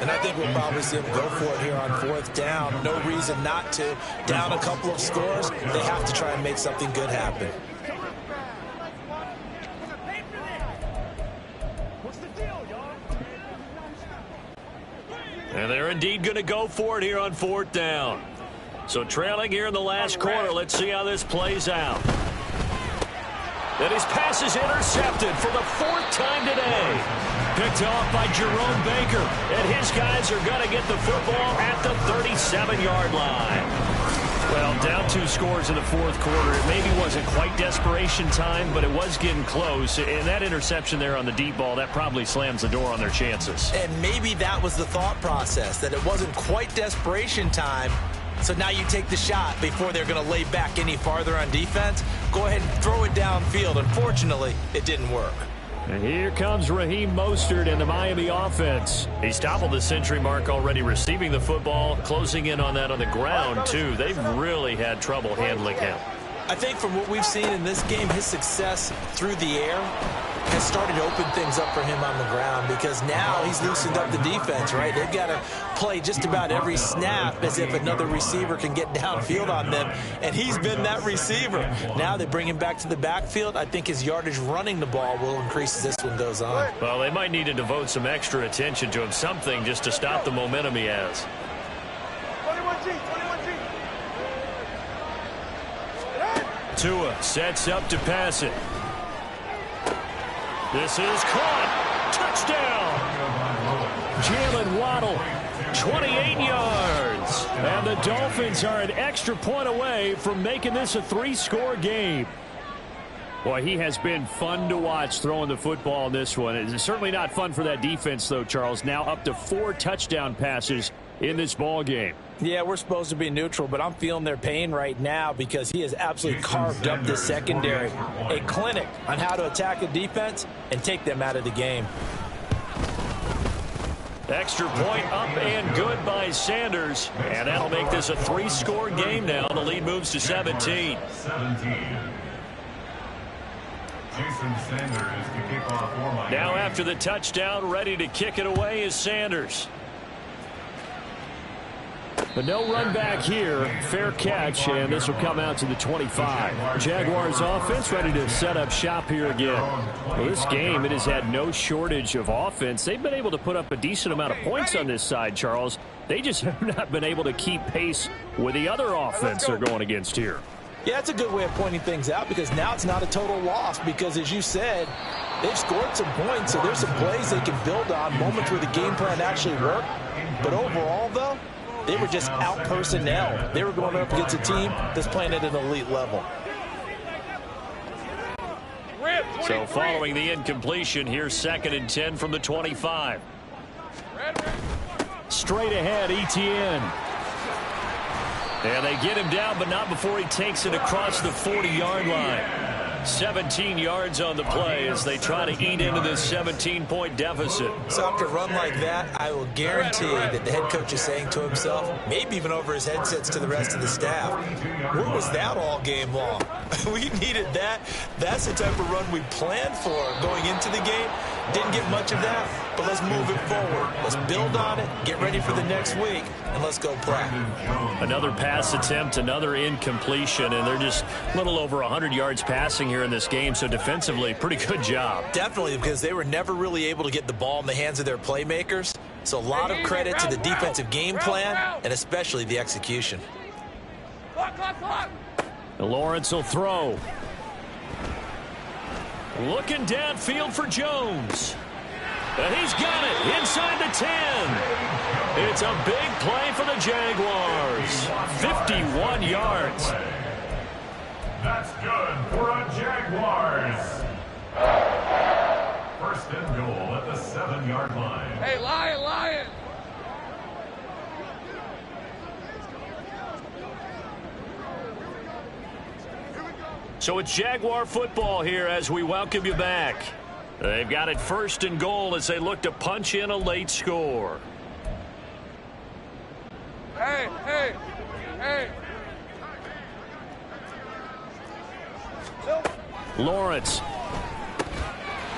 And I think we'll probably see him go for it here on 4th down. No reason not to. Down a couple of scores, they have to try and make something good happen. And they're indeed going to go for it here on 4th down. So trailing here in the last quarter. Let's see how this plays out. And his pass is intercepted for the 4th time today. Picked off by Jerome Baker. And his guys are going to get the football at the 37-yard line. Well, down 2 scores in the fourth quarter. It maybe wasn't quite desperation time, but it was getting close. And that interception there on the deep ball, that probably slams the door on their chances. And maybe that was the thought process, that it wasn't quite desperation time. So now you take the shot before they're going to lay back any farther on defense. Go ahead and throw it downfield. Unfortunately, it didn't work. And here comes Raheem Mostert and the Miami offense. He's toppled the century mark already receiving the football, closing in on that on the ground, too. They've really had trouble handling him. I think from what we've seen in this game, his success through the air has started to open things up for him on the ground, because now he's loosened up the defense, right? They've got to play just about every snap as if another receiver can get downfield on them, and he's been that receiver. Now they bring him back to the backfield. I think his yardage running the ball will increase as this one goes on. Well, they might need to devote some extra attention to him, something just to stop the momentum he has. 21G. Tua sets up to pass it. This is caught. Touchdown. Jalen Waddle, 28 yards. And the Dolphins are an extra point away from making this a 3-score game. Boy, he has been fun to watch throwing the football in this one. It's certainly not fun for that defense, though, Charles. Now up to 4 touchdown passes in this ball game. Yeah, we're supposed to be neutral, but I'm feeling their pain right now because he has absolutely carved up this secondary. A clinic on how to attack a defense and take them out of the game. Extra point up and good by Sanders. And that'll make this a 3-score game now. The lead moves to 17. Now after the touchdown, ready to kick it away is Sanders. But no run back here. Fair catch, and this will come out to the 25. Jaguars offense ready to set up shop here again. Well, this game, it has had no shortage of offense. They've been able to put up a decent amount of points on this side, Charles. They just have not been able to keep pace with the other offense they're going against here. Yeah, it's a good way of pointing things out, because now it's not a total loss, because as you said, they've scored some points, so there's some plays they can build on, moments where the game plan actually worked. But overall, though, they were just out-personnel. They were going up against a team that's playing at an elite level. So following the incompletion, here's 2nd and 10 from the 25. Straight ahead, Etienne. And they get him down, but not before he takes it across the 40-yard line. 17 yards on the play as they try to eat into this 17-point deficit. So after a run like that, I will guarantee that the head coach is saying to himself, maybe even over his headsets to the rest of the staff, where was that all game long? We needed that. That's the type of run we planned for going into the game. Didn't get much of that, but let's move it forward. Let's build on it, get ready for the next week, and let's go play. Another pass attempt, another incompletion, and they're just a little over 100 yards passing here in this game, so defensively, pretty good job. Definitely, because they were never really able to get the ball in the hands of their playmakers, so a lot of credit to the defensive game plan, and especially the execution. Lawrence will throw. Looking downfield for Jones. And he's got it inside the 10. It's a big play for the Jaguars. 51 yards. That's good for a Jaguars. 1st and goal at the 7-yard line. Hey, Lion. So it's Jaguar football here as we welcome you back. They've got it 1st and goal as they look to punch in a late score. Hey. Lawrence.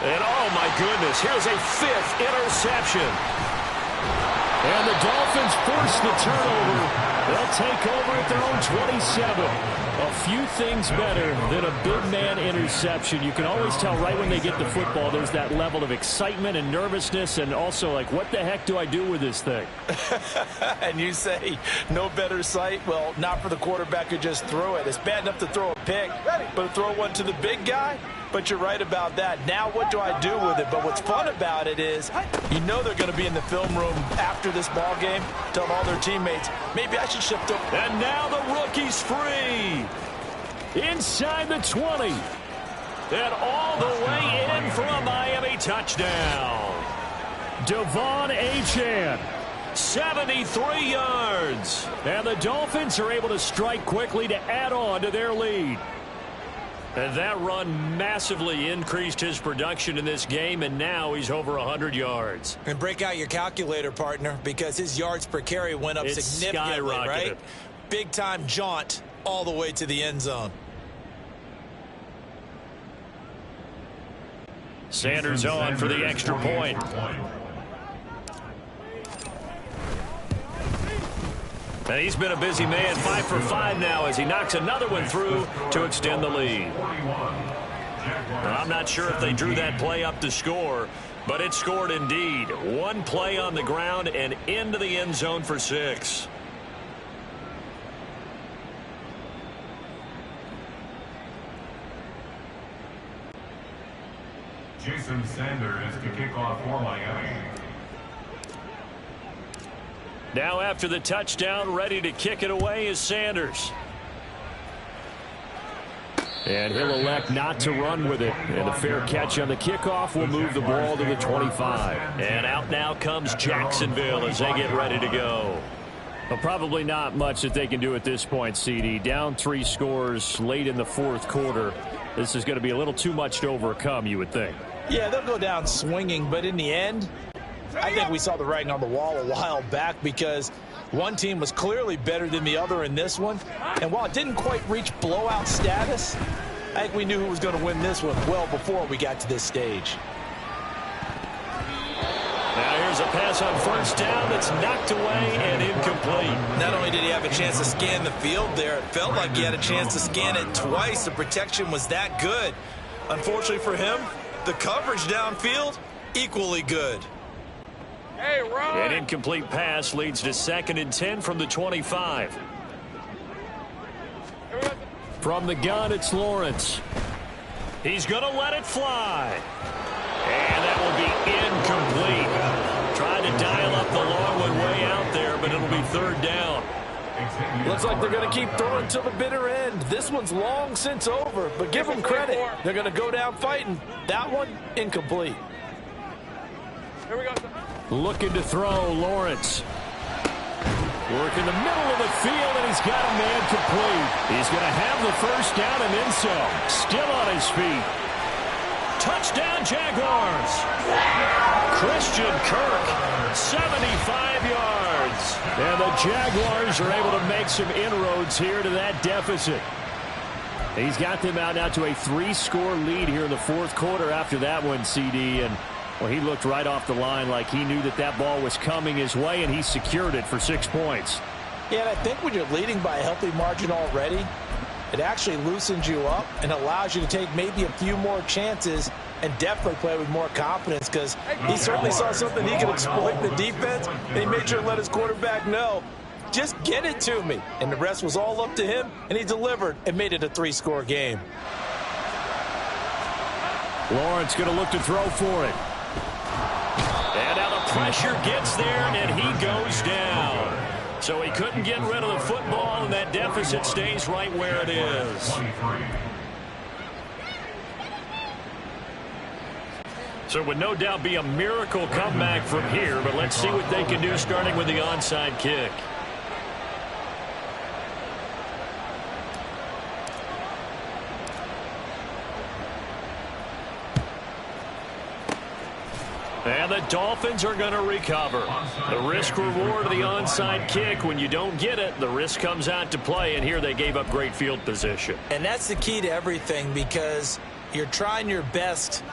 And oh my goodness, here's a 5th interception. And the Dolphins force the turnover. They'll take over at their own 27. A few things better than a big man interception. You can always tell right when they get the football, there's that level of excitement and nervousness, and also like, what the heck do I do with this thing? And you say no better sight? Well, not for the quarterback who just threw it. It's bad enough to throw a pick, but to throw one to the big guy? But you're right about that. Now what do I do with it? But what's fun about it is you know they're going to be in the film room after this ball game, telling all their teammates, maybe I should shift up. And now the rookie's free. Inside the 20. And all the way in for a Miami touchdown. Devon Achane, 73 yards. And the Dolphins are able to strike quickly to add on to their lead. And that run massively increased his production in this game, and now he's over 100 yards. And break out your calculator, partner, because his yards per carry went up significantly, right? Big-time jaunt all the way to the end zone. Sanders on for the extra point. And he's been a busy man, 5 for 5 now as he knocks another one through to extend the lead. I'm not sure if they drew that play up to score, but it scored indeed. One play on the ground and into the end zone for 6. Jason Sanders to kick off for Miami. Now after the touchdown, ready to kick it away is Sanders. And he'll elect not to run with it. And a fair catch on the kickoff will move the ball to the 25. And out now comes Jacksonville as they get ready to go. Well, probably not much that they can do at this point, CD. Down 3 scores late in the fourth quarter. This is going to be a little too much to overcome, you would think. Yeah, they'll go down swinging, but in the end, I think we saw the writing on the wall a while back because one team was clearly better than the other in this one. And while it didn't quite reach blowout status, I think we knew who was going to win this one well before we got to this stage. Now here's a pass on first down that's knocked away and incomplete. Not only did he have a chance to scan the field there, it felt like he had a chance to scan it twice. The protection was that good. Unfortunately for him, the coverage downfield, equally good. Hey, run! An incomplete pass leads to 2nd and 10 from the 25. From the gun, it's Lawrence. He's going to let it fly. And that will be incomplete. Trying to dial up the long one way out there, but it'll be 3rd down. Looks like they're going to keep throwing to the bitter end. This one's long since over, but give them credit. They're going to go down fighting. That one, incomplete. Here we go. Looking to throw, Lawrence. Work in the middle of the field, and he's got a man complete. He's going to have the first down and then some. Still on his feet. Touchdown, Jaguars. Christian Kirk, 75 yards. And the Jaguars are able to make some inroads here to that deficit. He's got them out now to a 3-score lead here in the fourth quarter after that one, CD. And, well, he looked right off the line like he knew that that ball was coming his way, and he secured it for 6 points. Yeah, and I think when you're leading by a healthy margin already, it actually loosens you up and allows you to take maybe a few more chances and definitely play with more confidence because he certainly saw something he could exploit in the defense, and he made sure to let his quarterback know, just get it to me. And the rest was all up to him, and he delivered and made it a 3-score game. Lawrence going to look to throw for it. And now the pressure gets there, and he goes down. So he couldn't get rid of the football, and that deficit stays right where it is. So it would no doubt be a miracle comeback from here, but let's see what they can do starting with the onside kick. And the Dolphins are going to recover. The risk-reward of the onside kick, when you don't get it, the risk comes out to play, and here they gave up great field position. And that's the key to everything because you're trying your best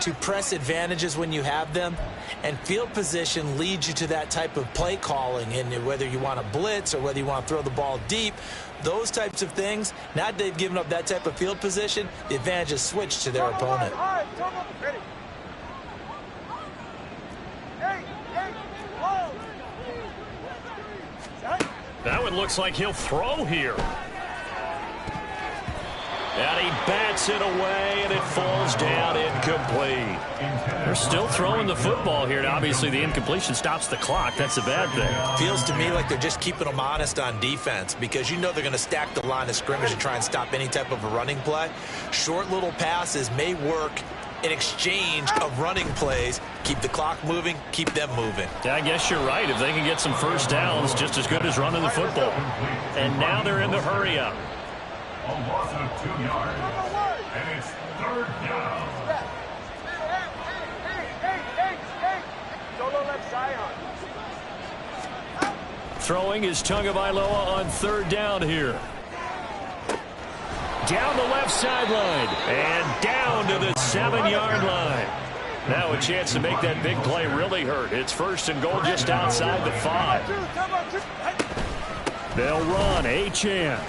to press advantages when you have them, and field position leads you to that type of play calling, and whether you want to blitz or whether you want to throw the ball deep, those types of things, now that they've given up that type of field position, the advantage is switched to their opponent. That one looks like he'll throw here. And he bats it away, and it falls down incomplete. They're still throwing the football here, and obviously the incompletion stops the clock. That's a bad thing. Feels to me like they're just keeping them honest on defense because you know they're going to stack the line of scrimmage and try and stop any type of a running play. Short little passes may work in exchange of running plays. Keep the clock moving, keep them moving. Yeah, I guess you're right. If they can get some first downs, just as good as running the football. And now they're in the hurry-up. A loss of 2 yards. And it's 3rd down. Solo left side on. Throwing is Tagovailoa on 3rd down here. Down the left sideline and down to the 7-yard line. Now a chance to make that big play really hurt. It's 1st and goal just outside the 5. They'll run Achane.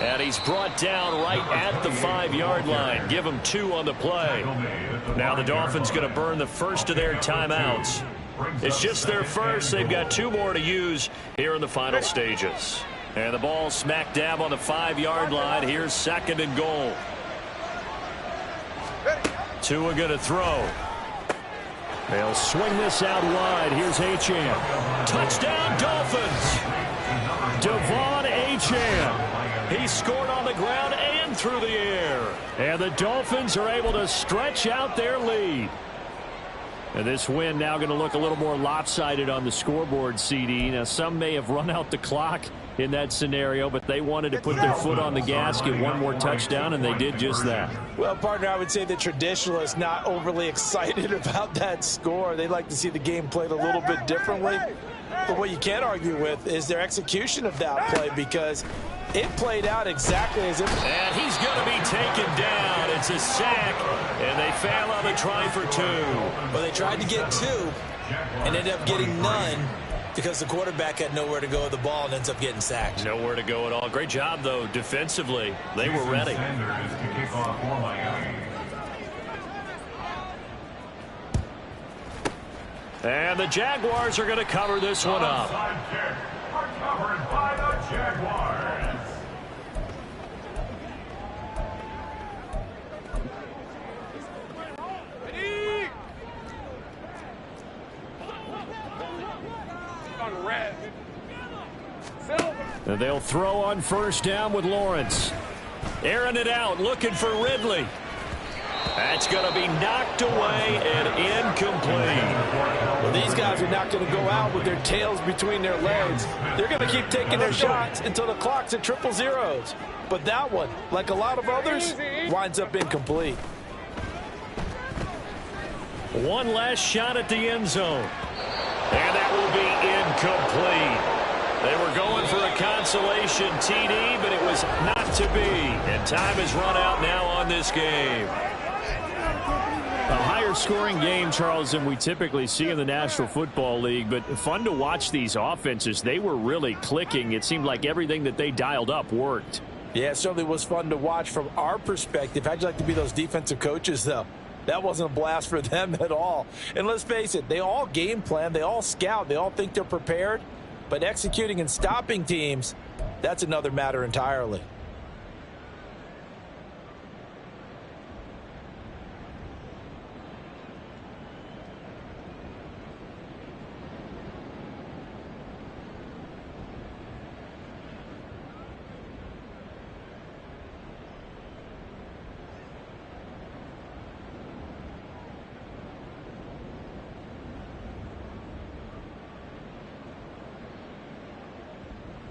And he's brought down right at the 5-yard line. Give him 2 on the play. Now the Dolphins going to burn the first of their timeouts. It's just their first. They've got 2 more to use here in the final stages. And the ball smack dab on the 5-yard line. Here's 2nd and goal. Tua going to throw. They'll swing this out wide. Here's Achane. Touchdown Dolphins. Devon Achane. He scored on the ground and through the air. And the Dolphins are able to stretch out their lead. And this win now going to look a little more lopsided on the scoreboard, CD. Now, some may have run out the clock in that scenario, but they wanted to put their foot on the gas, get 1 more touchdown, and they did just that. Well, partner, I would say the traditionalists not overly excited about that score. They'd like to see the game played a little bit differently. But what you can't argue with is their execution of that play, because it played out exactly as if... And he's going to be taken down. It's a sack, and they fail on the try for 2. Well, they tried to get 2 and ended up getting none because the quarterback had nowhere to go with the ball and ends up getting sacked. Nowhere to go at all. Great job, though, defensively. They were ready. Sanders to kick off for Miami. And the Jaguars are going to cover this one up. Onside kick recovered by the Jaguars. And they'll throw on 1st down with Lawrence. Airing it out, looking for Ridley. That's going to be knocked away and incomplete. Well, these guys are not going to go out with their tails between their legs. They're going to keep taking their shots until the clock's at 000. But that one, like a lot of others, winds up incomplete. One last shot at the end zone. And that will be incomplete. They were going for a consolation TD, but it was not to be. And time has run out now on this game. A higher scoring game, Charles, than we typically see in the National Football League, but fun to watch these offenses. They were really clicking. It seemed like everything that they dialed up worked. Yeah, it certainly was fun to watch from our perspective. How'd you like to be those defensive coaches, though? That wasn't a blast for them at all. And let's face it, they all game plan, they all scout, they all think they're prepared. But executing and stopping teams, that's another matter entirely.